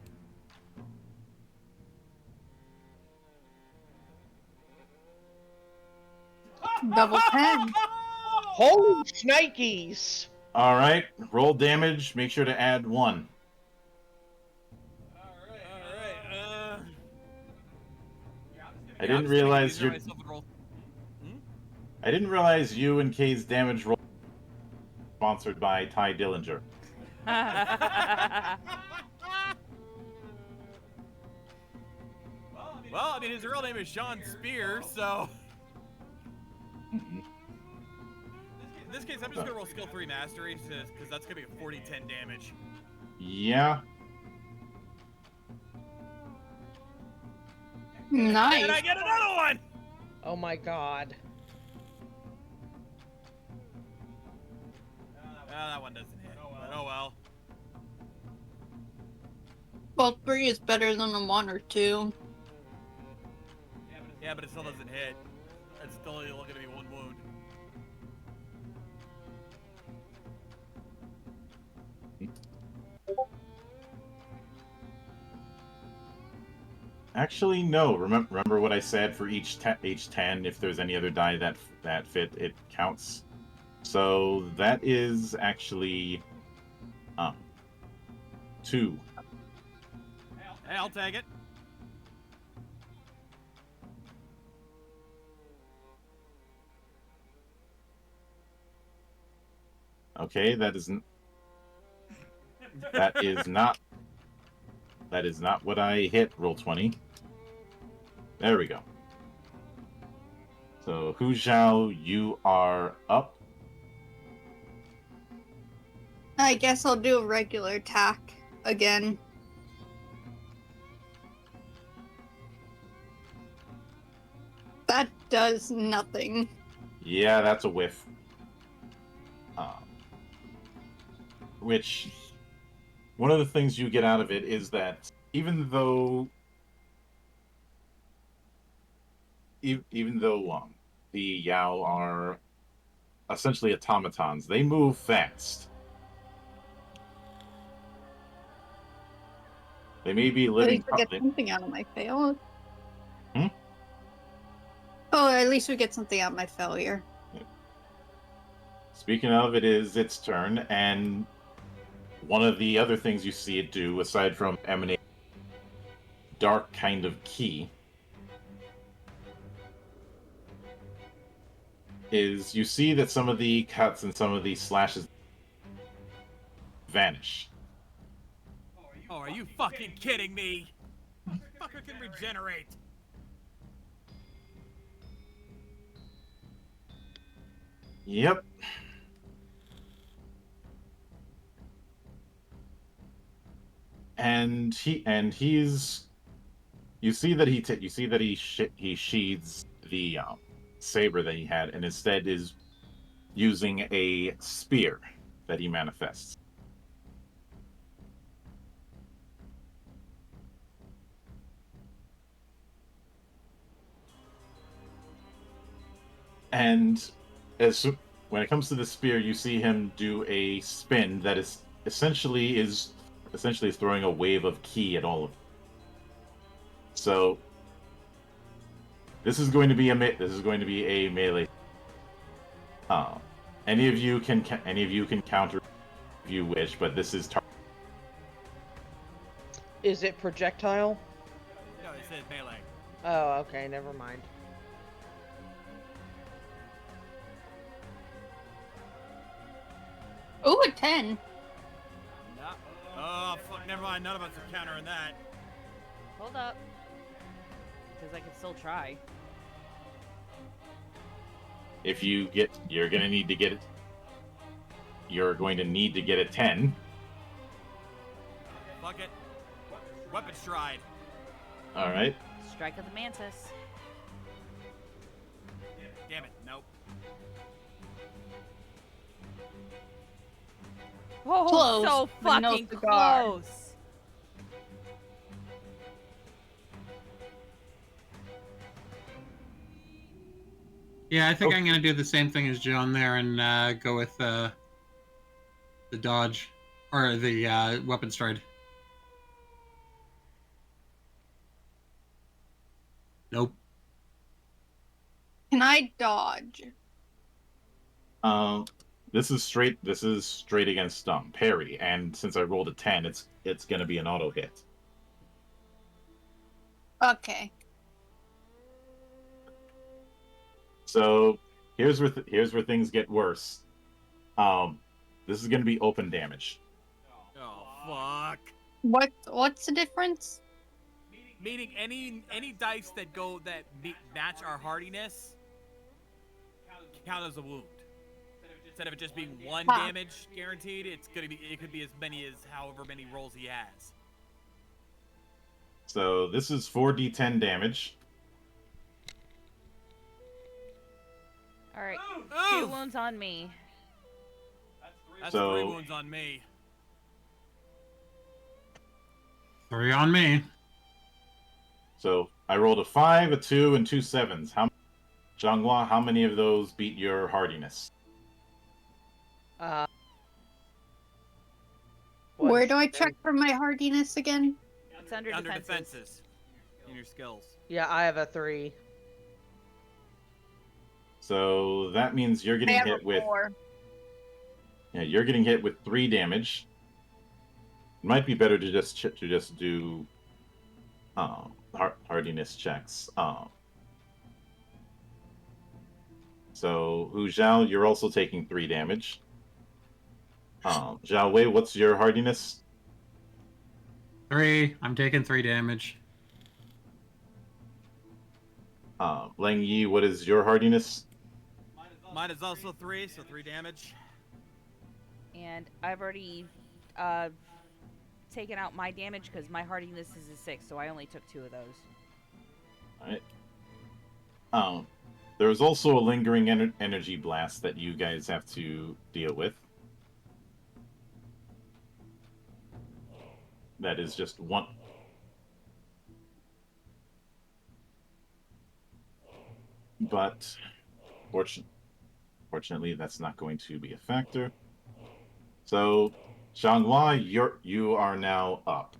Double 10. Holy shnikes! All right, roll damage. Make sure to add 1. Alright, I didn't realize I didn't realize you and Kay's damage roll sponsored by Ty Dillinger. Well, I mean, his real name is Sean Spear, so... In this case, I'm just gonna roll skill 3 mastery, because that's gonna be a 40-10 damage. Yeah. Nice. And I get another one! Oh my God. That one doesn't hit, but oh well. Well, 3 is better than a 1 or 2. Yeah, but it still doesn't hit. It's still only going to be 1 wound. Actually, no. Remember what I said for each 10. If there's any other die that fit, it counts. So that is actually 2. Hey, I'll take it. Okay, that is not what I hit. Roll 20. There we go. So Hu Zhao, you are up. I guess I'll do a regular attack again. That does nothing. Yeah, that's a whiff. Which, one of the things you get out of it is that even though the Yao are essentially automatons, they move fast. They may be At living. least we get something out of my fail. Hmm? Oh, at least we get something out of my failure. Speaking of, it is its turn, and one of the other things you see it do, aside from emanate dark kind of key, is you see that some of the cuts and some of the slashes vanish. Oh, are you fucking kidding me? Fucker can regenerate. Yep. And he's you see that he sheathes the saber that he had, and instead is using a spear that he manifests. And when it comes to the spear, you see him do a spin that is essentially throwing a wave of ki at all of them. So this is going to be a melee. Any of you can counter if you wish, but this is Is it projectile? No, it says melee. Oh, okay, never mind. Ooh, a 10. No. Oh, fuck, never mind. None of us are countering that. Hold up. Because I can still try. if you get you're going to need to get a 10. Fuck it. Weapon stride. All right. Strike of the Mantis. Damn it. Nope. Oh, Close, so but no fucking cigar. close. Yeah, I think I'm going to do the same thing as John there and go with the dodge or the weapon stride. Nope. Can I dodge? This is straight against parry, and since I rolled a 10, it's going to be an auto hit. Okay. So here's where things get worse. This is going to be open damage. Oh, fuck. What's the difference? Meaning any dice that match our hardiness count as a wound. Instead of it just being 1 damage guaranteed, it could be as many as however many rolls he has. So this is 4d10 damage. Alright, Oof! 2 wounds on me. That's So- 3 wounds on me. 3 on me. So I rolled a 5, a 2, and 2 7s. Zhanghua, how many of those beat your hardiness? Uh, Where do I one, check for my hardiness again? It's under defenses. In your skills. Yeah, I have a 3. So that means you're I getting have hit a with 4. yeah, you're getting hit with 3 damage. It might be better to just do hardiness checks. So Hu Zhao, you're also taking 3 damage. Zhao Wei, what's your hardiness? 3. I'm taking 3 damage. Lang Yi, what is your hardiness? Mine is also 3, so 3 damage. And I've already taken out my damage because my hardiness is a 6, so I only took 2 of those. Alright. There's also a lingering energy blast that you guys have to deal with. That is just one. But fortunately, that's not going to be a factor. So, Zhanghua, you are now up.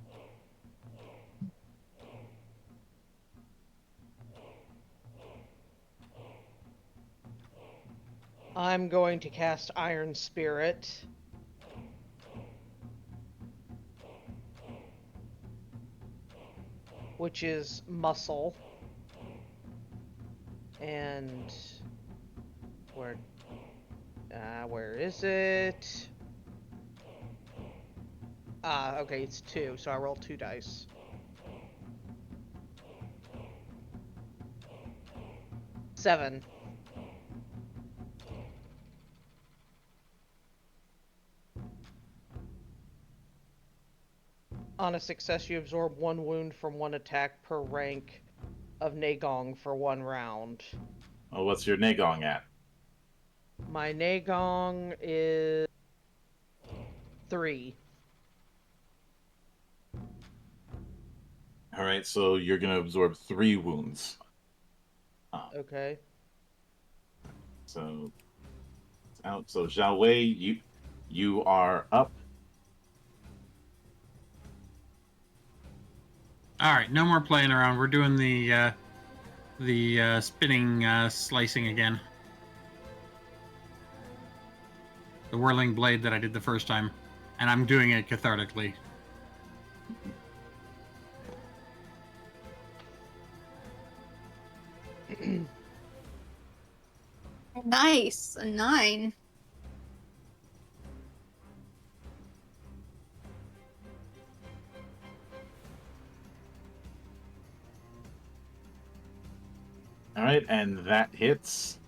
I'm going to cast Iron Spirit. Which is muscle. And where is it? Okay, it's 2, so I roll 2 dice. Seven. On a success, you absorb 1 wound from 1 attack per rank of Nagong for 1 round. Oh, what's your Nagong at? My Nagong is 3. Alright, so you're going to absorb 3 wounds. Okay. So, it's out. So, Zhao Wei, you are up. All right, no more playing around. We're doing the spinning slicing again. The whirling blade that I did the first time, and I'm doing it cathartically. Nice, a 9. Alright, and that hits.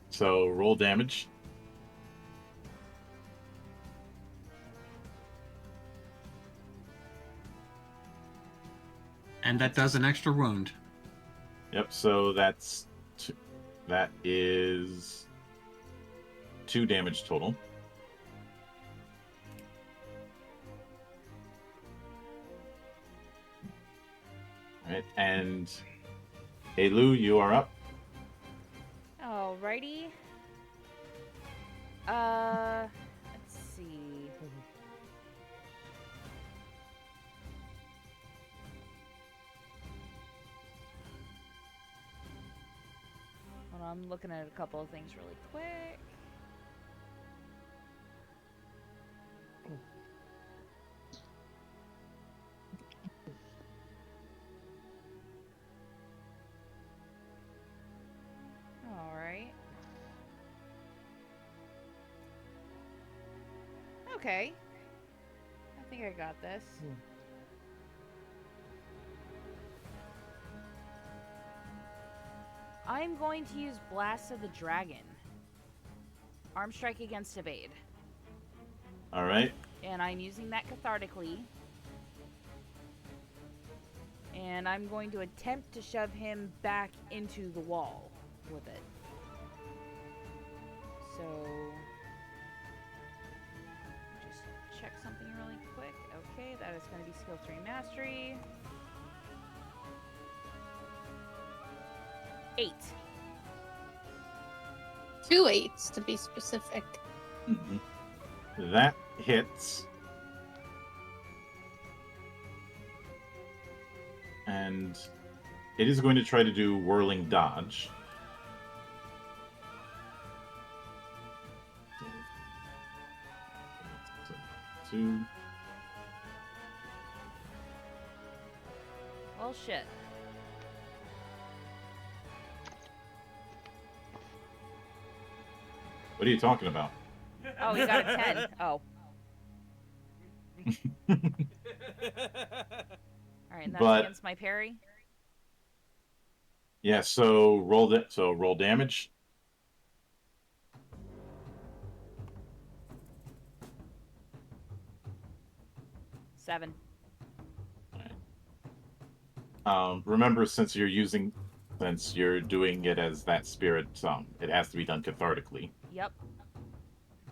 So, roll damage. And that does an extra wound. Yep, so that is 2 damage total. Alright, and Elu, you are up. Alrighty. Let's see. Hold on, I'm looking at a couple of things really quick. Alright. Okay. I think I got this. I'm going to use Blast of the Dragon. Arm strike against evade. Alright. And I'm using that cathartically. And I'm going to attempt to shove him back into the wall with it. So, just check something really quick. Okay. Okay, that is going to be skill 3 mastery. 8. 2 8s to be specific. Mhm. That hits. And it is going to try to do whirling dodge. So, 2. Well, shit. What are you talking about? Oh, he got a 10. Oh. Alright, and that's But- against my parry? Yeah, so roll damage. Seven. Remember, since you're doing it as that spirit, it has to be done cathartically. Yep.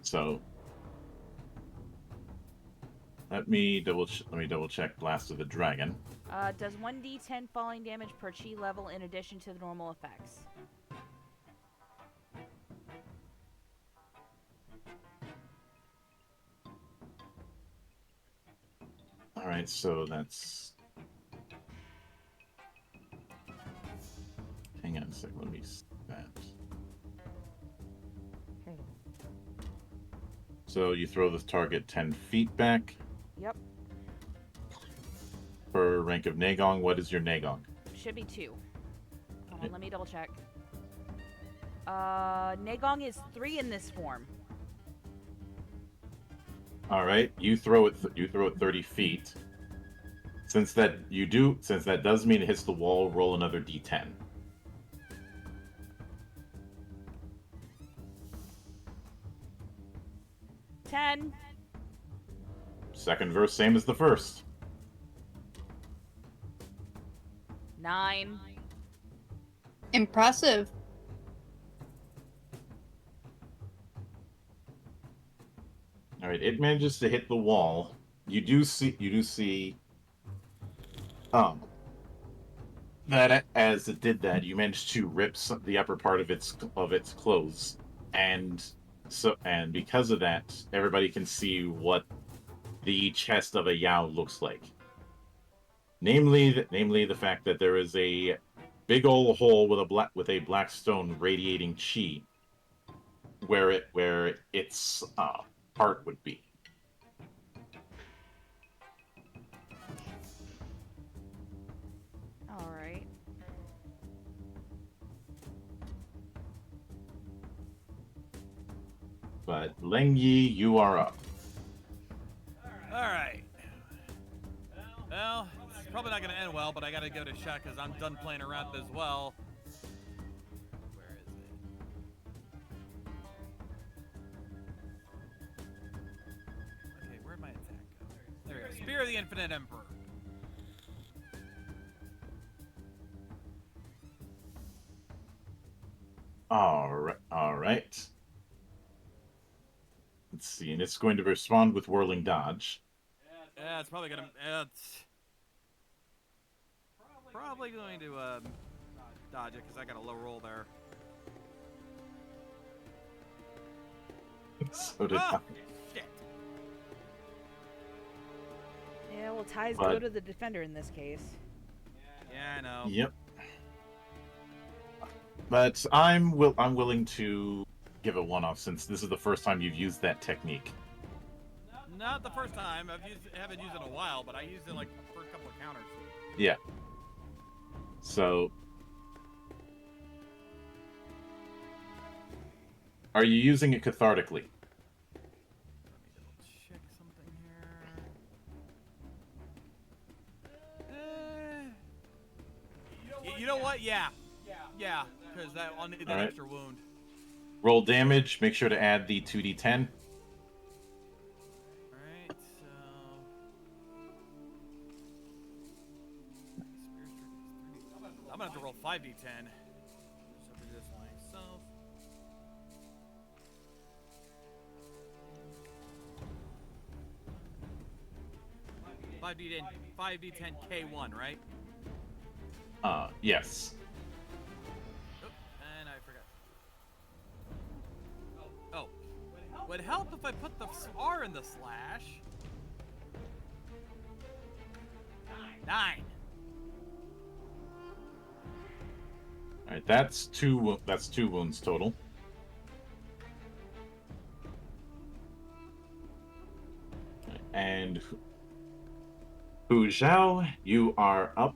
So let me double check Blast of the Dragon. Does 1d10 falling damage per chi level in addition to the normal effects. All right, so that's. Hang on a second. Let me see that. So you throw the target 10 feet back. Yep. For rank of Nagong, what is your Nagong? Should be 2. Hold on, let me double check. Nagong is 3 in this form. All right, you throw it 30 feet. Since that does mean it hits the wall, roll another d10. Ten. Second verse, same as the first. 9. Impressive. All right, it manages to hit the wall. You do see that as it did that, you managed to rip the upper part of its clothes, and because of that, everybody can see what the chest of a Yao looks like. Namely the fact that there is a big old hole with a black stone radiating chi, where its heart would be. Alright. But Leng Yi, you are up. Alright. Well, it's probably not going to end well, but I got to go to shot because I'm done playing around as well. Where is it? Okay, where'd my attack go? There we go. Spear of the Infinite Emperor. All right. Let's see, and it's going to respond with whirling dodge. Yeah, it's probably gonna. It's probably going to dodge it because I got a low roll there. So did I. Shit. Yeah, well, ties But- go to the defender in this case. Yeah, I know. Yep. But I'm willing to give a one-off since this is the first time you've used that technique. Not the first time. Haven't used it in a while, but I used it like the first couple of counters. Yeah. So, are you using it cathartically? Let me double check something here. You know what? Yeah, because I'll need that All right. extra wound. Roll damage. Make sure to add the 2d10. Alright, so... I'm gonna have to roll 5d10. So do this myself. 5d10 K1, right? Yes. Oop, and I forgot. Oh. Would help if I put the R in the slash. 9. All right, that's two wounds total. And Hu Zhao, you are up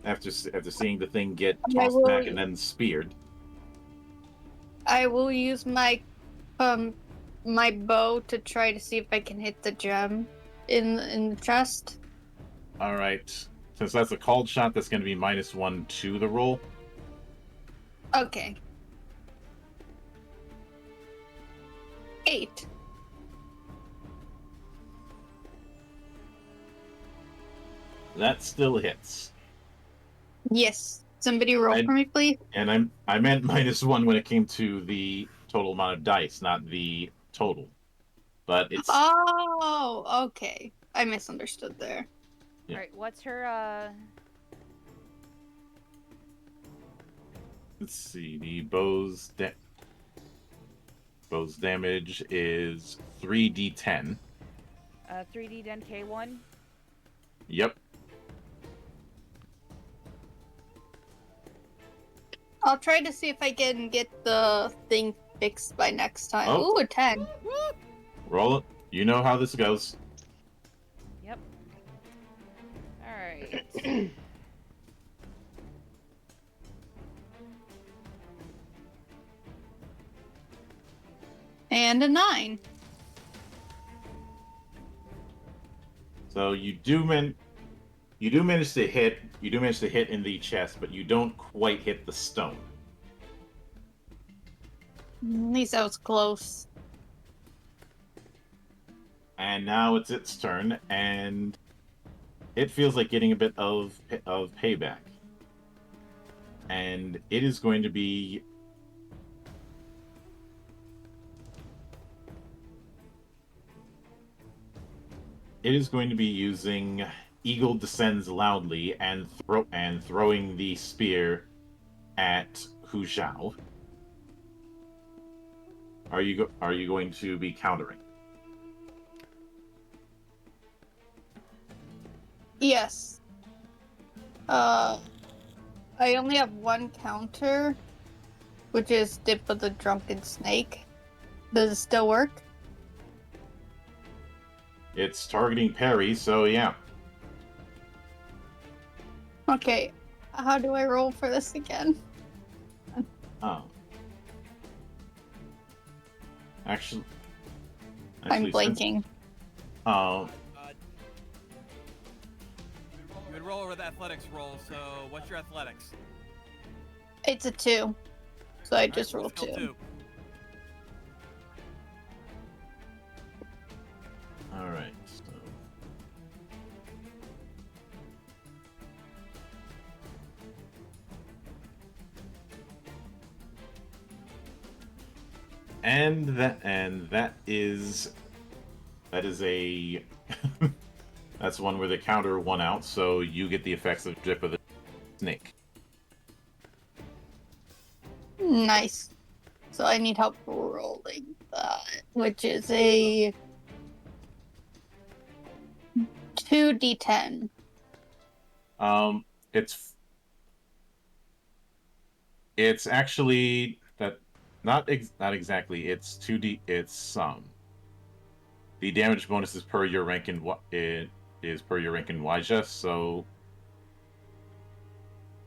after seeing the thing get tossed back and then speared. I will use my my bow to try to see if I can hit the gem in the chest. All right, since that's a called shot, that's going to be -1 to the roll. Okay. 8. That still hits. Yes. Somebody roll for me, please. And I meant -1 when it came to the total amount of dice, not the total. But it's Oh, okay. I misunderstood there. Yeah. Alright, what's her, let's see. The bow's damage is 3d10. 3D10 K1? Yep. I'll try to see if I can get the thing fixed by next time. Oh. Ooh, a 10. Roll it. You know how this goes. Yep. Alright. And a 9. So you do manage to hit. You do manage to hit in the chest, but you don't quite hit the stone. At least that was close. And now it's its turn, and it feels like getting a bit of payback. And it is going to be using Eagle Descends Loudly and throwing the spear at Hu Zhao. Are you going to be countering? Yes. I only have one counter, which is Dip of the Drunken Snake. Does it still work? It's targeting parry, so yeah. Okay. How do I roll for this again? Oh. Actually, I'm blanking. Oh. You would roll over the athletics roll, so what's your athletics? It's a 2. So I just Alright, rolled skill 2. All right. So. And that is a that's one where the counter won out, so you get the effects of Drip of the Snake. Nice. So I need help rolling that, which is a 2d10. It's actually that not exactly. It's 2d. It's the damage bonus is per your rank in Waja, so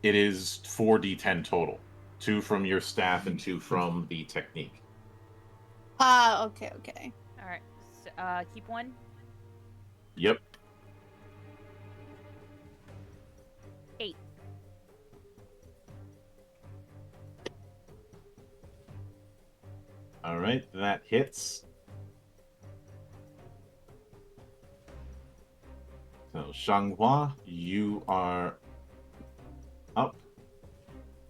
it is 4d10 total. 2 from your staff and 2 from the technique. Okay. Alright, so, keep 1. Yep. 8. All right, that hits. So Shanghua, you are up.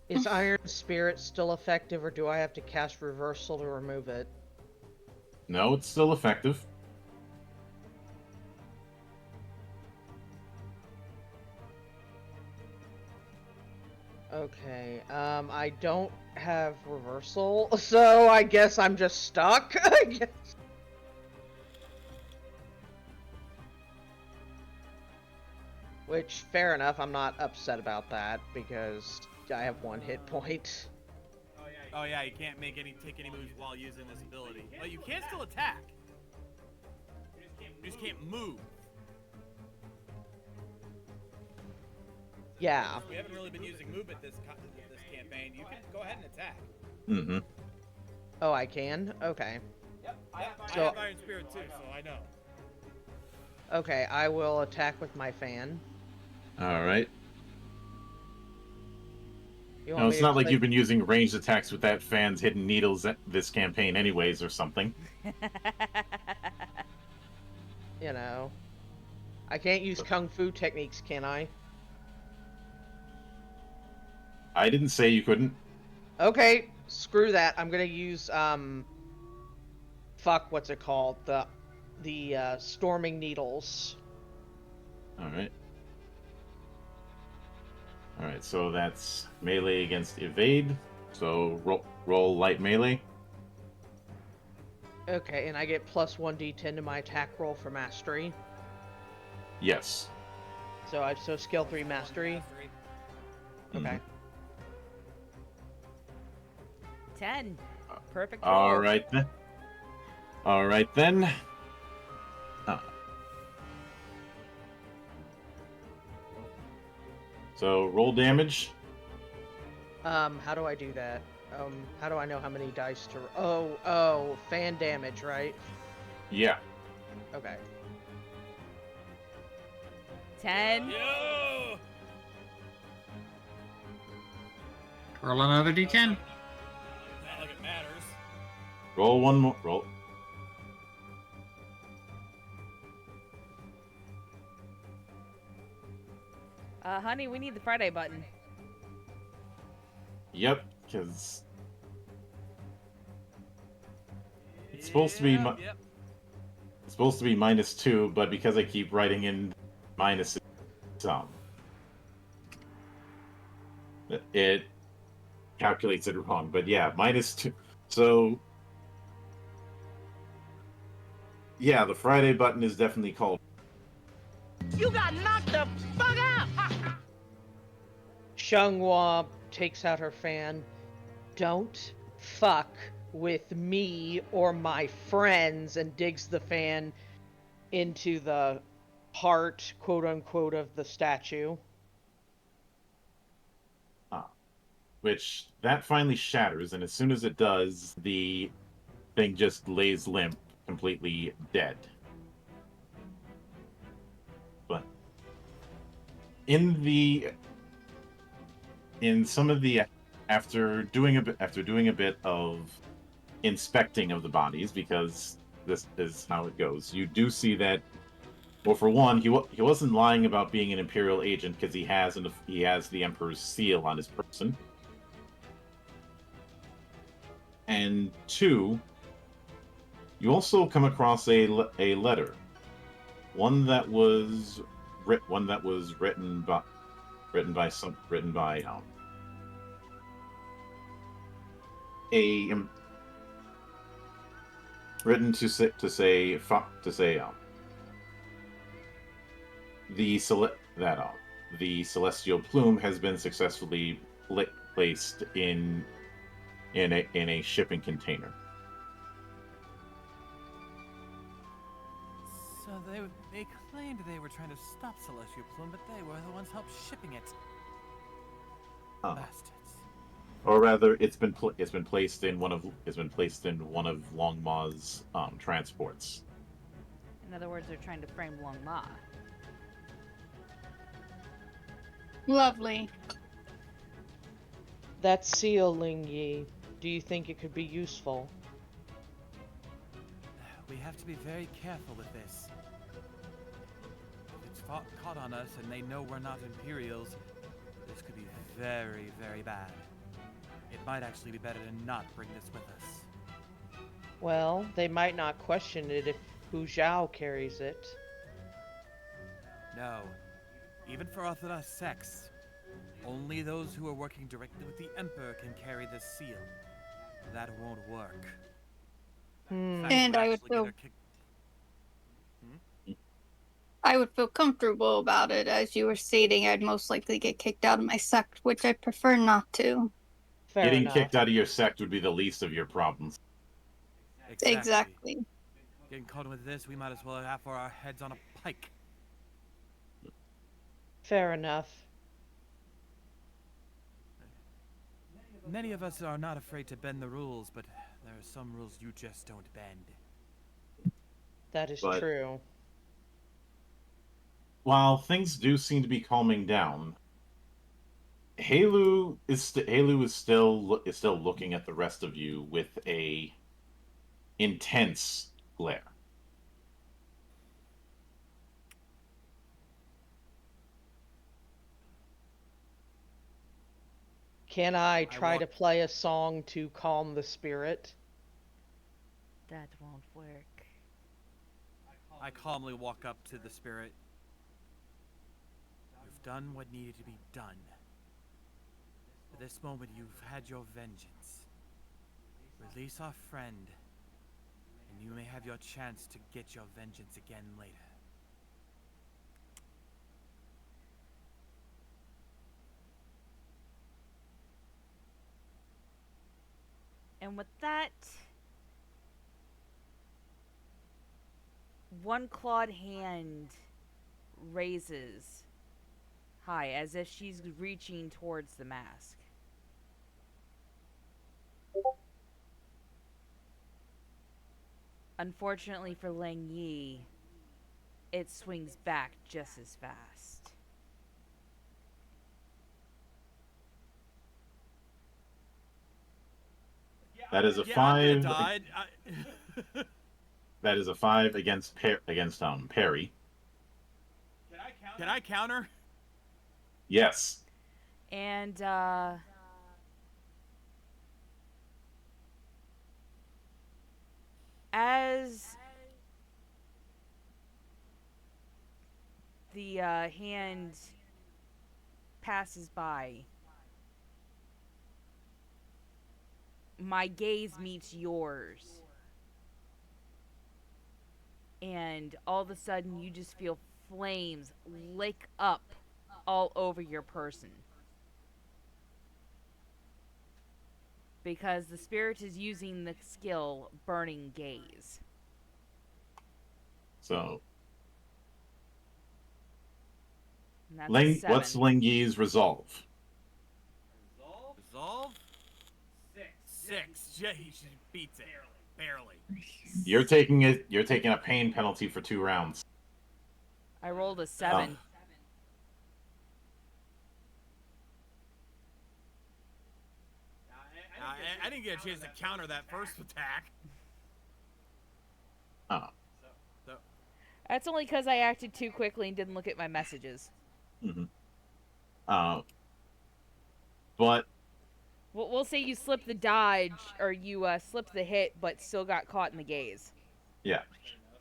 Is Iron Spirit still effective, or do I have to cast Reversal to remove it? No, it's still effective. Okay, I don't have reversal, so I guess I'm just stuck. I guess. Which, fair enough, I'm not upset about that, because I have 1 hit point. Oh yeah, you can't take any moves while using this ability. But you can still attack. You just can't move. Yeah. We haven't really been using movement this campaign. You can go ahead and attack. Mm-hmm. Oh, I can? Okay. Yep, I So- have Iron Spirit too, so I know. Okay, I will attack with my fan. All right. You No, want it's me to not like click- you've been using ranged attacks with that fan's hidden needles this campaign anyways or something. You know. I can't use kung fu techniques, can I? I didn't say you couldn't. Okay, screw that. I'm gonna use, fuck, what's it called? The storming needles. All right. All right, so that's melee against evade. So roll light melee. Okay, and I get plus 1d10 to my attack roll for mastery. Yes. So skill 3 mastery. Okay. 10. Perfect roll. All right then. All right then. So roll damage. How do I do that? How do I know how many dice to... Oh, fan damage, right? Yeah. Okay. 10. Yo! Roll another d10. Not like it matters. Roll one more. Roll. Honey, we need the Friday button. Yep, because it's supposed to be Yep. it's supposed to be -2, but because I keep writing in minus some, it calculates it wrong. But yeah, -2. So yeah, the Friday button is definitely called. You got knocked the fuck out! Xianghua takes out her fan. Don't fuck with me or my friends, and digs the fan into the heart, quote unquote, of the statue. Which that finally shatters, and as soon as it does, the thing just lays limp, completely dead. But in some of the after doing a bit of inspecting of the bodies, because this is how it goes, you do see that. Well, for one, he wasn't lying about being an Imperial agent, because he has the Emperor's seal on his person. And two, you also come across a letter, one that was written by written to say the celestial plume has been successfully placed in a shipping container. So they claimed they were trying to stop Celestial Plume, but they were the ones helped shipping it. Bastards. Or rather, it's been placed in one of Long Ma's transports. In other words, they're trying to frame Long Ma. Lovely. That seal, Ling Yi. Do you think it could be useful? We have to be very careful with this. If it's caught on us and they know we're not Imperials, this could be very, very bad. It might actually be better to not bring this with us. Well, they might not question it if Hu Zhao carries it. No. Even for Orthodox sects, Only those who are working directly with the Emperor can carry this seal. That won't work. In fact, And we'll I would actually get feel her kicked- I would feel comfortable about it. As you were stating, I'd most likely get kicked out of my sect, which I prefer not to. Fair Getting enough. kicked out of your sect would be the least of your problems. Exactly. Getting caught with this, we might as well have our heads on a pike. Fair enough. Many of us are not afraid to bend the rules, but there are some rules you just don't bend. That is But- true. While things do seem to be calming down, Halu is still looking at the rest of you with a intense glare. Can I try walk- to play a song to calm the spirit? That won't work. I calmly walk up to the spirit. You've done what needed to be done. At this moment, you've had your vengeance. Release our friend, and you may have your chance to get your vengeance again later. And with that, one clawed hand raises high as if she's reaching towards the mask. Unfortunately for Lang Yi, it swings back just as fast. That is a Yeah, I could've 5. died. That is a 5 against Perry. Can I counter? Yes. And, as the hand passes by, my gaze meets yours. And all of a sudden, you just feel flames lick up all over your person. Because the spirit is using the skill Burning Gaze. So, And that's a 7. what's Ling Yi's resolve? Resolve? 6. Yeah, she beats it. Barely. You're taking a pain penalty for 2 rounds. I rolled a 7. I didn't get a chance to counter that first attack. Oh. That's only because I acted too quickly and didn't look at my messages. Mm-hmm. But We'll say you slipped the dodge, or you slipped the hit, but still got caught in the gaze. yeah,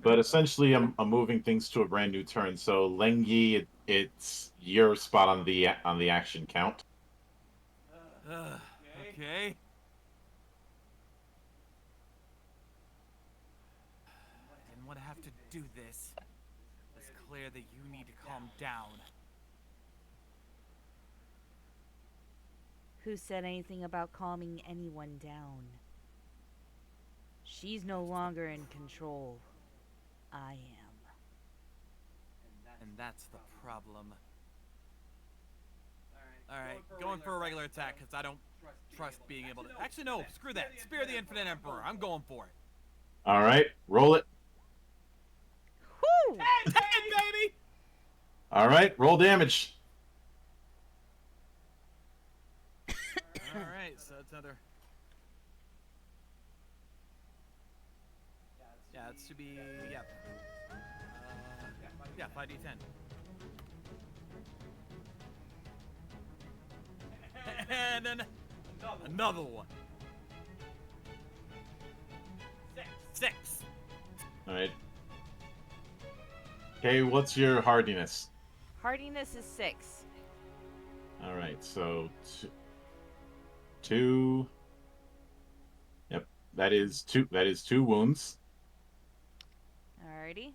but essentially, I'm moving things to a brand new turn. So Ling Yi, it's your spot on the action count. Okay. And what I have to do this. It's clear that you need to calm down. Who said anything about calming anyone down? She's no longer in control. I am. And that's the problem. Alright, going for a regular attack, because I don't trust being able to... Actually, no, screw that. Spear of the Infinite Emperor. I'm going for it. All right, roll it. Whoo! 10, baby! All right, roll damage. Alright, so it's another... Yeah, it should be... Yeah. Yeah, 5d10. And then... Another one. 6. All right. Okay, what's your hardiness? Hardiness is 6. All right, so two. Yep, that is two. That is 2 wounds. Alrighty.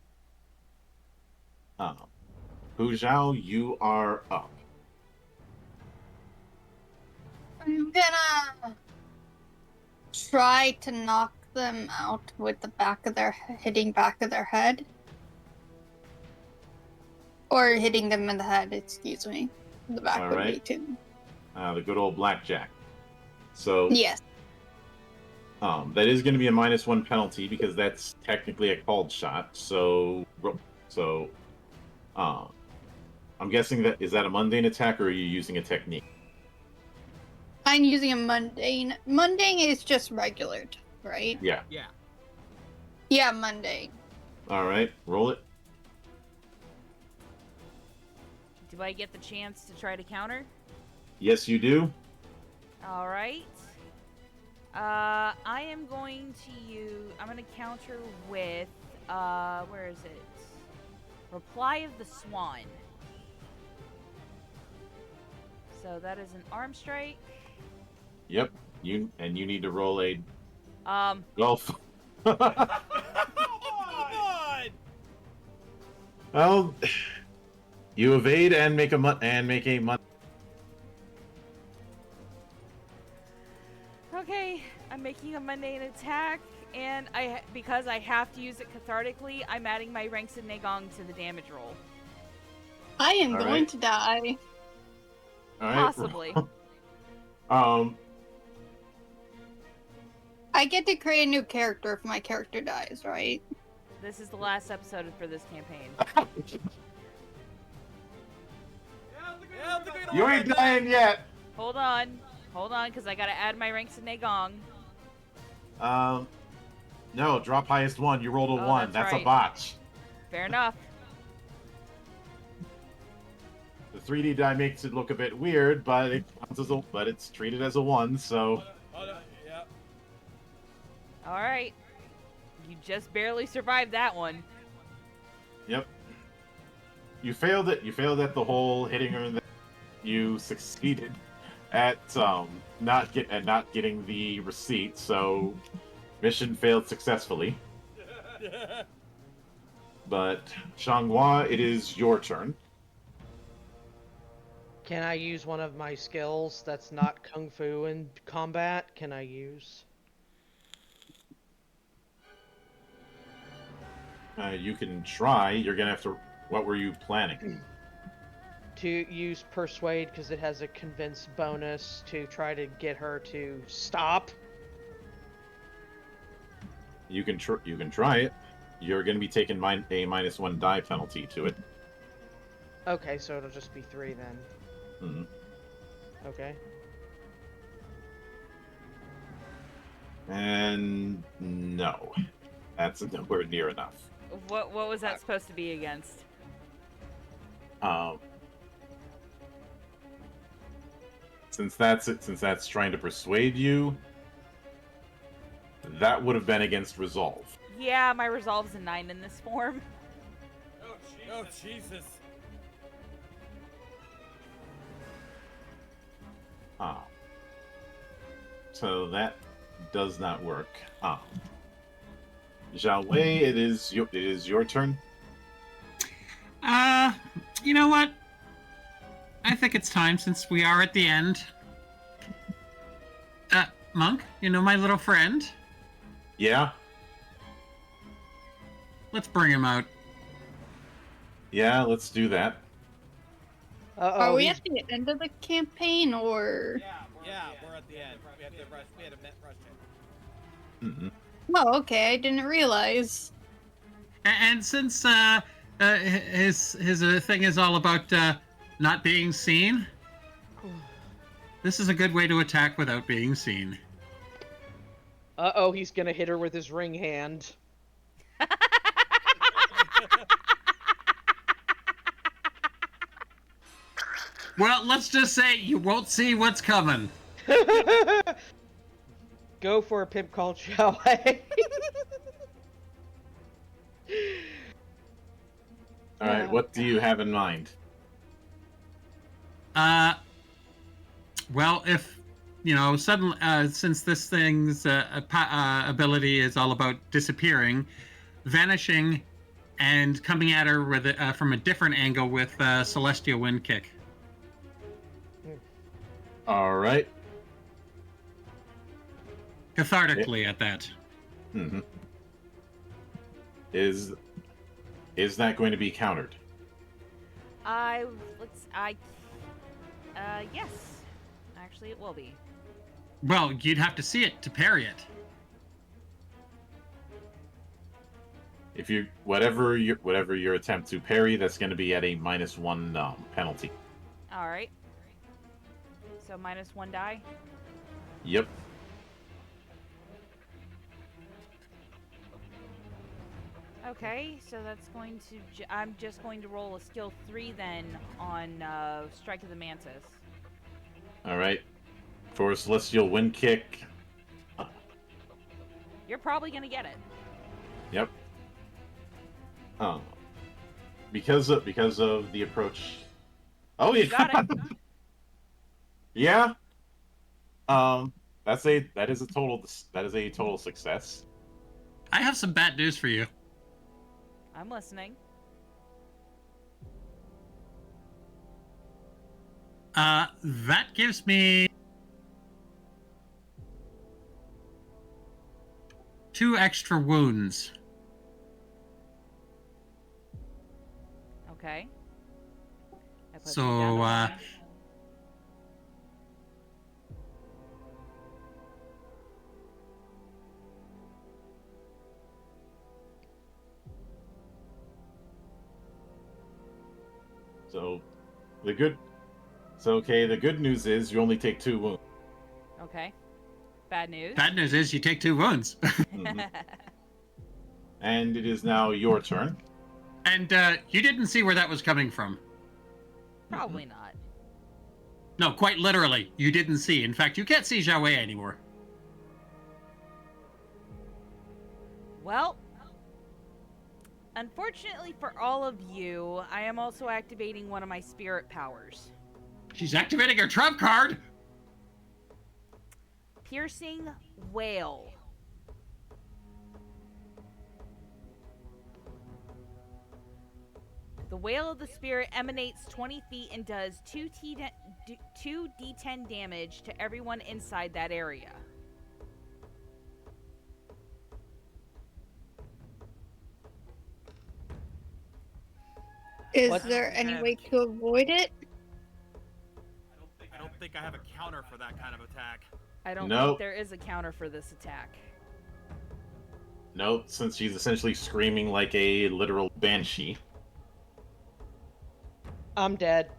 Hu Zhao, you are up. I'm gonna try to knock them out with the back of their hitting back of their head. Or hitting them in the head, excuse me. The back would be too. The good old blackjack. So Yes. that is going to be a -1 penalty because that's technically a called shot. So I'm guessing that is that a mundane attack or are you using a technique? I'm using a mundane. Mundane is just regular, right? Yeah. Yeah. Yeah, mundane. All right, roll it. Do I get the chance to try to counter? Yes, you do. Alright. I am going to use... I'm going to counter with... where is it? Reply of the Swan. So that is an arm strike. Yep. You need to roll a golf. Come on! Well, you evade and make a Okay, I'm making a mundane attack, and because I have to use it cathartically, I'm adding my ranks of Nagong to the damage roll. I am All going right. to die. All right. Possibly. I get to create a new character if my character dies, right? This is the last episode for this campaign. You ain't dying yet. Hold on, because I gotta add my ranks of Nagong. No, drop highest 1. You rolled a Oh, 1. that's That's a right. botch. Fair enough. The 3D die makes it look a bit weird, but it's treated as a 1, so. Yeah. Alright. You just barely survived that one. Yep. You failed it. You failed at the whole hitting her. You succeeded at not getting the receipt, so mission failed successfully. But Xianghua, it is your turn. Can I use one of my skills that's not kung fu in combat? Can I use? You can try. You're gonna have to. What were you planning? To use persuade because it has a convince bonus to try to get her to stop. You can try it. You're gonna be taking a -1 die penalty to it. Okay, so it'll just be 3 then. Mhm. Okay. And no, that's nowhere near enough. What was that supposed to be against? Since that's trying to persuade you, that would have been against resolve. Yeah, my resolve's a 9 in this form. Oh, Jesus. So that does not work. Zhao Wei, it is your turn. You know what? I think it's time since we are at the end. Monk, you know my little friend? Yeah? Let's bring him out. Yeah, let's do that. Are we at the end of the campaign, or? Yeah, we're at the end. We had to rush it. Mm-hmm. Oh, okay. I didn't realize. And since his thing is all about not being seen, this is a good way to attack without being seen. Uh-oh, he's gonna hit her with his ring hand. Well, let's just say you won't see what's coming. Go for a pimp called Xiaowei. All right, what do you have in mind? Well, if you know, suddenly, since this thing's ability is all about disappearing, vanishing, and coming at her with from a different angle with Celestial Wind Kick. All right. Cathartically at that. Mm-hmm. Is that going to be countered? Yes. Actually, it will be. Well, you'd have to see it to parry it. If you whatever your attempt to parry, that's going to be at a -1 penalty. All right. So -1 die. Yep. Okay, so that's going to. I'm just going to roll a skill 3 then on Strike of the Mantis. All right. For Celestial Wind Kick. You're probably gonna get it. Yep. Because of the approach. Oh yeah. You got it. Yeah. That is a total success. I have some bad news for you. I'm listening. That gives me 2 extra wounds. Okay. I put So, you down to 1. The good news is you only take 2 wounds. Okay. Bad news. Bad news is you take 2 wounds. Mhm. And it is now your turn. And you didn't see where that was coming from. Probably not. No, quite literally, you didn't see. In fact, you can't see Zhao Wei anymore. Well, unfortunately for all of you, I am also activating one of my spirit powers. She's activating her trump card! Piercing Wail. The wail of the spirit emanates 20 feet and does 2d10 damage to everyone inside that area. Is there any way to avoid it? I don't think I have a counter for that kind of attack. I don't Nope. think there is a counter for this attack. Nope, since she's essentially screaming like a literal banshee. I'm dead.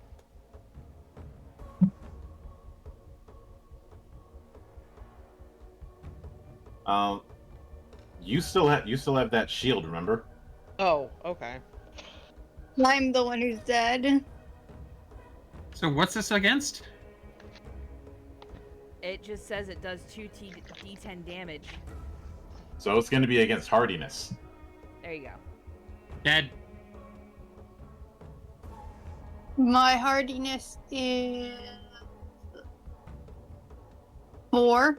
You still have that shield, remember? Oh, okay. I'm the one who's dead. So what's this against? It just says it does 2d10 damage. So it's going to be against hardiness. There you go. Dead. My hardiness is 4.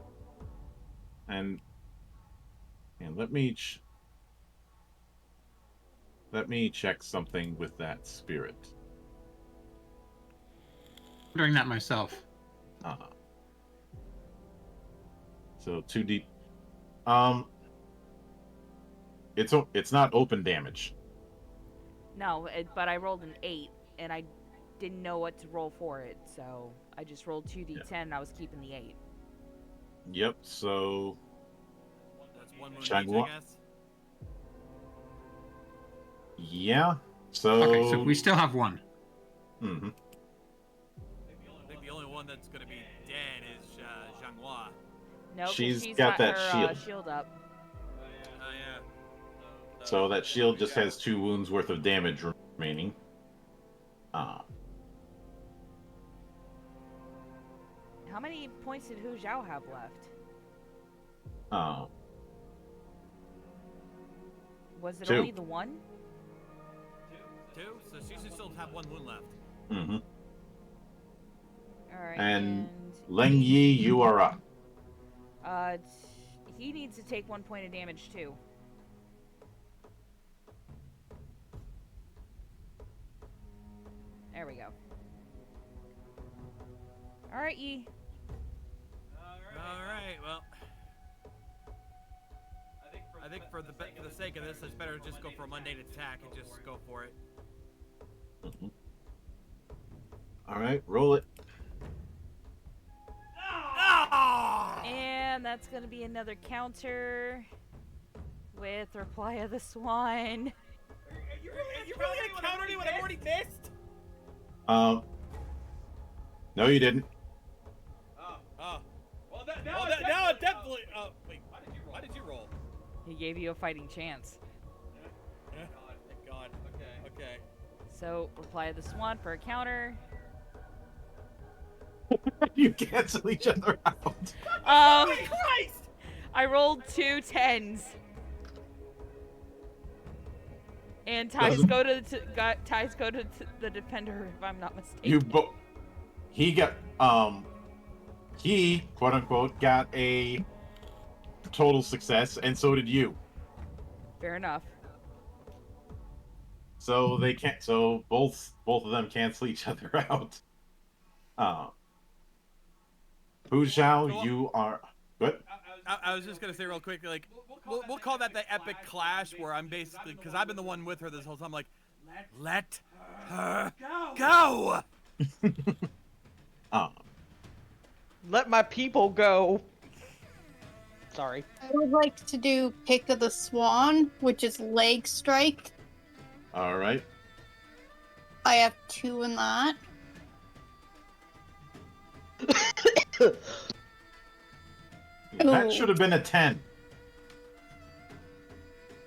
And let me check something with that spirit. I'm doing that myself. So 2d. It's not open damage. No, but I rolled an 8, and I didn't know what to roll for it, so I just rolled 2d10, and I was keeping the 8. Yep. So That's 1 wound each, Shangwa- I guess. yeah. So Okay, so we still have 1. Mm-hmm. I think the only one that's gonna be dead is Zhanghua. No, 'cause She's she's got that her shield. shield up. Oh yeah. So that shield just has 2 wounds worth of damage remaining. How many points did Hu Zhao have left? Was it 2. only the 1? 2? So she should still have 1 wound left. Mm-hmm. Alright, And Ling Yi, you are up. He needs to take 1 point of damage too. There we go. All right, Yi. All right. Well, I think for the sake of this, it's better to just go for a mundane attack and just go for it. Mhm. All right, roll it. And that's gonna be another counter with Reply of the Swan. Are you really gonna counter me when I've already missed? No, you didn't. Oh. Well, now it definitely. Wait. Why did you roll? He gave you a fighting chance. Thank God. Okay. So Reply of the Swan for a counter. You cancel each other out. Christ! I rolled 2 10s. And ties Doesn't- go to the defender, if I'm not mistaken. He quote unquote got a total success, and so did you. Fair enough. So they can't. So both of them cancel each other out. Hu Zhao, you are good. I was just gonna say real quick, like we'll call that the epic clash, where I'm basically, because I've been the one with her this whole time, like, let her go. Let my people go. Sorry. I would like to do Pick of the Swan, which is leg strike. All right. I have 2 in that. That Ooh. should have been a 10.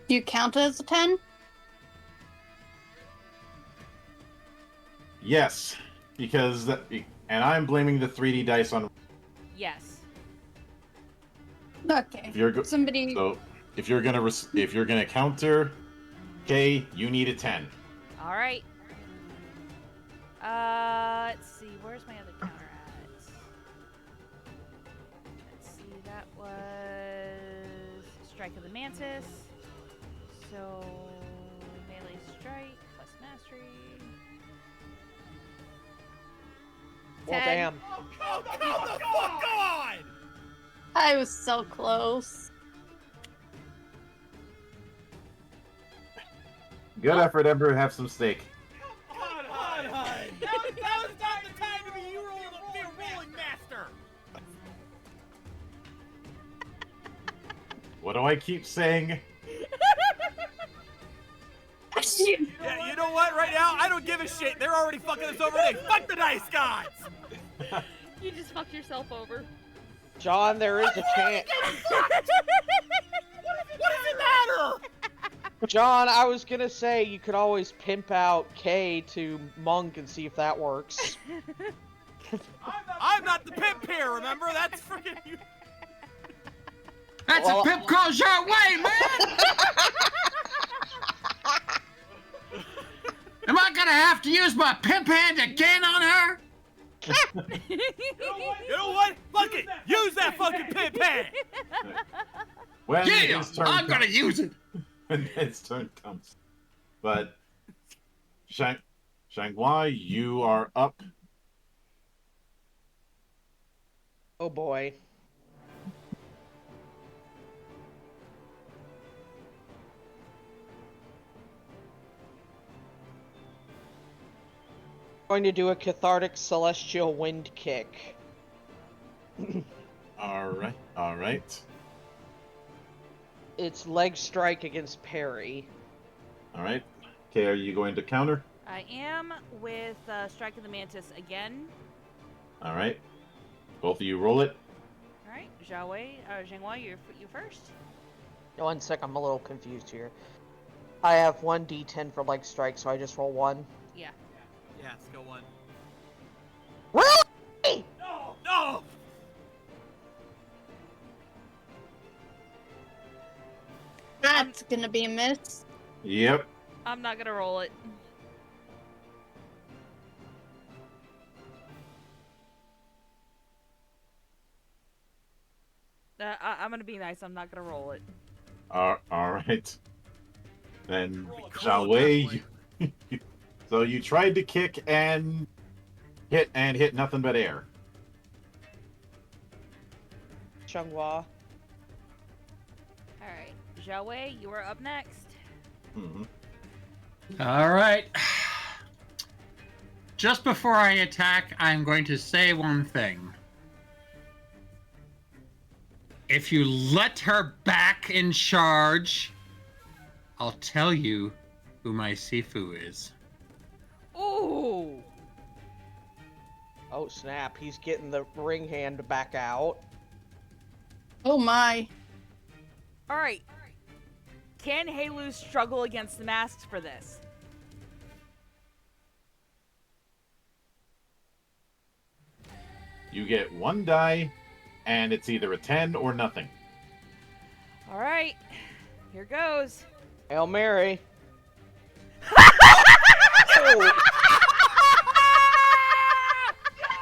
Do you count it as a 10? Yes, because and I'm blaming the 3D dice on. Yes. Okay. If you're Somebody. So if you're gonna counter, okay, you need a 10. All right. Let's see. Where's my other counter at? Let's see. That was Strike of the Mantis. So melee strike plus mastery. Well, 10. damn. Oh, come the fuck on! I was so close. Good effort, Ember. Have some steak. Come on. Now is not the time to be a rolling master. What do I keep saying? Yeah, you know what? Right now, I don't give a shit. They're already fucking us over. They fuck the dice gods. You just fucked yourself over. John, there is a chance. What does it matter? John, I was gonna say you could always pimp out Kay to Monk and see if that works. I'm not the pimp here. Remember? That's freaking you. That's a pimp calls your way, man! Am I gonna have to use my pimp hand again on her? You know what? Fuck it. Use that fucking pimp hand. When Yeah, his turn I'm gonna use it. when his turn comes. But Shanghai, you are up. Oh boy. Going to do a cathartic celestial wind kick. All right. It's leg strike against parry. All right. Okay, are you going to counter? I am with Strike of the Mantis again. All right. Both of you roll it. All right, Zhenghua, you first. One sec, I'm a little confused here. I have 1d10 for leg strike, so I just roll 1. Yeah. Yeah, skill 1. Really? No! That's gonna be a miss. Yep. I'm not gonna roll it. I'm gonna be nice. I'm not gonna roll it. All right. Then, Roll a cool shall at that we? point. So you tried to kick and hit nothing but air. Chunghwa. Alright. Xiaowei, you are up next. Hmm. All right. Just before I attack, I'm going to say one thing. If you let her back in charge, I'll tell you who my Sifu is. Ooh! Oh snap! He's getting the ring hand back out. Oh my. Alright. Can Halu struggle against the masks for this? You get one die, and it's either a 10 or nothing. Alright. Here goes. Hail Mary.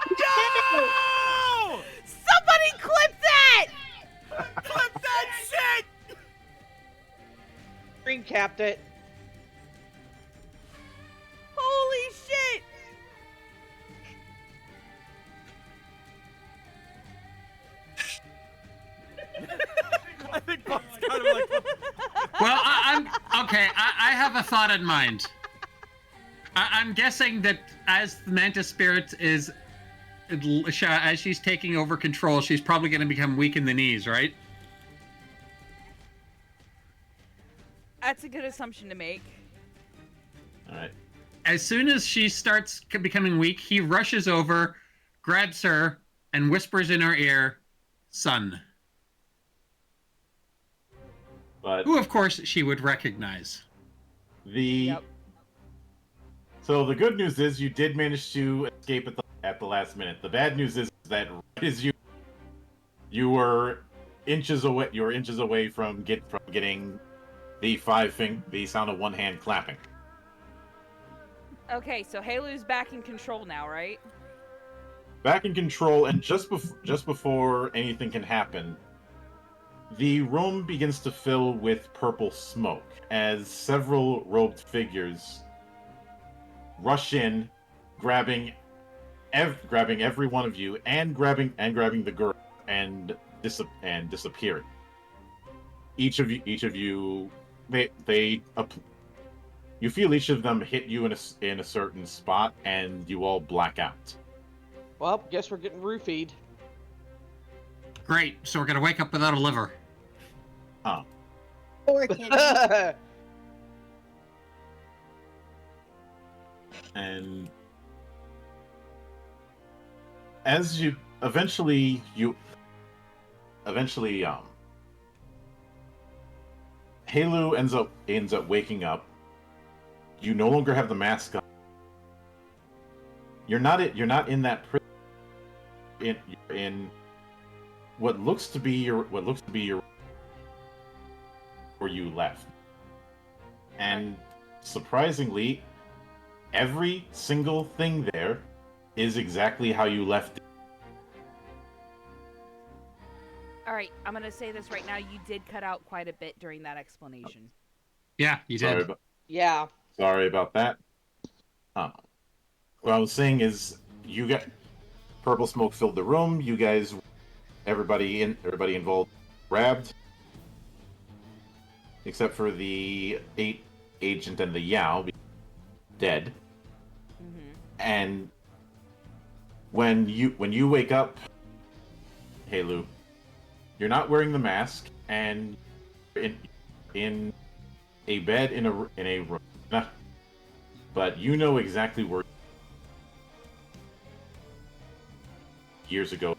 Go! Somebody clip that! Clip that shit! Screen capped it. Holy shit! I think Bob's kind of like, Well, I'm okay. I have a thought in mind. I'm guessing that as the Mantis Spirit is, as she's taking over control, she's probably going to become weak in the knees, right? That's a good assumption to make. All right. As soon as she starts becoming weak, he rushes over, grabs her, and whispers in her ear, "Son." But Who, of course, she would recognize. Yep. So the good news is you did manage to escape at the last minute. The bad news is that right as you were inches away. You were inches away from getting the sound of one hand clapping. Okay, so Halu's back in control now, right? Back in control, and just before anything can happen, the room begins to fill with purple smoke as several robed figures rush in, grabbing every one of you, and grabbing the girl and disappearing. Each of you, you feel each of them hit you in a certain spot, and you all black out. Well, guess we're getting roofied. Great, so we're going to wake up without a liver. Oh. Orchid. And as you eventually Halu ends up waking up. You no longer have the mask on. You're not in that prison. You're in what looks to be your where you left. And surprisingly, every single thing there is exactly how you left it. Alright, I'm gonna say this right now. You did cut out quite a bit during that explanation. Yeah, you did. Yeah. Sorry about that. What I was saying is, you got purple smoke filled the room. You guys, everybody involved, grabbed, except for the 8 agent and the Yao, dead. Mm-hmm. And when you wake up, Halu, you're not wearing the mask, and in a bed in a room. But you know exactly where years ago.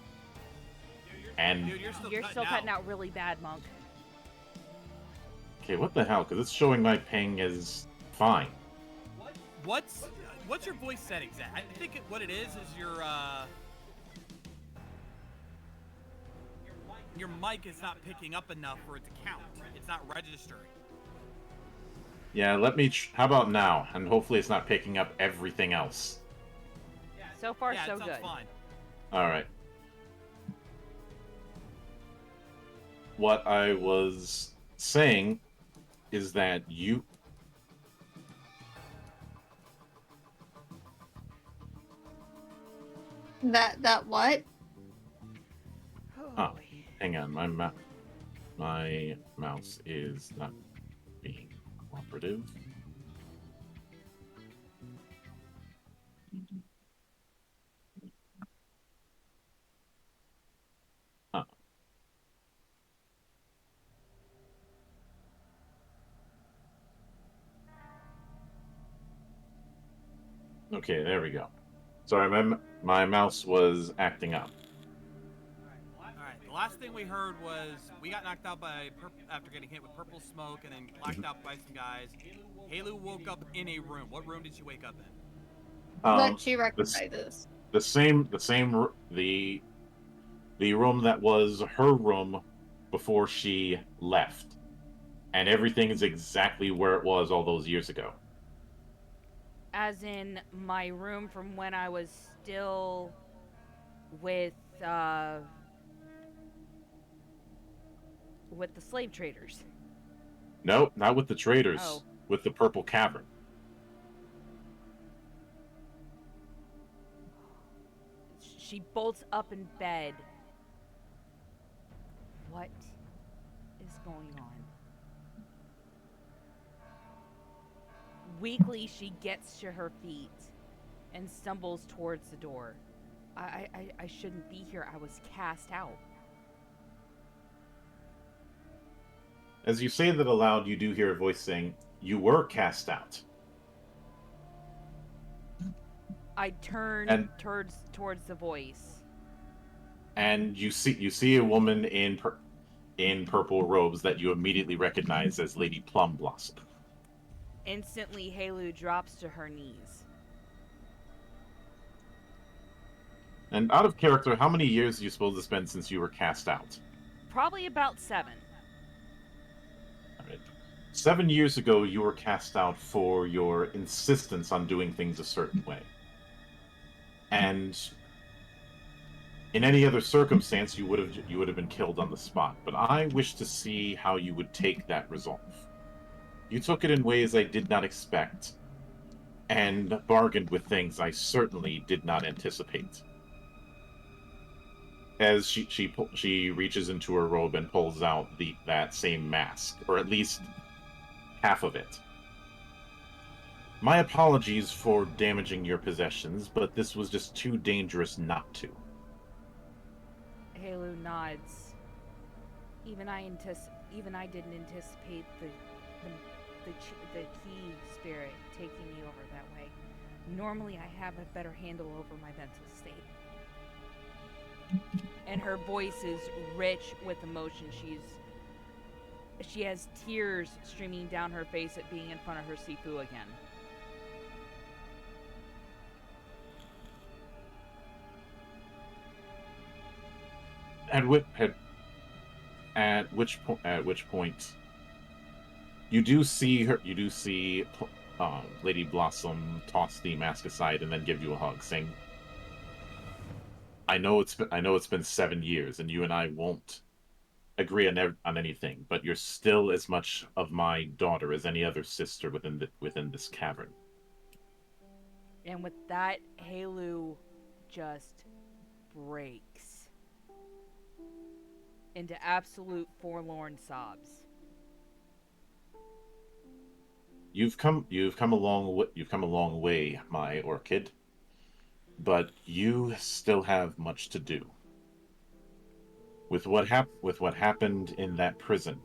And dude, You're still cutting out really bad, Monk. okay, what the hell? Because it's showing my ping as fine. What's your voice settings at? I think what it is your mic is not picking up enough for it to count. It's not registering. Yeah, how about now? And hopefully it's not picking up everything else. So far, Yeah, so it sounds good. fine. All right. what I was saying is that you... That what? Oh, hang on, my mouse is not being cooperative. Huh. Okay, there we go. Sorry, my mouse was acting up. Alright, the last thing we heard was we got knocked out by after getting hit with purple smoke and then blacked out by some guys. Halu woke up in a room. What room did she wake up in? That she recognizes. The room that was her room before she left. And everything is exactly where it was all those years ago. As in my room from when I was still with the slave traders. No, not with the traders. Oh. With the purple cavern. She bolts up in bed. What is going on? Weakly, she gets to her feet and stumbles towards the door. I shouldn't be here. I was cast out. As you say that aloud, you do hear a voice saying, "You were cast out." I turn towards the voice. And you see a woman in purple robes that you immediately recognize as Lady Plum Blossom. Instantly, Halu drops to her knees. And out of character, how many years do you suppose it's been since you were cast out? Probably about 7. All right. 7 years ago, you were cast out for your insistence on doing things a certain way. And in any other circumstance, you would have been killed on the spot. But I wish to see how you would take that resolve. You took it in ways I did not expect, and bargained with things I certainly did not anticipate. As she reaches into her robe and pulls out that same mask, or at least half of it. My apologies for damaging your possessions, but this was just too dangerous not to. Halu nods. Even I didn't anticipate the key spirit taking me over that way. Normally, I have a better handle over my mental state. And her voice is rich with emotion. She has tears streaming down her face at being in front of her Sifu again. At which point you do see Lady Blossom toss the mask aside and then give you a hug, saying, I know it's been 7 years, and you and I won't agree on anything, but you're still as much of my daughter as any other sister within this cavern." And with that, Halu just breaks into absolute forlorn sobs. You've come a long way, my Orchid, but you still have much to do. With what happened in that prison,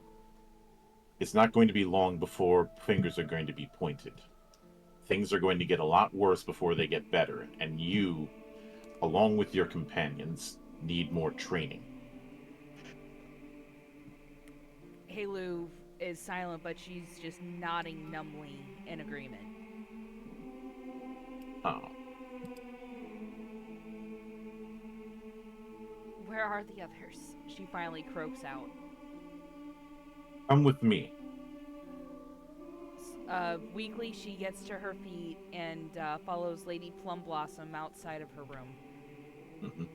it's not going to be long before fingers are going to be pointed. Things are going to get a lot worse before they get better, and you, along with your companions, need more training. Halu is silent, but she's just nodding numbly in agreement. Oh. Where are the others? She finally croaks out. Come with me. Weakly, she gets to her feet and follows Lady Plum Blossom outside of her room. Mm-hmm.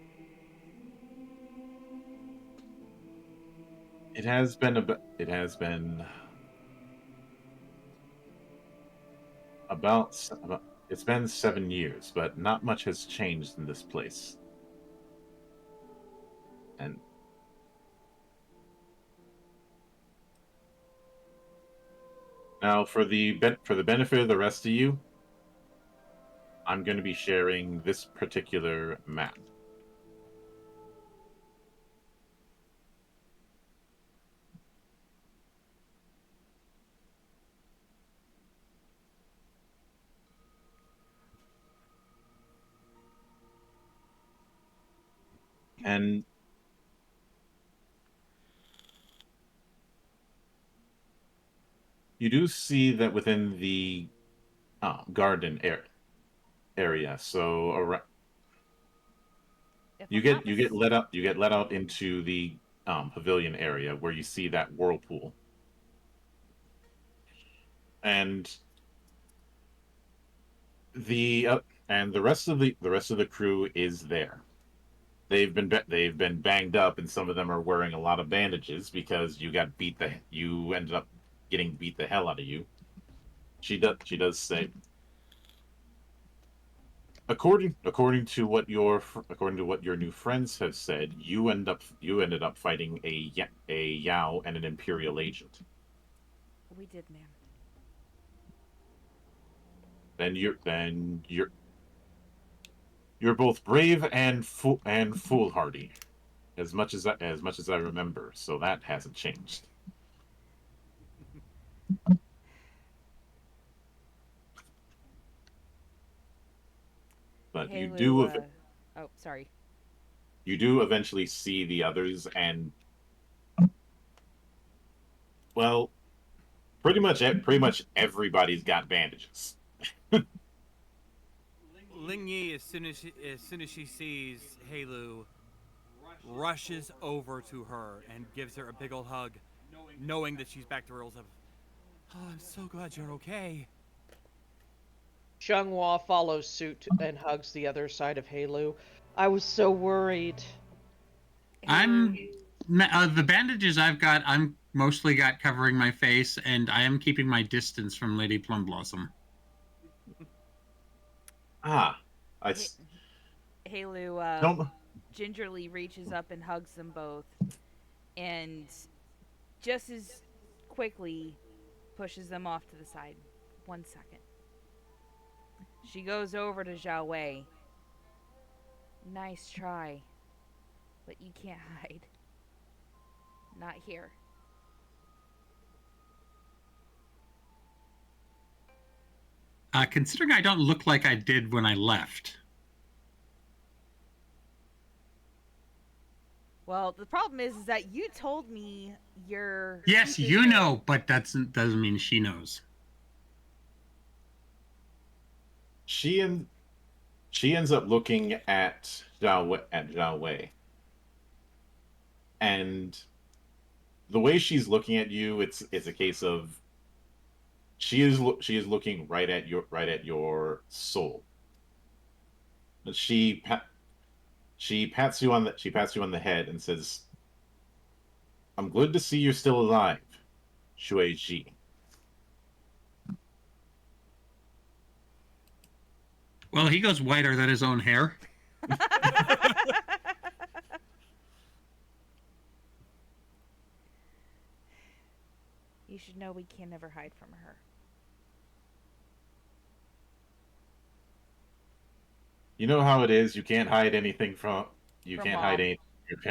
It has been about it's been 7 years, but not much has changed in this place. And now, for the benefit of the rest of you, I'm going to be sharing this particular map. And you do see that within the garden area, so around, If you I'm not get let out into the pavilion area where you see that whirlpool, and the rest of the crew is there. They've been banged up, and some of them are wearing a lot of bandages because you ended up getting beat the hell out of you. She does say, according to what your new friends have said, you ended up fighting a Yao and an Imperial agent. we did, ma'am. Then you're both brave and foolhardy, as much as I remember. So that hasn't changed. But Hey, Lou. Oh, sorry. you do eventually see the others, and well, pretty much everybody's got bandages. Ling Yi, as soon as she sees Halu, rushes over to her and gives her a big old hug, knowing that she's back to her old self. Oh, I'm so glad you're okay. Xianghua follows suit and hugs the other side of Halu. I was so worried. I'm the bandages I've got. I'm mostly got covering my face, and I am keeping my distance from Lady Plum Blossom. Halu Don't. gingerly reaches up and hugs them both, and just as quickly pushes them off to the side. 1 second. She goes over to Zhao Wei. Nice try, but you can't hide. Not here. Considering I don't look like I did when I left. Well, the problem is that you told me your. Yes, you know, but that doesn't mean she knows. She ends up looking at Zhao Wei, and the way she's looking at you, it's a case of she is looking right at your soul. She pats you on the head and says, "I'm glad to see you're still alive, Shui Ji." Well, he goes whiter than his own hair. You should know we can never hide from her. You know how it is. You can't hide anything from From hide Mom. anything from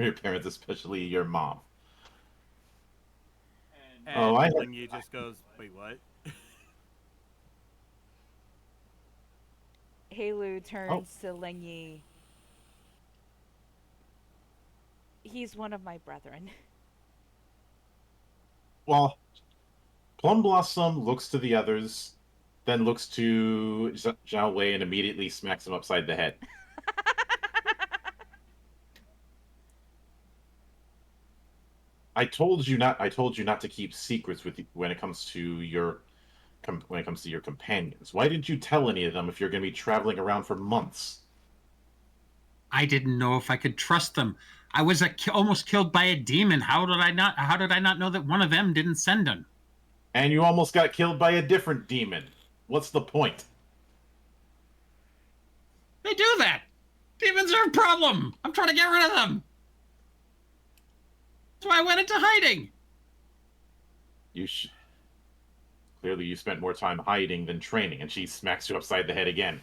your parents, especially your mom. And Ling Yi just goes, wait, what? Halu turns to Ling Yi. He's one of my brethren. Well, Plum Blossom looks to the others, then looks to Zhao Wei and immediately smacks him upside the head. I told you not to keep secrets when it comes to your companions. Why didn't you tell any of them if you're going to be traveling around for months? I didn't know if I could trust them. I was almost killed by a demon. How did I not? How did I not know that one of them didn't send them? And you almost got killed by a different demon. What's the point? They do that. Demons are a problem. I'm trying to get rid of them. That's why I went into hiding. Clearly you spent more time hiding than training, and she smacks you upside the head again.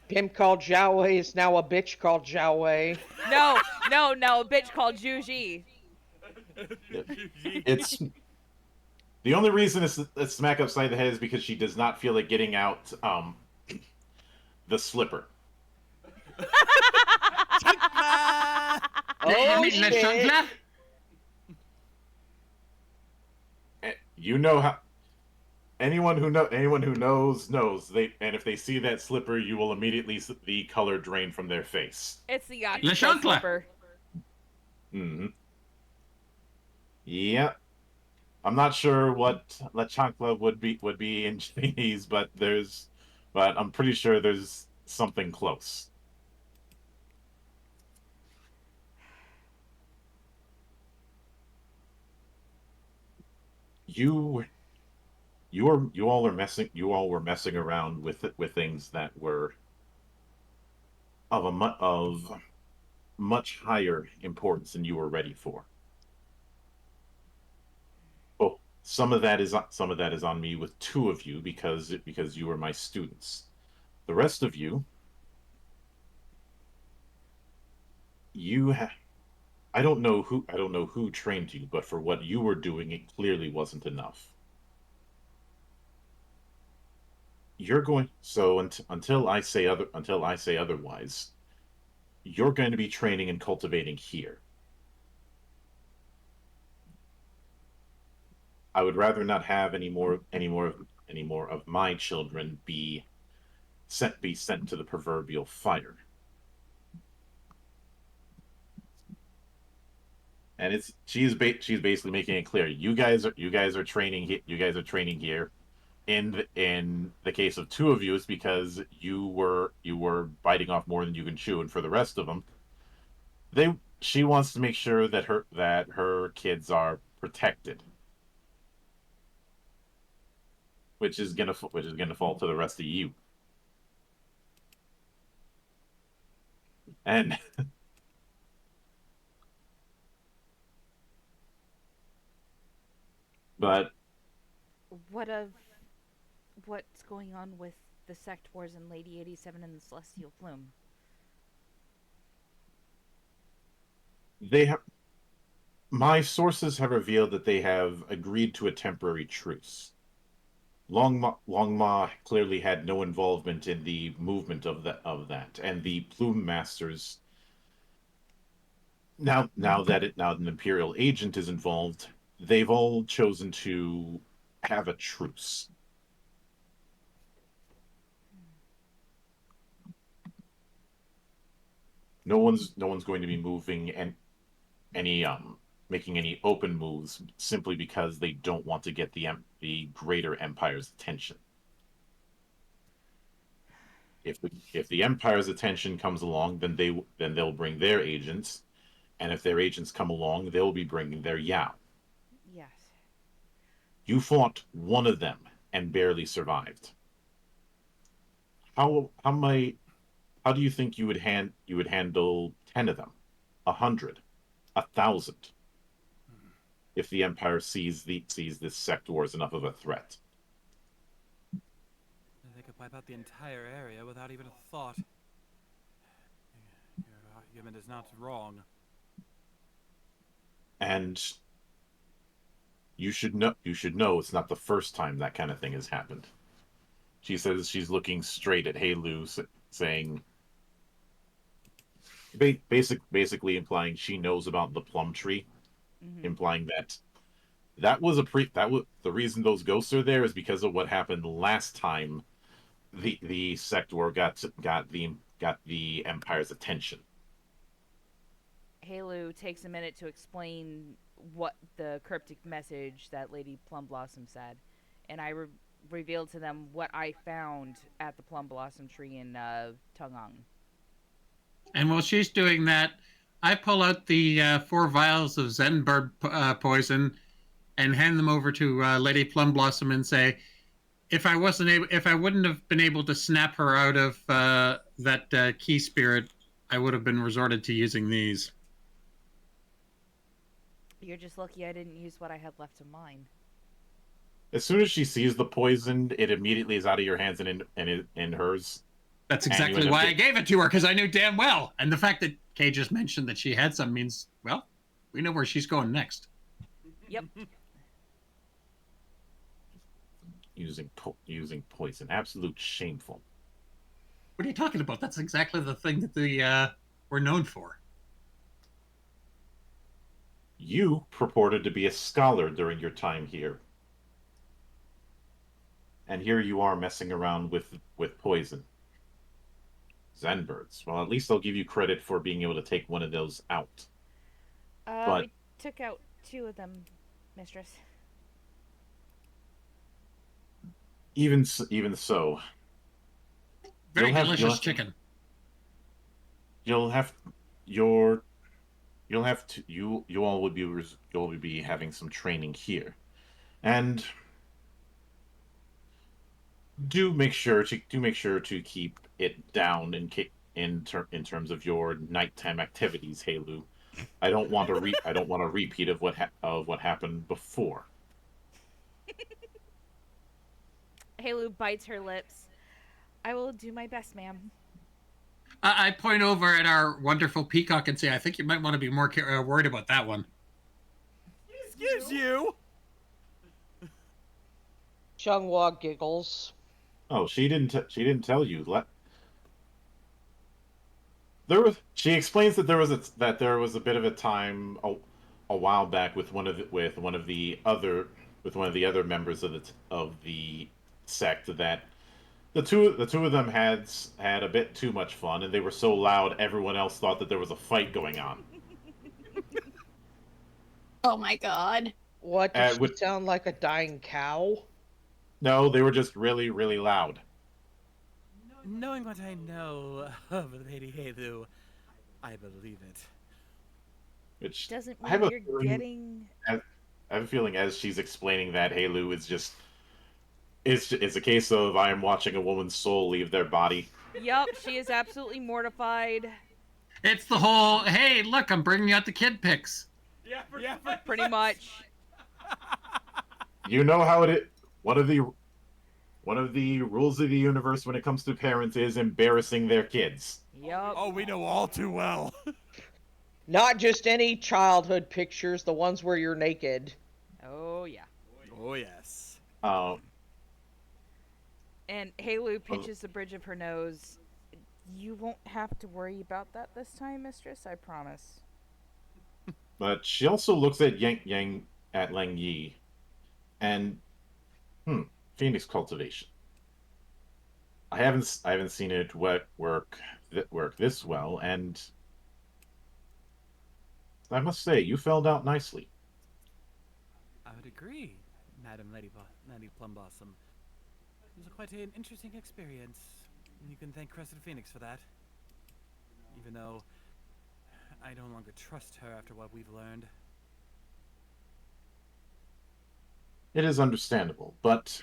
Pimp called Zhao Wei is now a bitch called Zhao Wei. No, a bitch called Juji. It's the only reason it's a smack upside the head is because she does not feel like getting out the slipper. Oh shit! You know how anyone who knows and if they see that slipper, you will immediately see the color drain from their face. It's the Le octopus Chancla. slipper. Mm-hmm. Yeah. I'm not sure what La Chancla would be in Chinese, but I'm pretty sure there's something close. You all were messing around with things that were of much higher importance than you were ready for. Well, some of that is on me with two of you because you were my students. The rest of you, I don't know who trained you, but for what you were doing, it clearly wasn't enough. Until I say otherwise, you're going to be training and cultivating here. I would rather not have any more of my children be sent to the proverbial fire. And she's basically making it clear you guys are training here. In the case of two of you, it's because you were biting off more than you can chew, and for the rest of them, she wants to make sure that her kids are protected, which is gonna fall to the rest of you. And but What's going on with the sect wars and Lady 87 and the Celestial Plume? my sources have revealed that they have agreed to a temporary truce. Longma clearly had no involvement in the movement of that, and the Plume Masters. Now that an Imperial agent is involved, they've all chosen to have a truce. No one's going to be moving and making any open moves simply because they don't want to get the greater empire's attention. If the empire's attention comes along, then they'll bring their agents, and if their agents come along, they'll be bringing their Yao. Yes. You fought one of them and barely survived. How do you think you would handle 10 of them, 100, 1,000, if the Empire sees this sect war as enough of a threat? They could wipe out the entire area without even a thought. Your argument is not wrong. And you should know it's not the first time that kind of thing has happened. She says she's looking straight at Heilu, saying, basically implying she knows about the plum tree, implying that the reason those ghosts are there is because of what happened last time the sect war got the Empire's attention. Heilu takes a minute to explain what the cryptic message that Lady Plum Blossom said, and I reveal to them what I found at the plum blossom tree in Tungang. And while she's doing that, I pull out the 4 vials of Zenbird poison and hand them over to Lady Plum Blossom and say, if I wouldn't have been able to snap her out of that key spirit, I would have been resorted to using these. You're just lucky I didn't use what I had left of mine. As soon as she sees the poison, it immediately is out of your hands and in hers. That's exactly why I gave it to her, because I knew damn well. And the fact that Kay just mentioned that she had some means, well, we know where she's going next. Yep. Using poison. Absolute shameful. What are you talking about? That's exactly the thing that we're known for. You purported to be a scholar during your time here. And here you are messing around with poison. Zenbirds. Well, at least I'll give you credit for being able to take one of those out. But we took out 2 of them, mistress. even so, Very delicious chicken. You all will be having some training here, and do make sure to keep it down in terms of your nighttime activities, Halu. I don't want a repeat of what happened before. Halu bites her lips. I will do my best, ma'am. I point over at our wonderful peacock and say, I think you might want to be more worried about that one. Excuse you! Xianghua giggles. Oh, she didn't tell you. She explains that there was a bit of a time a while back with one of the other members of the sect that the two of them had a bit too much fun, and they were so loud everyone else thought that there was a fight going on. Oh my god. What, did she sound like a dying cow? No, they were just really, really loud. Knowing what I know of Lady Halu, I believe it. Which doesn't I have mean you're getting. I have a feeling as she's explaining that Halu is just it's a case of I am watching a woman's soul leave their body. Yup, she is absolutely mortified. It's the whole, hey, look, I'm bringing out the kid pics. Yeah, pretty much. You know how it is. One of the rules of the universe when it comes to parents is embarrassing their kids. Yup. Oh, we know all too well. Not just any childhood pictures, the ones where you're naked. Oh, yeah. Oh, yes. And Halu pinches the bridge of her nose. You won't have to worry about that this time, mistress, I promise. But she also looks at Lang Yi, and Phoenix cultivation. I haven't seen it work this well, and I must say you felled out nicely. I would agree, Madam Lady Plum Blossom. It was quite an interesting experience. You can thank Crescent Phoenix for that. Even though I no longer trust her after what we've learned. It is understandable, but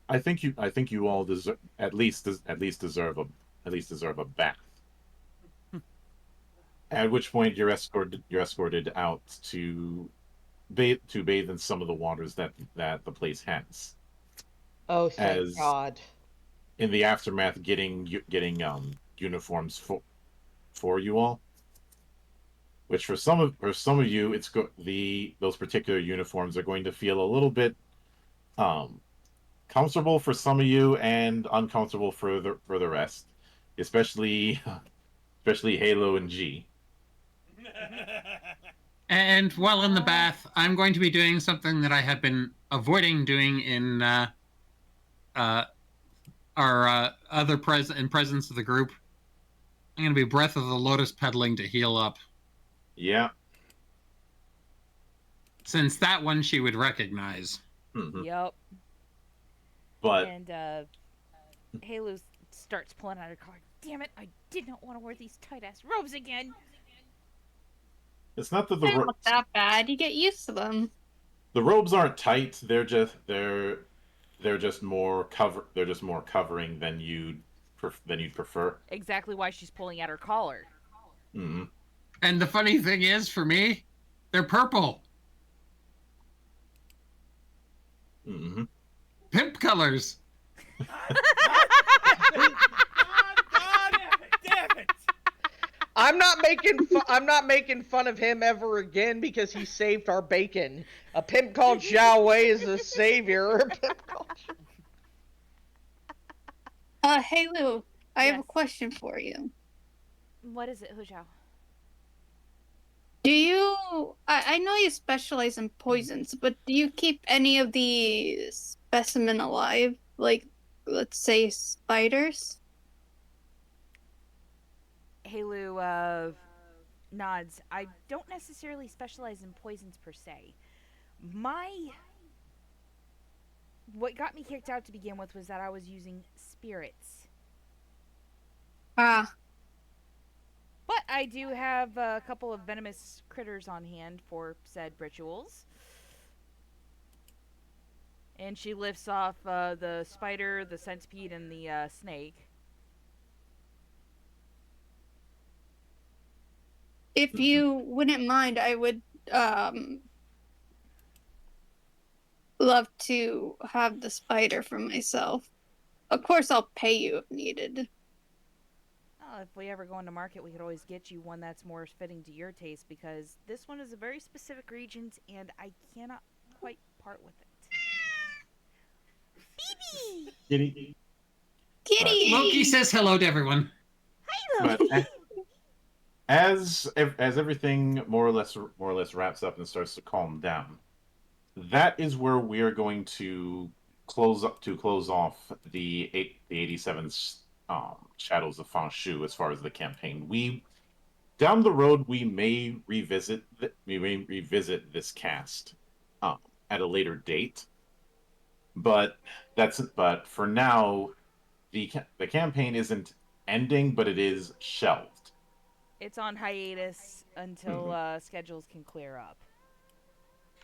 I think you all deserve at least deserve a bath. At which point you're escorted out to bathe in some of the waters that the place has. Oh, thank God! In the aftermath, getting uniforms for you all. Which for some of you, those particular uniforms are going to feel a little bit comfortable for some of you and uncomfortable for the rest, especially Halo and G. And while in the bath, I'm going to be doing something that I have been avoiding doing in our other presence of the group. I'm going to be Breath of the Lotus pedaling to heal up. Yeah. Since that one she would recognize. Mm-hmm. Yep. But And Halo starts pulling out her collar. Damn it! I did not want to wear these tight ass robes again. it's not that They're not that bad. You get used to them. the robes aren't tight. They're just more covering than you'd prefer. Exactly why she's pulling out her collar. Mm-hmm. And the funny thing is, for me, they're purple. Mm-hmm. Pimp colors. God damn it! I'm not making fun of him ever again because he saved our bacon. A pimp called Xiao Wei is a savior. A pimp called... Hey Lou, I have a Yes. question for you. What is it, Huzhao? Do you... I know you specialize in poisons, but do you keep any of the specimen alive? Like, let's say, spiders? Halo nods. I don't necessarily specialize in poisons per se. What got me kicked out to begin with was that I was using spirits. Ah, But I do have a couple of venomous critters on hand for said rituals. And she lifts off the spider, the centipede, and the snake. if you wouldn't mind, I would, love to have the spider for myself. Of course, I'll pay you if needed. Oh, if we ever go into market, we could always get you one that's more fitting to your taste, because this one is a very specific regions, and I cannot quite part with it. Phoebe! Kitty. Kitty! Loki says hello to everyone. But as everything more or less wraps up and starts to calm down, that is where we are going to close off the 87 Shadows of Fanshu as far as the campaign. Down the road we may revisit this cast at a later date, but for now the campaign isn't ending, but it is shelved. It's on hiatus until schedules can clear up.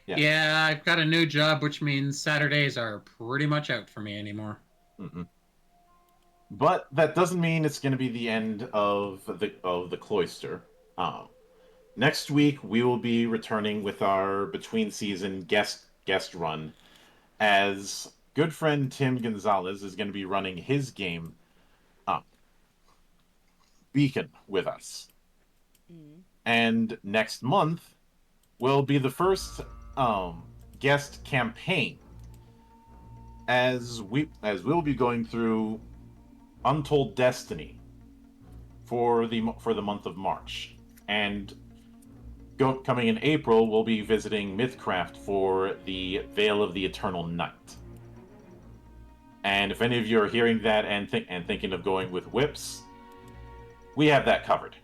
Yeah. Yeah, I've got a new job, which means Saturdays are pretty much out for me anymore. Mm-hmm. But that doesn't mean it's going to be the end of the Cloister. Next week we will be returning with our between season guest run, as good friend Tim Gonzalez is going to be running his game, Beacon, with us. And next month will be the first guest campaign, as we'll be going through Untold Destiny for the month of March, and coming in April we'll be visiting Mythcraft for the Veil of the Eternal Night. And if any of you are hearing that and thinking of going with whips, we have that covered.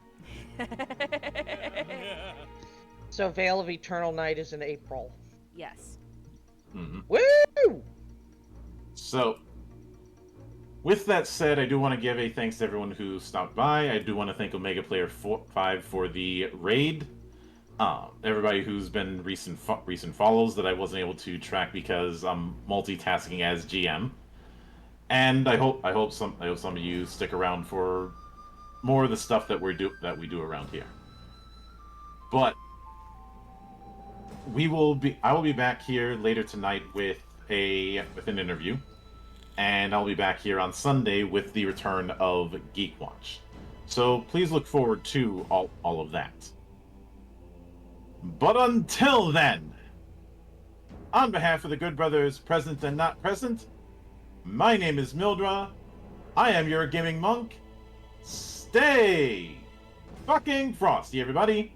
So Veil of Eternal Night is in April. Yes. Mm-hmm. Woo! So, with that said, I do want to give a thanks to everyone who stopped by. I do want to thank Omega Player 5 for the raid. Everybody who's been recent follows that I wasn't able to track because I'm multitasking as GM. And I hope some of you stick around for more of the stuff that we do around here. But I will be back here later tonight with an interview, and I'll be back here on Sunday with the return of Geek Watch. So please look forward to all of that. But until then, on behalf of the good brothers present and not present, my name is Mildra. I am your gaming monk. Stay fucking frosty, everybody.